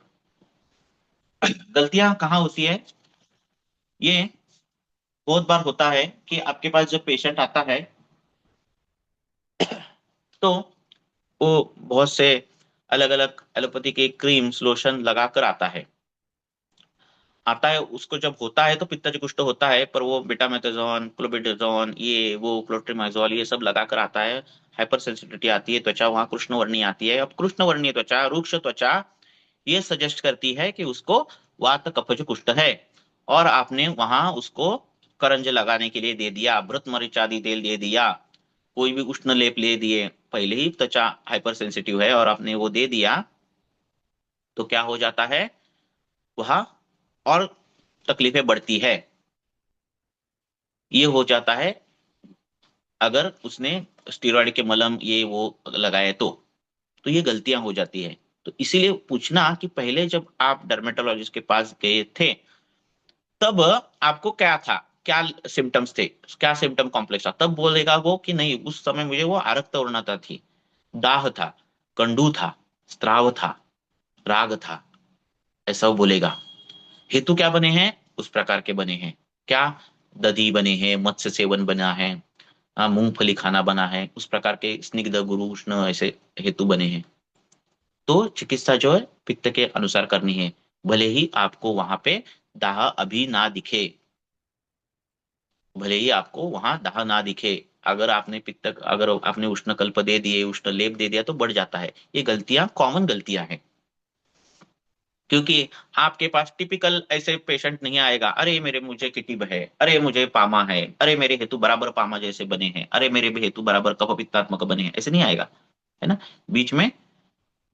गलतियां कहाँ होती है, ये बहुत बार होता है कि आपके पास जब पेशेंट आता है तो वो बहुत से अलग अलग एलोपैथी के क्रीम्स लोशन लगाकर आता है। उसको जब होता है तो पित्तज कुष्ठ होता है, पर वो बेटामेथाजोन, क्लोबेटाजोन, ये वो क्लोट्रिमाजोल, ये सब लगाकर आता है। हाइपर सेंसिटिविटी आती है, त्वचा वहां कृष्णवर्णीय आती है। अब कृष्णवर्णीय त्वचा, रुक्ष त्वचा, ये सजेस्ट करती है कि उसको वात कफज कुष्ठ है, और आपने वहां उसको करंज लगाने के लिए दे दिया, भृत मरीच आदि तेल दे दिया, कोई भी उष्ण लेप ले दिए, पहले ही त्वचा हाइपर सेंसिटिव है और आपने वो दे दिया, तो क्या हो जाता है, वहां और तकलीफें बढ़ती है। ये हो जाता है अगर उसने स्टीरॉयड के मलम ये वो लगाए तो ये गलतियां हो जाती है। तो इसीलिए पूछना कि पहले जब आप डर्मेटोलॉजिस्ट के पास गए थे तब आपको क्या था, क्या सिम्टम्स थे, क्या सिम्टम कॉम्प्लेक्स था, तब बोलेगा वो कि नहीं उस समय मुझे वो आरक्तवर्णता थी, दाह था, कंडू था, स्त्राव था, राग था, ऐसा वो बोलेगा। हेतु क्या बने हैं, उस प्रकार के बने हैं। क्या, दधी बने हैं, मत्स्य सेवन बना है, मूंगफली खाना बना है, उस प्रकार के स्निग्ध गुरु उष्ण ऐसे हेतु बने हैं। तो चिकित्सा जो है पित्त के अनुसार करनी है, भले ही आपको वहां पे दाह अभी ना दिखे, भले ही आपको वहां दाह ना दिखे। अगर आपने उष्ण कल्प दे दिए, उष्ण लेप दे दिया तो बढ़ जाता है। ये गलतियां कॉमन गलतियां हैं, क्योंकि आपके पास टिपिकल ऐसे पेशेंट नहीं आएगा, अरे मेरे मुझे किटिब है, अरे मुझे पामा है, अरे मेरे हेतु बराबर पामा जैसे बने हैं, अरे मेरे भी हेतु बराबर कफ पित्तात्मक बने हैं, ऐसे नहीं आएगा, है ना। बीच में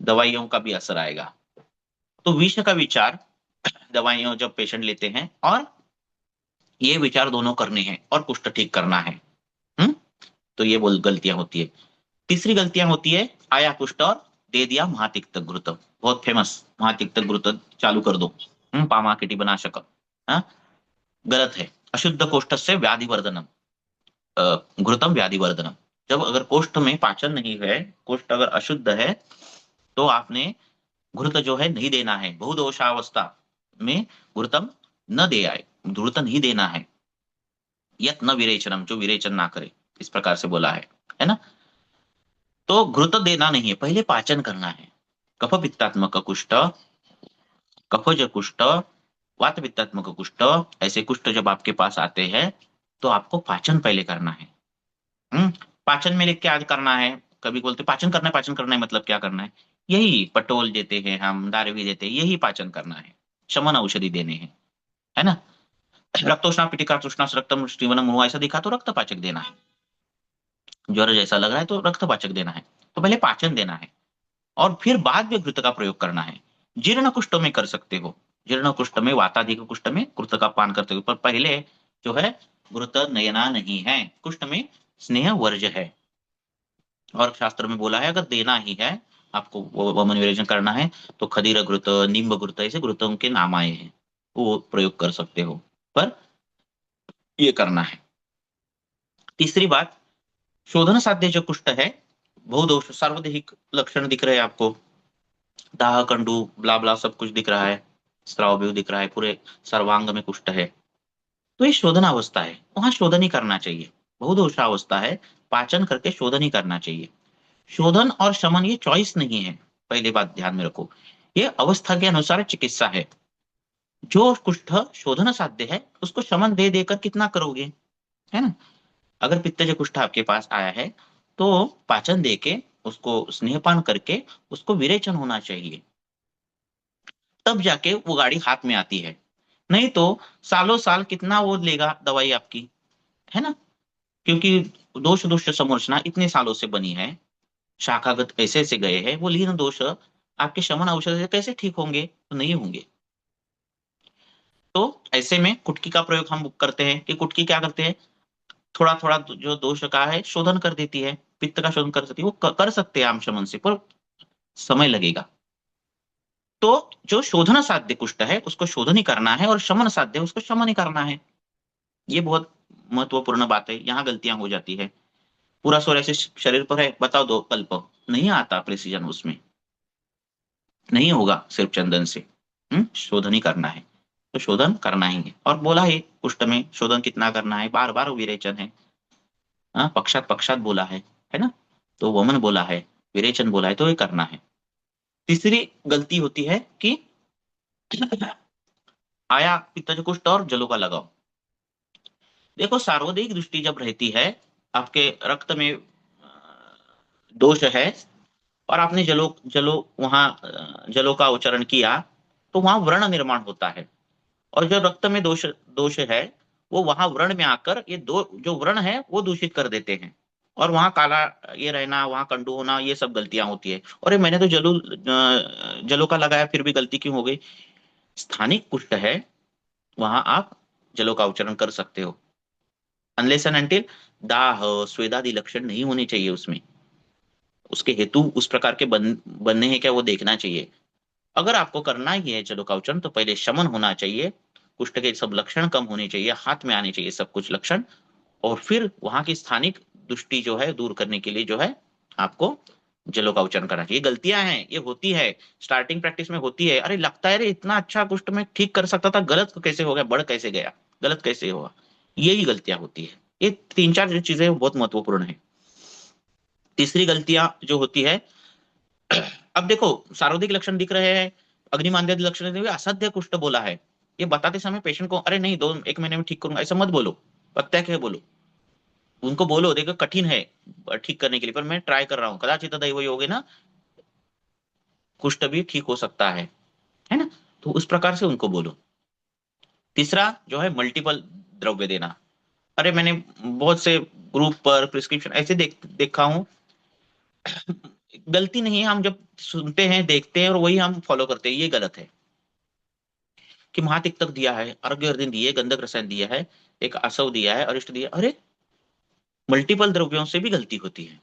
दवाइयों का भी असर आएगा। तो विष का विचार दवाइयां जब पेशेंट लेते हैं, और ये विचार दोनों करने हैं और कुष्ठ ठीक करना है। हम्म तो ये बोल गलतियां होती है। तीसरी गलतियां होती है आया कुष्ठ और दे दिया महातिक्त घृत, बहुत फेमस, महातिक्त घृत चालू कर दो, पामा किटी बना शक, हाँ? गलत है। अशुद्ध कोष्ठ से व्याधिवर्धनम, घृतम व्याधिवर्धनम। जब अगर कोष्ठ में पाचन नहीं है, कोष्ठ अगर अशुद्ध है, तो आपने घृत जो है नहीं देना है। बहुदोषावस्था में घृतम न दे आए, घृत नहीं देना है। यत न विरेचनम, जो विरेचन ना करे, इस प्रकार से बोला है ना। तो घृत देना नहीं है, पहले पाचन करना है। कफ पित्तात्मक कुष्ठ, कफज कुष्ठ, वात पित्तात्मक कुष्ठ, ऐसे कुष्ठ जब आपके पास आते हैं तो आपको पाचन पहले करना है। पाचन में क्या करना है, कभी बोलते पाचन करना है, पाचन करना है, मतलब क्या करना है, यही पटोल देते हैं हम, दारवी देते हैं, यही पाचन करना है, शमन औषधि देने हैं, है ना। रक्तोष्णा पिटिका तृष्णा रक्तम श्रीवनम मुआ ऐसा दिखा तो रक्तपाचक देना है। ज्वर जैसा लग रहा है तो रक्तपाचक देना है। तो पहले पाचन देना है और फिर बाद में घृत का प्रयोग करना है। जीर्ण कुष्ठ में कर सकते हो, जीर्ण कुष्ठ में, वाताधिक कुष्ठ में घृत का पान करते हो, पर पहले जो है घृत नयना नहीं है, कुष्ठ में स्नेह वर्ज है। और शास्त्र में बोला है अगर देना ही है आपको, वमन विरेचन करना है, तो खदीर घृत, निम्ब घृत, ऐसे घृतों के नाम आए हैं, वो प्रयोग कर सकते हो, पर ये करना है। तीसरी बात, शोधन साध्य जो कुष्ठ है, बहुदोष सार्वदेहिक लक्षण दिख रहे हैं आपको, दाह कंडू ब्ला ब्ला सब कुछ दिख रहा है, स्राव भी दिख रहा है, पूरे सर्वांग में कुष्ठ है, तो ये शोधन अवस्था है, वहां शोधन ही करना चाहिए। बहुदोषावस्था है, पाचन करके शोधन ही करना चाहिए। शोधन और शमन ये चॉइस नहीं है, पहली बात ध्यान में रखो, ये अवस्था के अनुसार चिकित्सा है। जो कुष्ठ शोधन साध्य है उसको शमन दे देकर कितना करोगे, है ना। अगर पित्तज कुष्ठ आपके पास आया है तो पाचन देके, उसको स्नेहपान करके उसको विरेचन होना चाहिए, तब जाके वो गाड़ी हाथ में आती है। नहीं तो सालों साल कितना वो लेगा दवाई आपकी, है ना। क्योंकि दोष दोष समर्चना इतने सालों से बनी है, शाखागत ऐसे ऐसे गए हैं, वो लीन दोष आपके शमन औषध से कैसे ठीक होंगे, तो नहीं होंगे। तो ऐसे में कुटकी का प्रयोग हम करते हैं कि कुटकी क्या करते हैं, थोड़ा थोड़ा जो दोष का है शोधन कर देती है, पित्त का शोधन कर सकती है, वो कर सकते हैं आम शमन से, पर समय लगेगा। तो जो शोधन साध्य कुष्ठ है उसको शोधन ही करना है, और शमन साध्य उसको शमन ही करना है। ये बहुत महत्वपूर्ण बात है, यहाँ गलतियां हो जाती है। पूरा सोरायसिस शरीर पर है, बताओ दो कल्प, नहीं आता प्रेसिजन, उसमें नहीं होगा सिर्फ चंदन से। शोधन ही करना है, तो शोधन करना ही है। और बोला है कुष्ठ में शोधन कितना करना है, बार बार विरेचन है, पक्षात पक्षात बोला है ना। तो वमन बोला है, विरेचन बोला है, तो ये करना है। तीसरी गलती होती है कि आया पित्तज कुष्ठ और जलों का लगाव। देखो सार्वदेहिक दृष्टि जब रहती है, आपके रक्त में दोष है और आपने जलों का उच्चारण किया, तो वहां व्रण निर्माण होता है। और जो रक्त में दोष है वो वहां व्रण में आकर ये जो व्रण है वो दूषित कर देते हैं, और वहां काला ये रहना, वहां कंडू होना, ये सब गलतियां होती है। और मैंने तो जलों का लगाया, फिर भी गलती क्यों हो गई। स्थानिक कुष्ठ है, वहां आप जलों का उच्चारण कर सकते हो, अनलेस एंड अनटिल दाह स्वेद आदि लक्षण नहीं होने चाहिए उसमें, उसके हेतु उस प्रकार के बनने हैं क्या वो देखना चाहिए। अगर आपको करना ही है जलोकावचन तो पहले शमन होना चाहिए, कुष्ठ के सब लक्षण कम होने चाहिए, हाथ में आने चाहिए सब कुछ लक्षण, और फिर वहां की स्थानिक दुष्टि जो है दूर करने के लिए जो है आपको जलों का उच्चारण करना चाहिए। गलतियां हैं, ये होती है, स्टार्टिंग प्रैक्टिस में होती है, अरे लगता है अरे इतना अच्छा कुष्ठ में ठीक कर सकता था, गलत कैसे हो गया, बढ़ कैसे गया, गलत कैसे हुआ, यही गलतियां होती है। ये तीन चार जो चीजें बहुत महत्वपूर्ण है। तीसरी गलतियां जो होती है, अब देखो सार्वधिक लक्षण दिख रहे हैं, अग्निमांद्यादि लक्षण दिख रहे हैं, असाध्य कुष्ठ बोला है, ये बताते समय पेशेंट को अरे नहीं 1 महीने में ठीक करूंगा ऐसा मत बोलो, प्रत्यक्ष है बोलो, उनको बोलो देखो कठिन है ठीक करने के लिए पर मैं ट्राई कर रहा हूँ, कदाचित दैव योगे ना कुष्ठ भी ठीक हो सकता है ना, तो उस प्रकार से उनको बोलो। तीसरा जो है मल्टीपल द्रव्य देना, अरे मैंने बहुत से ग्रुप पर प्रिस्क्रिप्शन ऐसे देखा हूं, गलती नहीं है, हम जब सुनते हैं देखते हैं और वही हम फॉलो करते हैं, ये गलत है कि महातिक्तक दिया है, अर्घ्य अर्घ्य दिए, गंधक रसायन दिया है, एक आसव दिया है, अरिष्ट दिया, अरे मल्टीपल द्रव्यों से भी गलती होती है।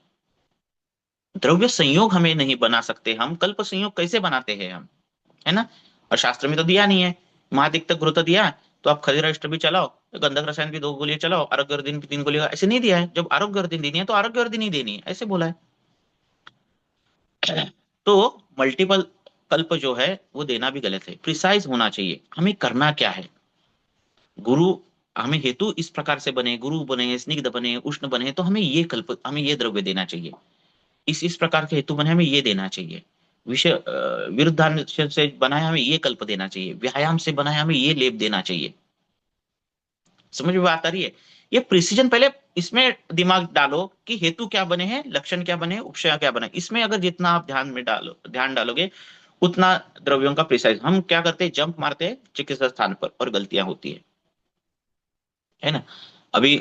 द्रव्य संयोग हमें नहीं बना सकते, हम कल्प संयोग कैसे बनाते हैं हम, है ना, और शास्त्र में तो दिया नहीं है, महातिक्तक घृत दिया तो आप खलीरा अष्ट भी चलाओ, गंधक रसायन भी 2 गोलियां चलाओ, आरोग्य अर्घ्य भी 3 गोलियां, ऐसे नहीं दिया है। जब आरोग्य अर्घ्य देनी है तो आरोग्य अर्घ्य नहीं देनी है, ऐसे बोला है। तो मल्टीपल कल्प जो है वो देना भी गलत है, प्रिसाइज होना चाहिए हमें करना क्या है। गुरु हमें हेतु इस प्रकार से बने, गुरु बने, स्निग्ध बने, उष्ण बने, तो हमें ये कल्प, हमें ये द्रव्य देना चाहिए, इस प्रकार के हेतु बने हमें ये देना चाहिए, विषय विरुद्धांश से बना है हमें ये कल्प देना चाहिए, व्यायाम से बना है हमें ये लेप देना चाहिए। समझ में बात आ रही है? ये प्रिसीजन पहले इसमें दिमाग डालो कि हेतु क्या बने हैं, लक्षण क्या बने, उपशय क्या बने, इसमें अगर जितना आप ध्यान डालोगे उतना द्रव्यों का प्रिसाइज। हम क्या करते हैं, जंप मारते हैं चिकित्सा स्थान पर और गलतियां होती है ना। अभी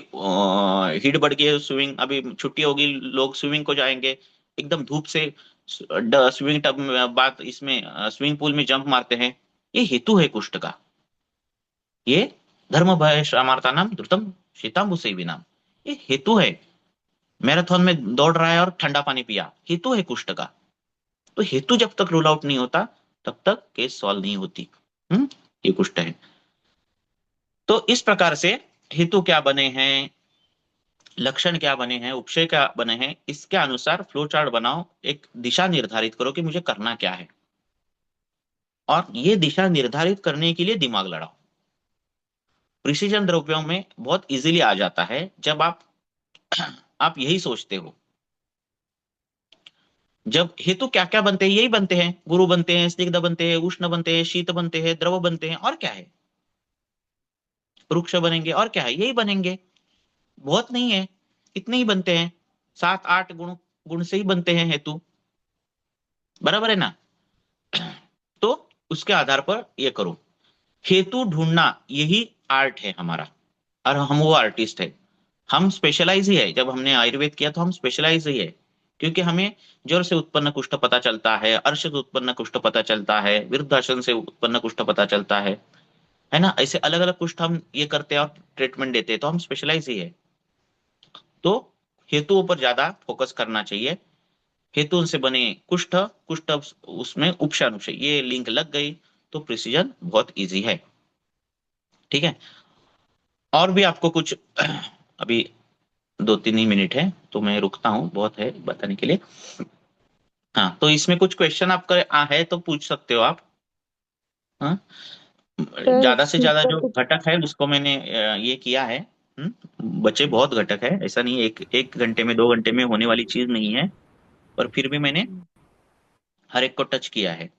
हीट बढ़ गई है स्विमिंग, अभी छुट्टी होगी लोग स्विमिंग को जाएंगे, एकदम धूप से स्विमिंग टब में बात इसमें स्विमिंग पूल में जंप मारते हैं, ये हेतु है कुष्ठ का, ये धर्म भय श्रामार्ता नाम द्रुतम शीतांबु सेवी नाम, ये हेतु है। मैराथन में दौड़ रहा है और ठंडा पानी पिया, हेतु है कुष्ठ का। तो हेतु जब तक रूल आउट नहीं होता तब तक केस सॉल्व नहीं होती। ये कुष्ठ है। तो इस प्रकार से हेतु क्या बने हैं, लक्षण क्या बने हैं, उपशय क्या बने हैं, इसके अनुसार फ्लो चार्ट बनाओ, एक दिशा निर्धारित करो कि मुझे करना क्या है, और ये दिशा निर्धारित करने के लिए दिमाग लड़ाओ। प्रिसीजन द्रव्यों में बहुत इजीली आ जाता है जब आप यही सोचते हो। जब हेतु क्या क्या बनते हैं, यही बनते हैं, गुरु बनते हैं, स्निग्ध बनते हैं, उष्ण बनते हैं, शीत बनते हैं, द्रव बनते हैं, और क्या है, वृक्ष बनेंगे, और क्या है, यही बनेंगे, बहुत नहीं है, इतने ही बनते हैं, 7 8 गुण गुण से ही बनते हैं हेतु, बराबर है ना। तो उसके आधार पर ये करो, हेतु ढूंढना यही आर्ट है हमारा, और हम वो आर्टिस्ट है, हम स्पेशलाइज ही है। जब हमने आयुर्वेद किया तो हम स्पेशलाइज ही है, क्योंकि हमें ज्वर से उत्पन्न कुष्ठ पता चलता है, अर्श से उत्पन्न कुष्ठ पता चलता है, विरुद्धासन से उत्पन्न कुष्ठ पता चलता है ना, ऐसे अलग अलग कुष्ठ हम ये करते हैं और ट्रीटमेंट देते हैं, तो हम स्पेशलाइज ही है। तो हेतुओं पर ज्यादा फोकस करना चाहिए, हेतु से बने कुष्ठ, कुष्ठ उसमें उपशानुपशय, ये लिंक लग गई तो प्रिसीजन बहुत इजी है। ठीक है, और भी आपको कुछ अभी 2 3 ही मिनट है तो मैं रुकता हूँ, बहुत है बताने के लिए। हाँ, तो इसमें कुछ क्वेश्चन आपका है तो पूछ सकते हो आप। हाँ, सर ज्यादा से ज्यादा जो शीतपित्त घटक है उसको मैंने ये किया है। बच्चे बहुत घटक है, ऐसा नहीं, एक घंटे में 2 घंटे में होने वाली चीज नहीं है, पर फिर भी मैंने हर एक को टच किया है।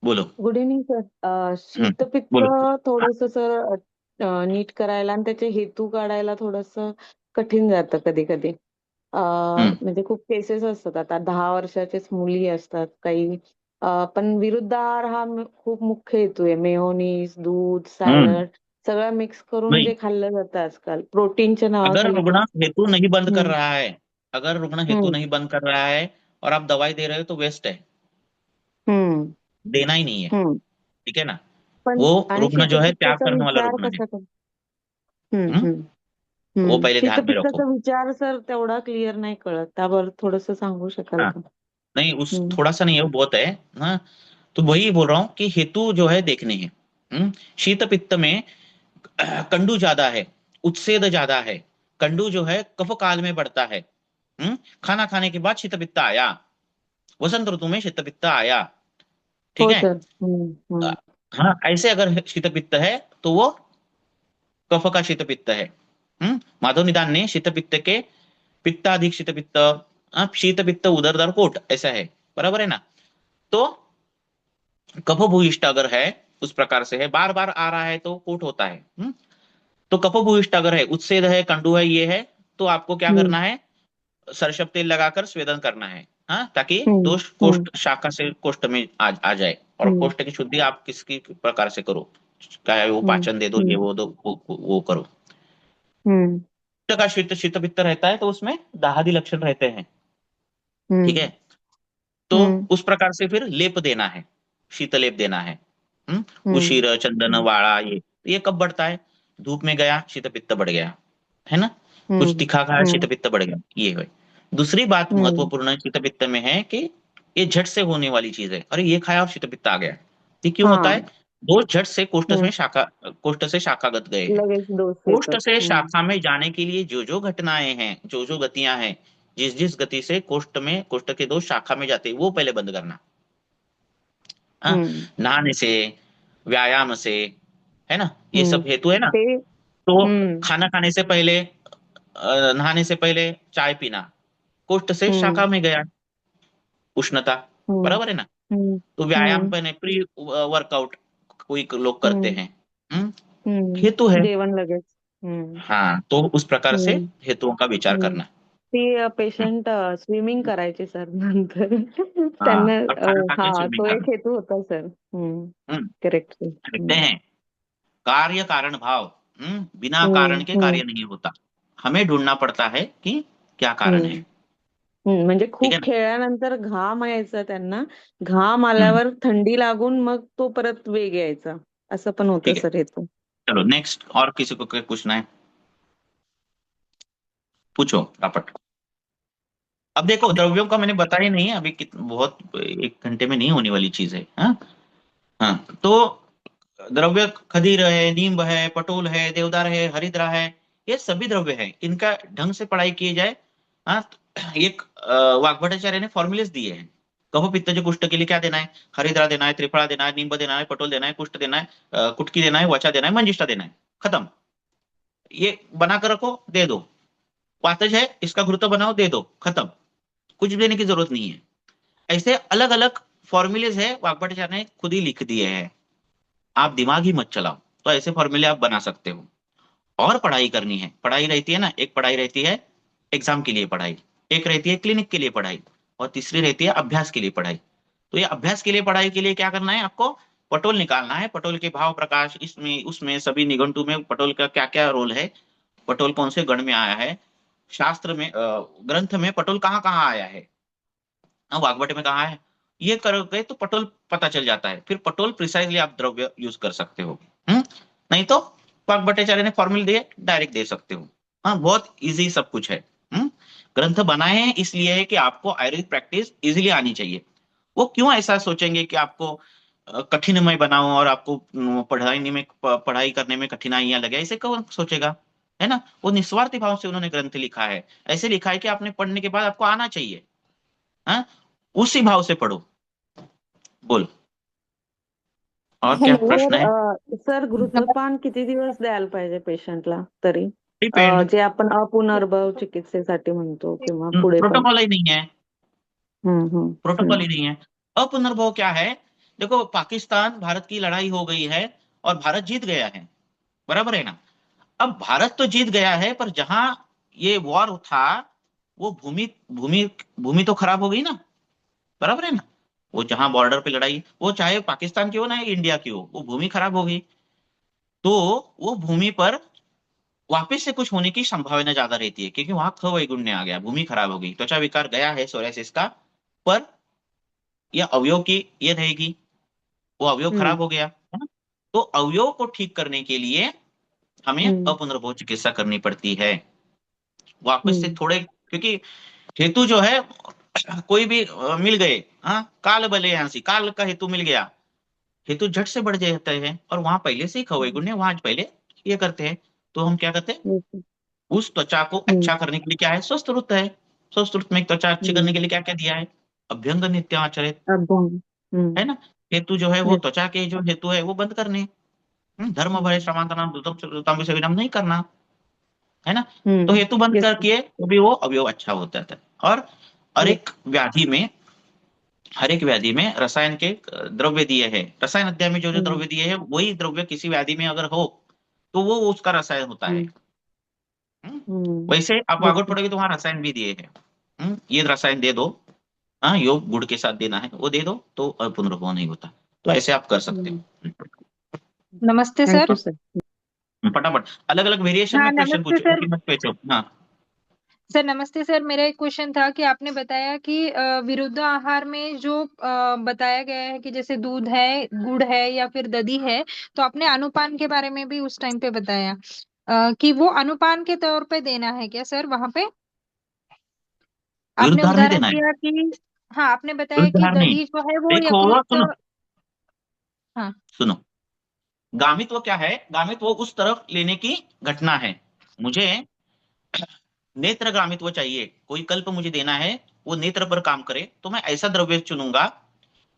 बोलो। Good evening sir. शीतपित्त बोलो। थोडस सर नीट करायला आणि त्याचे हेतू काढायला थोडस कठीण जातं कधी कधी. हम्म म्हणजे खूप केसेस असतात, आता 10 वर्षाचेच मुली असतात काही. पण विरुद्ध आहार हा खूप मुख्य हेतू आहे. मेयोनीज, दूध, हम्म सॅलड सगळं मिक्स करून नहीं, जे खाल्लं जातं आजकाल प्रोटीनच्या अगर नावाखाली रुग्ण पण. हेतु नहीं बंद कर हम्म रहा है, अगर रुग्ण हेतु हम्म नहीं बंद कर रहा है और आप दवाई दे रहे हो तो वेस्ट है, हम्म देना ही नहीं है। हम्म. ठीक है ना, पण वो आणि रुग्ण जो है त्याग शीतपित्ताचा करने वाला विचार रुग्ण है। कसा कर हम्म हम्म? हम्म वो पहले ध्यान में रखो। शीतपित्ताचा विचार सर तेवढा क्लिअर नाही कळत, त्यावर थोडस सांगू शकाल हाँ, का? नहीं उस हम्म थोड़ा सा नहीं है, वो बहुत है। हाँ, तो वही बोल रहा हूँ कि हेतु जो है देखने हैं। शीत पित्त में कंडू ज्यादा है, उत्सेद ज्यादा है। कंडू जो है कफ काल में बढ़ता है। खाना खाने के बाद शीत पित्त आया, वसंत ऋतु में शीत पित्त आया। ठीक हो है। सर। अ, हाँ, ऐसे अगर शीत पित्त है तो वो कफ का शीत पित्त है। माधव निदान ने शीत पित्त के पित्ताधिक शीत पित्त, शीत पित्त उदर कोट ऐसा है, बराबर है ना। तो कफ भूयिष्ठ अगर है, उस प्रकार से है, बार बार आ रहा है तो कोट होता है। तो कफ भूयिष्ठ अगर है, उत्सेद है, कंडू है, ये है, तो आपको क्या हम्म करना है, सरसप तेल लगाकर स्वेदन करना है। हाँ, ताकि हम्म दोष हम्म कोष्ठ शाखा से कोष्ठ में आ जाए। और हम्म कोष्ठ की शुद्धि आप किसकी प्रकार से करो, चाहे वो हम्म पाचन दे दो, ये वो दो, वो करो। हम्म पित्त का शीत पित्त रहता है तो उसमें दाहादि लक्षण रहते हैं। ठीक हम्म है। तो हम्म उस प्रकार से फिर लेप देना है, शीतलेप देना है। हम्म उशीर, चंदन, वाड़ा, ये कब बढ़ता है, धूप में गया शीत पित्त बढ़ गया, है ना। कुछ हम्म तीखा खाया शीत हम्म पित्त बढ़ गया, ये है। दूसरी बात हम्म महत्वपूर्ण शीत पित्त में है कि ये झट से होने वाली चीज है। अरे ये खाया और शीत पित्त आ गया, ये क्यों होता है, हाँ। दो झट से हम्म कोष्ठ से शाखागत गए हैं। लगेच दोष कोष्ठ येतात। से शाखा में जाने के लिए जो जो घटनाएं हैं, जो जो गतियां हैं, जिस जिस गति से कोष्ठ के दो शाखा में जाते हैं, वो पहले बंद करना। हाँ, हम्म नहाने से, व्यायाम से, है ना, ये सब हम्म हेतु है ना। ते तो हम्म खाना खाने से पहले, नहाने से पहले चाय पीना, कोष्ठ से हम्म शाखा में गया, उष्णता, हम्म बराबर है ना। हम्म तो व्यायाम हम्म पहले, प्री वर्कआउट कोई लोग करते हम्म हैं। हेतु है। जेवण लगेच। हम्म हाँ, तो उस प्रकार से हम्म हेतुओं का विचार हम्म करना। ती हम्म, पेशंट स्विमिंग करायचे सर नंतर हाँ, त्यांना और खाना खा के हा स्विमिंग तो एक करना। हेतू होता सर। हम्म, करेक्ट सर। देखते हैं, कार्य कारण भाव, बिना कारण के हम्म कार्य नहीं होता। हमें ढूंढना पड़ता है कि क्या कारण है। हम्म म्हणजे ठीक है खूप ना। खेळल्यानंतर घाम यायचा त्यांना, घाम हम्म, आल्यावर थंडी लागून मग तो परत वेग यायचा, असं पण होतं ठीक है, सर हेतू। चलो नेक्स्ट, और किसी को क्या पूछना है, पूछो रापट। अब देखो, द्रव्यों का मैंने बताया नहीं है अभी, बहुत 1 घंटे में नहीं होने वाली चीज है। हाँ, हाँ, तो द्रव्य खदीर है, नींब है, पटोल है, देवदार है, हरिद्रा है, ये सभी द्रव्य है। इनका ढंग से पढ़ाई की जाए। हाँ, तो एक वाग्भटाचार्य ने फॉर्मूलेस दिए हैं। कफ पित्त जो कुष्ठ के लिए क्या देना है, हरिद्रा देना है, त्रिफला देना है, नींब देना है, पटोल देना है, कुष्ठ देना है, कुटकी देना है, वचा देना है, मंजिष्ठा देना है, खत्म। ये बना कर रखो, दे दो। वातज है, इसका घृत बनाओ, दे दो, खत्म। कुछ भी देने की जरूरत नहीं है। ऐसे अलग अलग फॉर्मूलेज है, वाग्भटाचार्य ने खुद ही लिख दिए हैं। आप दिमाग ही मत चलाओ, तो ऐसे फॉर्मूले आप बना सकते हो। और पढ़ाई करनी है, पढ़ाई रहती है ना, एक पढ़ाई रहती है एग्जाम के लिए पढ़ाई, एक रहती है क्लिनिक के लिए पढ़ाई, और तीसरी रहती है अभ्यास के लिए पढ़ाई। तो ये अभ्यास के लिए पढ़ाई के लिए क्या करना है आपको, पटोल निकालना है, पटोल के भाव प्रकाश, इसमें उसमें सभी निघंटु में पटोल का क्या क्या रोल है, पटोल कौन से गण में आया है, शास्त्र में, ग्रंथ में पटोल कहाँ कहाँ आया है, वाग्भट में कहाँ है, ये करोगे तो पटोल पता चल जाता है। फिर पटोल प्रिसाइजली आप द्रव्य यूज कर सकते हो। नहीं तो वाग्भटाचार्य ने फॉर्मूले दिए, डायरेक्ट दे सकते हो। हाँ, बहुत इजी सब कुछ है। ग्रंथ बनाए हैं इसलिए है कि आपको आयुर्वेदिक प्रैक्टिस इजीली आनी चाहिए। वो क्यों ऐसा सोचेंगे कि आपको कठिनमय बनाओ और आपको पढ़ाई करने में कठिनाइयां लगे, ऐसे कौन सोचेगा, है ना। वो निस्वार्थी भाव से उन्होंने ग्रंथ लिखा है, ऐसे लिखा है कि आपने पढ़ने के बाद आपको आना चाहिए। हाँ, उसी भाव से पढ़ो। बोल, और क्या प्रश्न है। सर घृतपान किती दिवस द्यायला पाहिजे पेशंटला तरी, डिपेंड, जे आपण अपुनर्भव चिकित्सेसाठी म्हणतो किंवा पुढे पण? प्रोटोकॉल ही नहीं है, प्रोटोकॉल हम्म ही नहीं है। अपुनर्भव क्या है, देखो पाकिस्तान भारत की लड़ाई हो गई है और भारत जीत गया है, बराबर है ना। अब भारत तो जीत गया है, पर जहां ये वॉर था, वो भूमि भूमि भूमि तो खराब हो गई ना, बराबर है ना। वो जहां बॉर्डर पे लड़ाई, वो चाहे पाकिस्तान की हो ना इंडिया की हो, वो भूमि खराब हो गई। तो वो भूमि पर वापस से कुछ होने की संभावना ज्यादा रहती है, क्योंकि वहां खवैगुण्य आ गया, भूमि खराब हो गई, त्वचा विकार गया है सोरियासिस का, पर यह अवयव की ये रहेगी, वो अवयव हम्म खराब हो गया, है ना। तो अवयव को ठीक करने के लिए हमें अपुनर्भव चिकित्सा करनी पड़ती है। वापस से थोड़े, क्योंकि हेतु जो है कोई भी मिल गए, हाँ, काल बले हंसी, काल का हेतु मिल गया, हेतु झट से बढ़ जाते हैं, और वहां पहले से ही खवे गुण है, वहां पहले ये करते हैं, तो हम क्या करते हैं, उस त्वचा को अच्छा करने के लिए क्या है, स्वस्थ रुत है। स्वस्थ रुत में त्वचा अच्छी करने के लिए क्या क्या दिया है, अभ्यंग नित्याचरित, है ना। हेतु जो है वो त्वचा के जो हेतु है वो बंद करने, धर्म भय श्रमांतनाम द्रुतम विषम नहीं करना, है ना। तो हेतु बंद करके तो भी वो अवयव अच्छा होता है। और हर एक व्याधि में रसायन के द्रव्य दिए हैं, रसायन अध्याय में जो जो द्रव्य दिए हैं वही द्रव्य किसी व्याधि में अगर हो तो वो उसका रसायन होता है। वैसे आप आगे पढ़ोगे तो वहां रसायन भी दिए हैं, ये रसायन दे दो, हाँ, योग गुड़ के साथ देना है, वो दे दो तो पुनर्भव नहीं होता। तो ऐसे आप कर सकते हो। नमस्ते सर। फटाफट अलग अलग वेरिएशन में क्वेश्चन नमस्ते पूछो, सर। मत पूछो। हाँ सर नमस्ते सर, मेरा एक क्वेश्चन था कि आपने बताया कि विरुद्ध आहार में जो बताया गया है कि जैसे दूध है, गुड़ है या फिर दही है, तो आपने अनुपान के बारे में भी उस टाइम पे बताया कि वो अनुपान के तौर पे देना है क्या सर वहां पे? आपने विरुद्धार नहीं उदाहरण देना है, दिया कि हाँ, आपने बताया कि विरुद्धार नहीं। दही जो है वो देखो यकृत। हाँ सुनो, गामित्व क्या है, गामित्व उस तरफ लेने की घटना है। मुझे नेत्र गामित्व चाहिए, कोई कल्प मुझे देना है, वो नेत्र पर काम करे, तो मैं ऐसा द्रव्य चुनूंगा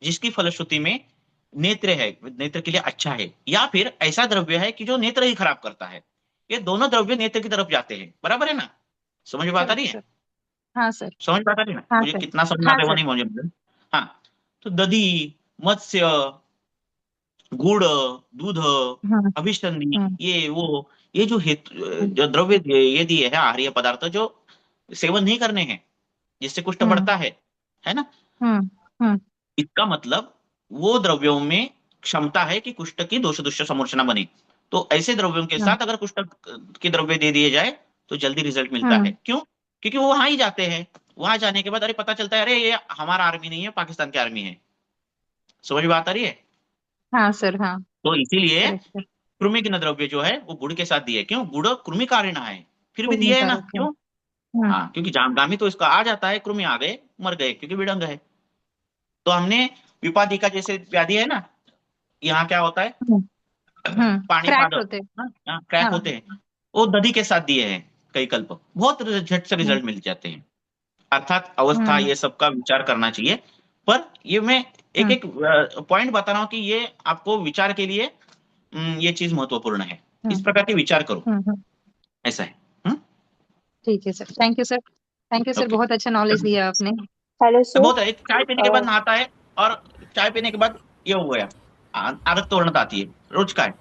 जिसकी फलश्रुति में नेत्र है, नेत्र के लिए अच्छा है, या फिर ऐसा द्रव्य है कि जो नेत्र ही खराब करता है। ये दोनों द्रव्य नेत्र की तरफ जाते हैं, बराबर है ना। समझ में बात आ रही है? हाँ सर। समझ बात आ रही है ना, हाँ मुझे सर। कितना समझ हाँ आता है वो सर। नहीं मुझे। हाँ, तो दधी, मत्स्य, गुड़, दूध, हाँ अभिसंधि, हाँ ये वो, ये जो जो द्रव्य ये दिए है, आहार्य पदार्थ जो सेवन नहीं करने हैं, जिससे कुष्ठ बढ़ता है ना। हम्म हम्म इसका मतलब वो द्रव्यों में क्षमता है कि कुष्ठ की दोष दुष्ट समूर्छना बने। तो ऐसे द्रव्यों के साथ अगर कुष्ठ के द्रव्य दे दिए जाए तो जल्दी रिजल्ट मिलता है। क्यों? क्योंकि वो वहां ही जाते हैं, वहां जाने के बाद अरे पता चलता है अरे ये हमारा आर्मी नहीं है, पाकिस्तान की आर्मी है। समझ में बात आ रही है? हाँ सर। हाँ तो इसीलिए करेक्ट सर। कृमि की द्रव्य जो है वो गुड़ के साथ दिए। क्यों? गुड़ कृमि कारिणा है, फिर भी दिया है ना। हानिकारक है। क्यों? हाँ, क्योंकि जामगामी तो इसका आ जाता है, कृमि आ गए मर गए क्योंकि विडंग है। तो हमने विपादी का जैसे व्याधि है ना, यहाँ क्या होता है, पानी क्रैक पादप, होते हैं। क्रैक हाँ होते हैं, वो दधी के साथ दिए हैं कई कल्प, बहुत झट से रिजल्ट मिल जाते हैं। अर्थात अवस्था ये सबका विचार करना चाहिए। पर ये मैं एक एक पॉइंट बता रहा हूँ कि ये आपको विचार के लिए ये चीज महत्वपूर्ण है। इस प्रकार के विचार करो, ऐसा है। ठीक है sir, thank you sir. Thank you sir, okay, बहुत अच्छा नॉलेज दिया आपने। Hello sir. बहुत है। एक चाय पीने के बाद नहाता है, और चाय पीने के बाद ये हो गया, आरक तोड़ना आती है, रोज का है।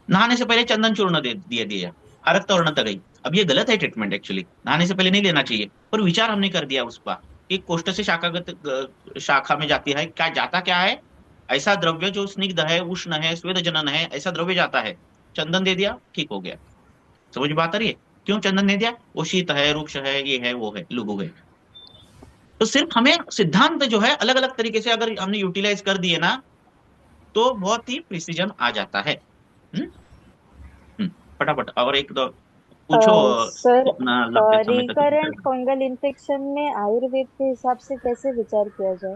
नहाने से पहले चंदन चूर्ण दे दिया दिया, आरक तोड़ना गई। अब ये गलत है ट्रीटमेंट, एक्चुअली नहाने से पहले नहीं लेना चाहिए, पर विचार हमने कर दिया उस पर कि कोष्ठ से शाखागत शाखा में जाती है, क्या जाता क्या है, ऐसा द्रव्य जो स्निग्ध है, उष्ण है, स्वेद जनन है, ऐसा द्रव्य जाता है। चंदन दे दिया, ठीक हो गया। समझ बात आ रही है? क्यों चंदन दे दिया? वो शीत है, रुक्ष है, ये है, वो है, लुगु है। तो सिर्फ हमें सिद्धांत जो है अलग अलग तरीके से अगर हमने यूटिलाइज कर दिए ना, तो बहुत ही प्रिसीजन आ जाता है। फटाफट और एक दो पूछो, सर, जितना लंबे समय तक रिकरेंट फंगल इन्फेक्शन में आयुर्वेद के हिसाब से कैसे विचार किया जाए?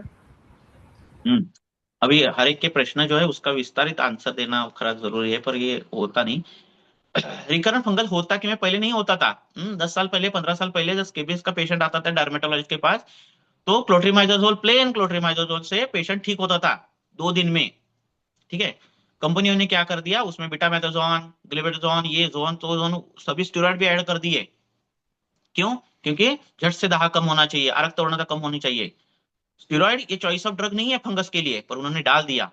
अभी हर एक के प्रश्न जो है उसका विस्तारित आंसर देना खरा जरूरी है, पर ये होता नहीं। रिकरेंट फंगल होता कि मैं पहले नहीं होता था। 10 साल पहले, 15 साल पहले जब स्केबियस का पेशेंट आता था डर्मेटोलॉजिस्ट के पास, तो क्लोट्रीमाइजोजोल, प्लेन क्लोट्रीमाइजोजोल से पेशेंट ठीक होता था 2 दिन में। ठीक है, कंपनियों ने क्या कर दिया, उसमें बीटामेथाजोन, ग्लेबेटाजोन, ये जोन तो जोन सभी स्टेरॉइड भी ऐड कर दिए। क्यों? क्योंकि झट से दाह कम होना चाहिए, आरक तोड़ना कम होनी चाहिए। स्टेरॉइड ये चॉइस ऑफ ड्रग नहीं है फंगस के लिए, पर उन्होंने डाल दिया,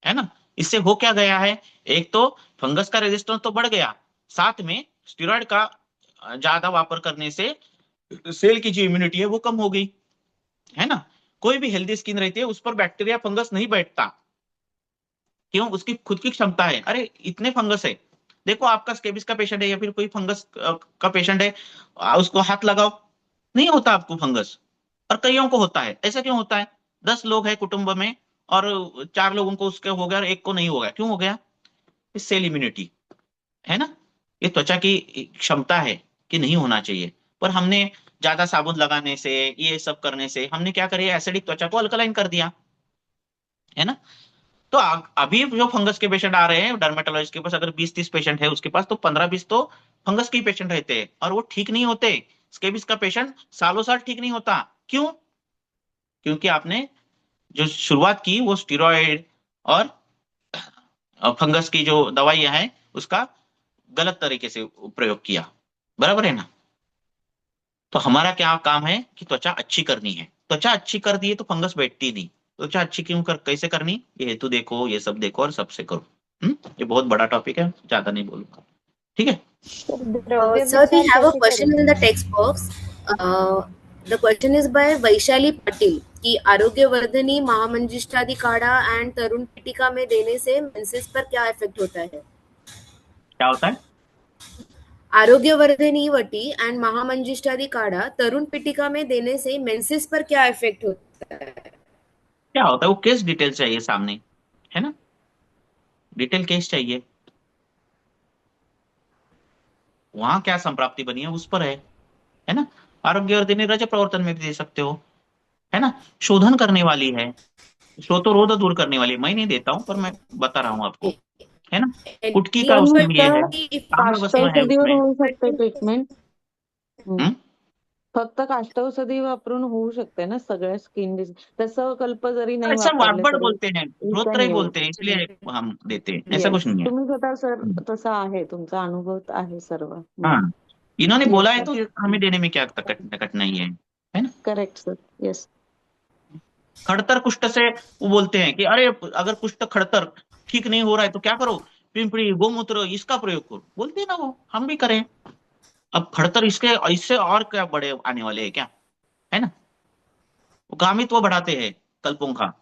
है ना। इससे हो क्या गया है, एक तो फंगस का रेजिस्टेंस तो बढ़ गया, साथ में स्टेरॉइड का ज्यादा वापर करने से सेल की जो इम्यूनिटी है वो कम हो गई, है ना। कोई भी हेल्दी स्किन रहती है उस पर बैक्टीरिया फंगस नहीं बैठता। क्यों? उसकी खुद की क्षमता है। अरे इतने फंगस है, देखो आपका स्केबिस का पेशेंट है या फिर कोई फंगस का पेशेंट है, उसको हाथ लगाओ, नहीं होता आपको फंगस, और कईयों को होता है। ऐसा क्यों होता है? 10 लोग हैं कुटुंब में और 4 लोगों को उसके हो गया और एक को नहीं हो गया। क्यों हो गया? सेल इम्यूनिटी, है ना। ये त्वचा की क्षमता है कि नहीं होना चाहिए, पर हमने ज्यादा साबुन लगाने से, ये सब करने से हमने क्या करिए, एसिडिक त्वचा को अल्कलाइन कर दिया, है ना। तो अभी जो फंगस के पेशेंट आ रहे हैं डर्मेटोलॉजिस्ट के पास, अगर 20-30 पेशेंट है उसके पास, तो 15-20 तो फंगस के पेशेंट रहते हैं और वो ठीक नहीं होते। स्केबिस का पेशेंट सालों साल ठीक नहीं होता। क्यों? क्योंकि आपने जो शुरुआत की वो स्टीरॉयड और फंगस की जो दवाइयां हैं उसका गलत तरीके से प्रयोग किया, बराबर है ना। तो हमारा क्या काम है कि त्वचा अच्छी करनी है। त्वचा अच्छी कर दिए तो फंगस बैठती नहीं। त्वचा अच्छी कैसे करनी, ये हेतु देखो, ये सब देखो और सबसे करो। ये बहुत बड़ा टॉपिक है, ज्यादा नहीं बोलूंगा, ठीक है। द्रव्य Sir, we विचार have a कैसे question करें? in the text box. The question is by Vaishali Patil कि आरोग्यवर्धिनी महामंजिष्ठादि काढ़ा एंड तरुण पिटिका में देने से मेंसेस पर क्या इफेक्ट होता है? क्या होता है? आरोग्यवर्धिनी वटी एंड महामंजिष्ठादि काढ़ा तरुण पिटिका में देने से मेंसेस पर क्या इफेक्ट होता है? क्या होता है वो केस डिटेल चाहिए सामने, है ना। डिटेल केस चाहिए, वहां क्या संप्राप्ति बनी है उस पर है ना। आरोग्यवर्धिनी रज प्रवर्तन में भी दे सकते हो, है ना। शोधन करने वाली है, श्रोतोरोध दूर करने वाली है। मैं नहीं देता हूँ पर मैं बता रहा हूँ आपको, है ना। कुटकी का पण उसमें ये है, फक्त ताम्र भस्म है काष्ठौषधीवर उसमें। होऊ शकते ट्रीटमेंट? हम्म? फक्त काष्ठौषधी वापरून होऊ शकते ना सगळ्या स्किन डिसीज? तसं कल्प जरी नाही ऐसा वापरले वाटबड़ तरी बोलते हैं, वी श्रोत्र कॅन ही यूज. बोलते हैं इसलिए हम देते हैं, ऐसा येस, कुछ नहीं है। तुम्ही स्वतः सर तसा आहे, तुमचा अनुभव आहे सर्व. हाँ, इन्होंने बोला येस है तो सर. हमें देने में क्या कठिनाई है ना। Correct sir. येस. खड़तर कुष्ठ से वो बोलते हैं कि अरे अगर कुष्ठ खड़तर ठीक नहीं हो रहा है तो क्या करो, पिंपली गोमूत्र इसका प्रयोग करो, बोलते हैं ना वो, हम भी करें। अब खड़तर इससे और क्या बड़े आने वाले हैं क्या, है ना। वो गामित्व बढ़ाते हैं कल्पों का,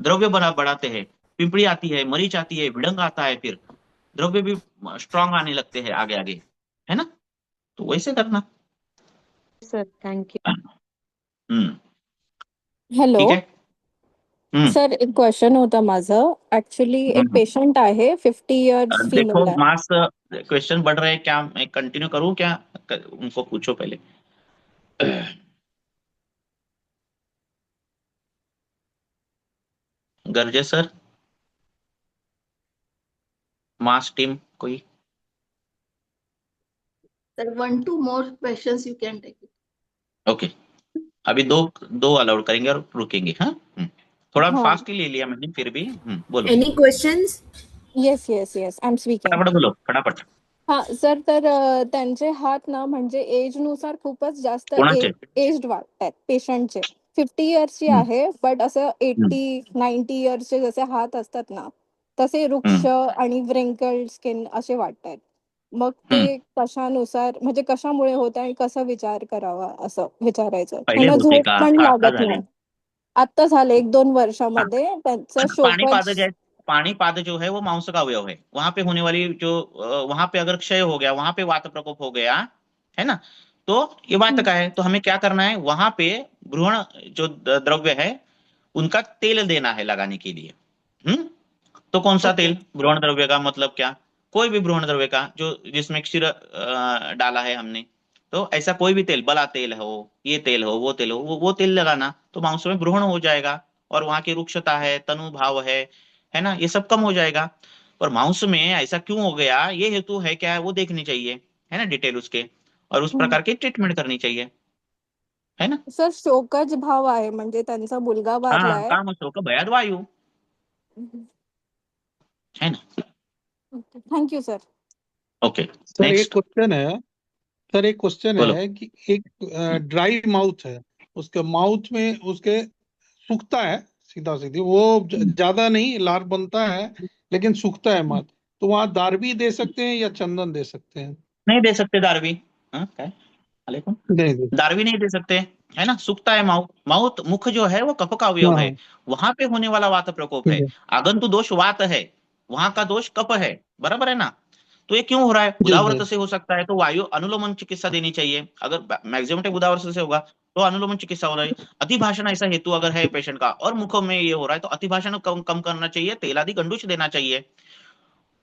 द्रव्य बढ़ाते हैं। पिंपली आती है, मरीच आती है, भिड़ंग आता है, फिर द्रव्य भी स्ट्रांग आने लगते हैं आगे आगे, है ना। तो वैसे करना। Sir thank you. हम्म, हॅलो ठीक है। सर, एक क्वेश्चन होता माझं. ऍक्च्युली एक हम्म। पेशंट आहे, 50 इयर्स देखो फीमेल आहे. मास क्वेश्चन बढ़ रहे हैं क्या, मैं कंटिन्यू करूं क्या, उनको पूछो पहले। गर्जे सर, मास टीम कोई। Sir, 1-2 more questions you can take it. Okay, अभी दो दो अलाउड करेंगे और रुकेंगे। हाँ, थोड़ा हाँ. फास्ट ही ले लिया मैंने, फिर भी बोलो। Any questions? Yes yes yes, I am speaking. फटाफट बोलो, फटाफट। हा सर, तर त्यांचे हात ना म्हणजे एज नुसार खूपच जास्त कोणाचे? एज्ड वाटतात पेशंटचे. 50 इयर्सची हम्म, आहे, बट असं हम्म, 80-90 इयर्सचे जसे हात असतात ना, तसे वृक्ष हम्म, आणि व्रिंकल्ड स्किन असे वाटतात. मग हम्म. ते कशानुसार, म्हणजे कशामुळे होत आहे, कसा विचार करावा असं विचारायचं. पहिले त्यांना होते झोप का पण आता लागत झाले? नाही. आता झाले 1-2 हाँ, वर्षामध्ये त्यांचं पाणीपाद शोपच. पाणीपाद जो है वो मांस का अवयव है, वहां पे होने वाली जो वहां पे अगर क्षय हो गया, वहां पे वात प्रकोप हो गया, है ना, तो ये वात का है। तो हमें क्या करना है, वहां पे भ्रूण जो द्रव्य है उनका तेल देना है लगाने के लिए। तो कौन सा ओके. तेल, भ्रूण द्रव्य का मतलब क्या, कोई भी भ्रूण द्रव्य का जो जिसमें क्षीर डाला है हमने, तो ऐसा कोई भी तेल, बला तेल हो, ये तेल हो, वो तेल हो, वो तेल लगाना, तो मांसों में भ्रूण हो जाएगा और वहां की रुक्षता है, तनु भाव है ना, ये सब कम हो जाएगा। और मांस में ऐसा क्यों हो गया, ये हेतु है क्या है वो देखनी चाहिए, है ना, डिटेल उसके, और उस प्रकार की ट्रीटमेंट करनी चाहिए, है ना। सर, शोकज भाव आहे, म्हणजे त्यांचा मुलगा हाँ, वारलाय. काम शोक भयाद वायु, है ना। Thank you sir. ओके, सर एक नेक्स्ट क्वेश्चन है. सर एक क्वेश्चन बोलो। है कि एक ड्राई माउथ है, उसके माउथ में उसके सूखता है, सीधा सीधी वो ज्यादा नहीं, लार बनता है लेकिन सूखता है माउथ, तो वहाँ दारवी दे सकते हैं या चंदन दे सकते हैं? नहीं दे सकते दारवी। हाँ, क्या है? वालेकुम। नहीं दे. दारवी नहीं दे सकते, है ना, सूखता है माउथ। माउथ मुख जो है वो कफ का अवयव हाँ है, हाँ, वहां पे होने वाला वात प्रकोप ठीक है। है. आगंतु दोष वात है, वहां का दोष कफ है, बराबर है ना। तो ये क्यों हो रहा है, जी उदाव्रत जी. से हो सकता है, तो वायु अनुलोमन चिकित्सा देनी चाहिए। अगर मैक्सिमम टाइम उदाव्रत से होगा तो अनुलोमन चिकित्सा हो रहा है। अतिभाषण ऐसा हेतु अगर है पेशेंट का और मुखों में ये हो रहा है तो अतिभाषण कम कम करना चाहिए, तेलादि गंडूच देना चाहिए।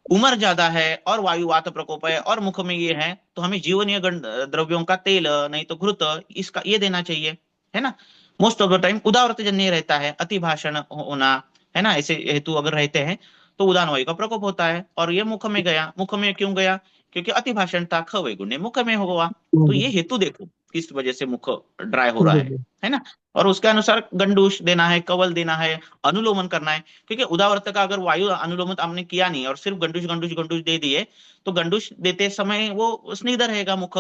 उम्र ज्यादा है और वायु वात प्रकोप है और मुख में ये है, तो हमें जीवनीय द्रव्यों का तेल नहीं तो घृत इसका ये देना चाहिए, है ना। मोस्ट ऑफ द टाइम उदावृत जन्य रहता है, अति भाषण होना, है ना, ऐसे हेतु अगर रहते हैं तो उदान वायु का प्रकोप होता है। और ये मुख में गया, मुख में क्यों गया, क्योंकि अति भाषण था, ख वैगुण्य मुख में हुआ। तो ये हेतु देखो किस वजह से मुख ड्राई हो रहा है ना। और उसके अनुसार गंडूश देना है, कवल देना है, अनुलोमन करना है, क्योंकि उदावृत का अगर वायु अनुलोमन आपने किया नहीं और सिर्फ गंडूश गंडूश गंडूश दे दिए, तो गंडूश देते समय वो स्निग्ध रहेगा मुख,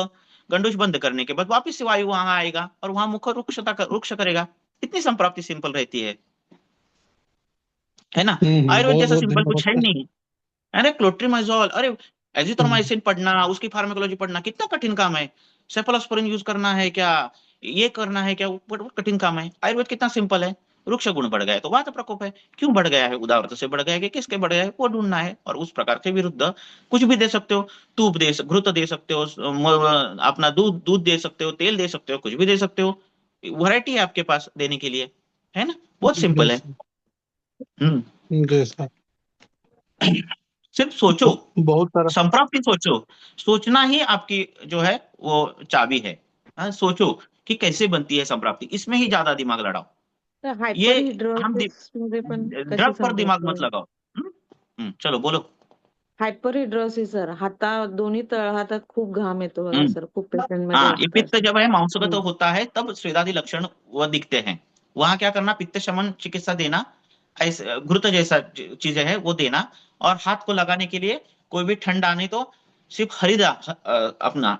गंडूश बंद करने के बाद वापिस से वायु वहां आएगा और वहां मुख रुक्ष करेगा। इतनी संप्राप्ति सिंपल रहती है ना। आयुर्वेद बहुत जैसा बहुत सिंपल कुछ है धन्यवाद। नहीं। अरे क्लोट्रीमाइजोल, अरे एजिथ्रोमाइसिन पढ़ना, उसकी फार्माकोलॉजी पढ़ना कितना कठिन काम है। सेफलोस्पोरिन यूज करना है क्या, ये करना है क्या, वो कठिन काम है। आयुर्वेद कितना सिंपल है। वृक्ष गुण बढ़ गया तो वात प्रकोप है, क्यों बढ़ गया है, उदावृत से बढ़ गया है कि किसके बढ़ गया है, वो ढूंढना है। और उस प्रकार के विरुद्ध कुछ भी दे सकते हो, तूप दे, घृत दे सकते हो, अपना दूध दूध दे सकते हो, तेल दे सकते हो, कुछ भी दे सकते हो, वैरायटी है आपके पास देने के लिए, है ना। बहुत सिंपल है। जैसा सिर्फ सोचो, बहुत सारा संप्राप्ति सोचो, सोचना ही आपकी जो है वो चाबी है। हाँ, सोचो कि कैसे बनती है संप्राप्ति, इसमें ही ज्यादा दिमाग लड़ाओ। ये हम हायपरहिड्रोसिस मध्ये पण कशी ड्रग पर दिमाग संप्राप्ती मत होते? लगाओ। चलो बोलो। हायपरहिड्रोसिस सर, दोन्ही तळहातात खूप घाम येतो बघा सर, खूप पेशंट मध्ये हाँ, ये असतं पित्त असं. जब है मांसगत होता है तब स्वेदादि लक्षण वह दिखते हैं। वहां क्या करना, पित्त शमन चिकित्सा देना, ऐसे घृत जैसा चीजें है वो देना। और हाथ को लगाने के लिए कोई भी ठंडा नहीं तो सिर्फ अपना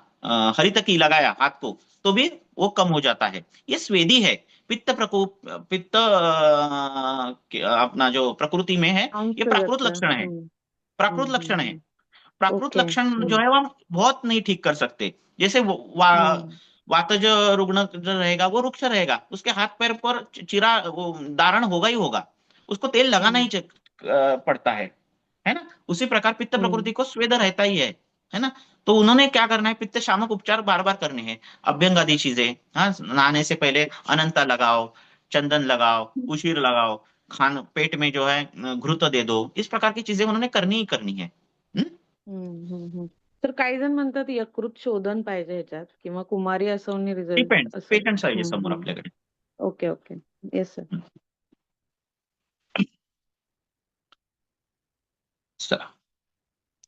हरित की लगाया हाथ को तो भी वो कम हो जाता है। ये स्वेदी है। पित्त प्रकोप, पित्त अपना जो प्रकृति में है ये प्राकृत अंशगत. लक्षण है, प्राकृत लक्षण है। प्राकृत ओके. लक्षण जो है वो हम बहुत नहीं ठीक कर सकते। जैसे वातज रुग्ण जो रहेगा वो रुक्ष रहेगा, उसके हाथ पैर पर चिरा वो दारण होगा ही होगा, उसको तेल लगाना ही पड़ता है ना। उसी प्रकार पित्त प्रकृति को स्वेद रहता ही है ना। तो उन्होंने क्या करना है, पित्त शामक उपचार बार बार करने हैं, अभ्यंग आदि चीजें। हाँ, नहाने से पहले अनंता लगाओ, चंदन लगाओ, उशीर लगाओ, खान पेट में जो है घृत दे दो, इस प्रकार की चीजें उन्होंने करनी ही करनी है। तर काही जण म्हणतात यकृत शोधन पाहिजे ह्याच्यात किंवा कुमारी असवनी रिझल्ट डिपेंड असं. पेशंट साईज समोर आपल्याकडे. Okay okay. Yes sir.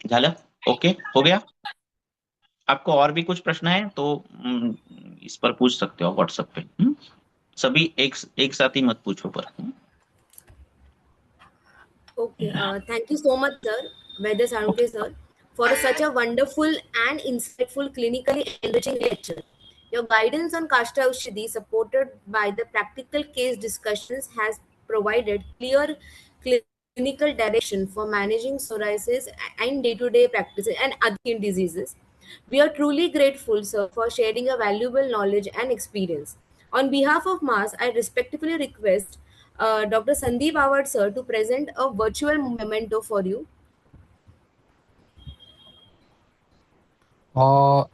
झालं, ओके हो गया। आपको और भी कुछ प्रश्न है तो इस पर पूछ सकते हो व्हाट्सएप पे। सभी एक साथ ही मत पूछो पर। Okay, thank you so much, sir, Vaidya Sarunke sir, for such a wonderful and insightful, clinically enriching lecture. Your guidance on Kashta Aushadhi, supported by the practical case discussions, has provided clear clinical direction for managing psoriasis and day-to-day practices and other skin diseases. We are truly grateful, sir, for sharing a valuable knowledge and experience. On behalf of MAS, I respectfully request Dr. Sandeep Awad sir to present a virtual memento for you.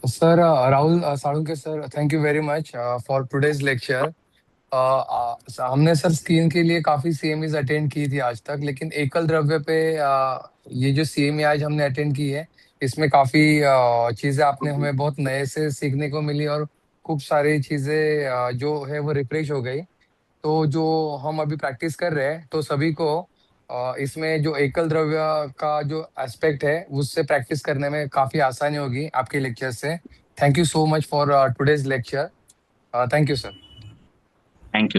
Sir, Rahul Sarunke sir, thank you very much for today's lecture. हमने sir screen के लिए काफी सीएमईज attend की थी आज तक, लेकिन एकल द्रव्य पे ये जो सीएमई आज हमने अटेंड की है इसमें काफी चीजें आपने हमें बहुत नए से सीखने को मिली और खूब सारी चीजें जो है वो रिफ्रेश हो गई। तो जो हम अभी प्रैक्टिस कर रहे हैं तो सभी को इसमें जो एकल द्रव्य का जो एस्पेक्ट है उससे प्रैक्टिस करने में काफी आसानी होगी आपके लेक्चर से। Thank you so much for today's lecture. Thank you sir. Thank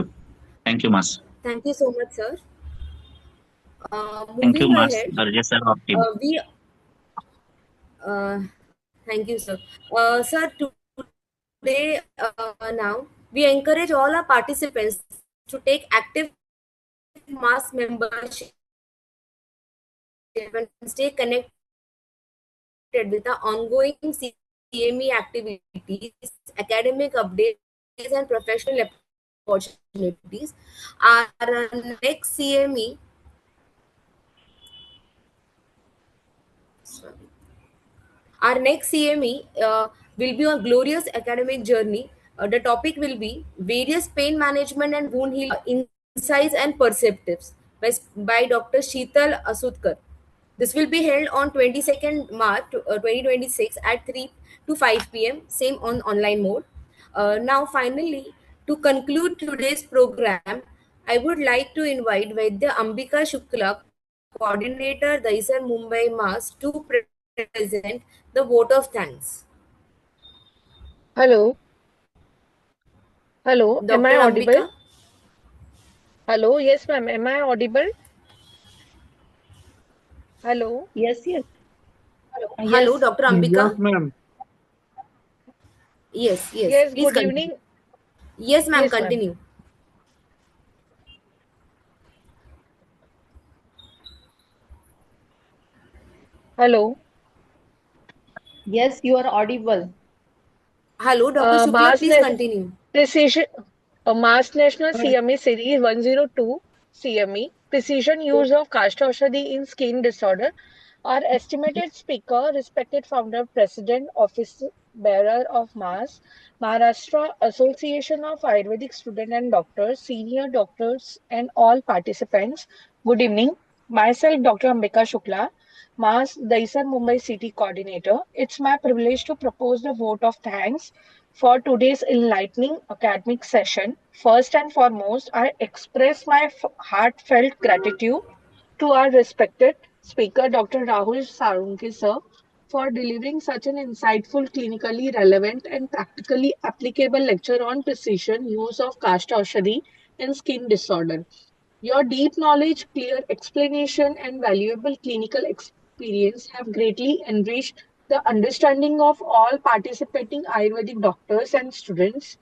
you Mas. Thank you so much, sir. Thank you Moving Mas, ahead, Darja sir of team. Thank you, sir. Sir, today now we encourage all our participants to take active MAS membership and stay connected with the ongoing CME activities, academic updates, and professional opportunities. Our next CME, will be a glorious academic journey. The topic will be various pain management and wound healing insights and perceptives by Dr. Sheetal Asutkar. This will be held on 22nd March 2026 at 3 to 5 p.m. Same on online mode. Now, finally, to conclude today's program, I would like to invite Vaidya Ambika Shukla, Coordinator, Daisar Mumbai Mass, to present the vote of thanks. Hello. Hello. Am I Dr. audible? Ambika? Hello. Yes, ma'am. Am I audible? Hello. Yes, yes. Hello, Yes. Dr. Yes, Ambika? ma'am. Yes, yes. Yes, Please good continue. evening. Yes, ma'am, Yes, ma'am. continue. Hello. Yes, you are audible. Hello, Dr. Shukla, Mass please Na- continue. Precision Mass National CME Series 102 CME Precision Use of Kashtoshadi in Skin Disorder. Our estimated speaker, respected founder, president, office bearer of MAS, Maharashtra Association of Ayurvedic Students and Doctors, senior doctors, and all participants. Good evening. Myself, Dr. Ambika Shukla, MAS Daisar Mumbai City Coordinator. It's my privilege to propose the vote of thanks for today's enlightening academic session. First and foremost, I express my heartfelt gratitude to our respected speaker, Dr. Rahul Sarunke, sir, for delivering such an insightful, clinically relevant, and practically applicable lecture on precision use of Kashta Aushadhi in skin disorder. Your deep knowledge, clear explanation, and valuable clinical experience have greatly enriched the understanding of all participating Ayurvedic doctors and students.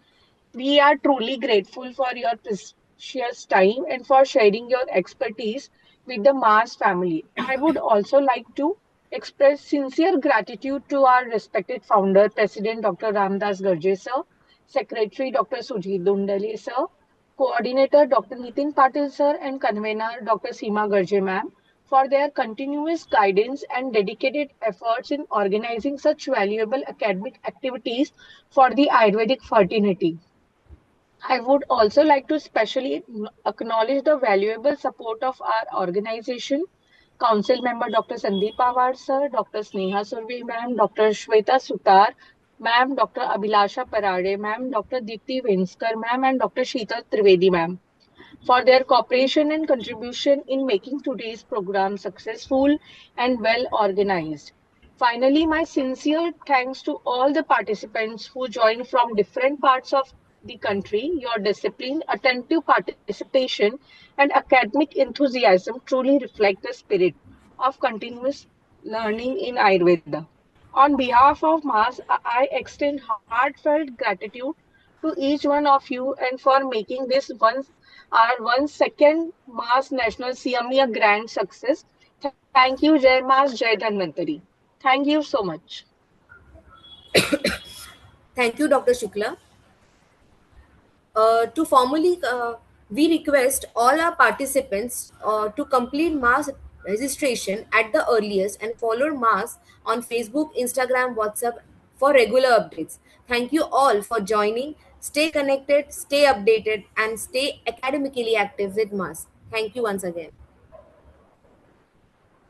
We are truly grateful for your precious time and for sharing your expertise with the Mars family. I would also like to express sincere gratitude to our respected founder, President Dr. Ramdas Garje sir, Secretary Dr. Sujit Dundale sir, Coordinator Dr. Nitin Patil sir, and Convener Dr. Seema Garje ma'am for their continuous guidance and dedicated efforts in organizing such valuable academic activities for the Ayurvedic fraternity. I would also like to specially acknowledge the valuable support of our organization, Council Member Dr. Sandeep Pawar sir, Dr. Sneha Surve ma'am, Dr. Shweta Sutar ma'am, Dr. Abhilasha Parade ma'am, Dr. Deepti Venskar ma'am, and Dr. Sheetal Trivedi ma'am for their cooperation and contribution in making today's program successful and well organized. Finally, my sincere thanks to all the participants who joined from different parts of the country. Your discipline, attentive participation, and academic enthusiasm truly reflect the spirit of continuous learning in Ayurveda. On behalf of MAS, I extend heartfelt gratitude to each one of you and for making this our 1 second MAS National CME a grand success. Thank you, Jai MAS, Jai Dhanvantari. Thank you so much. Thank you, Dr. Shukla. To formally, we request all our participants to complete mass registration at the earliest and follow mass on Facebook, Instagram, WhatsApp for regular updates. Thank you all for joining. Stay connected, stay updated, and stay academically active with mass. Thank you once again.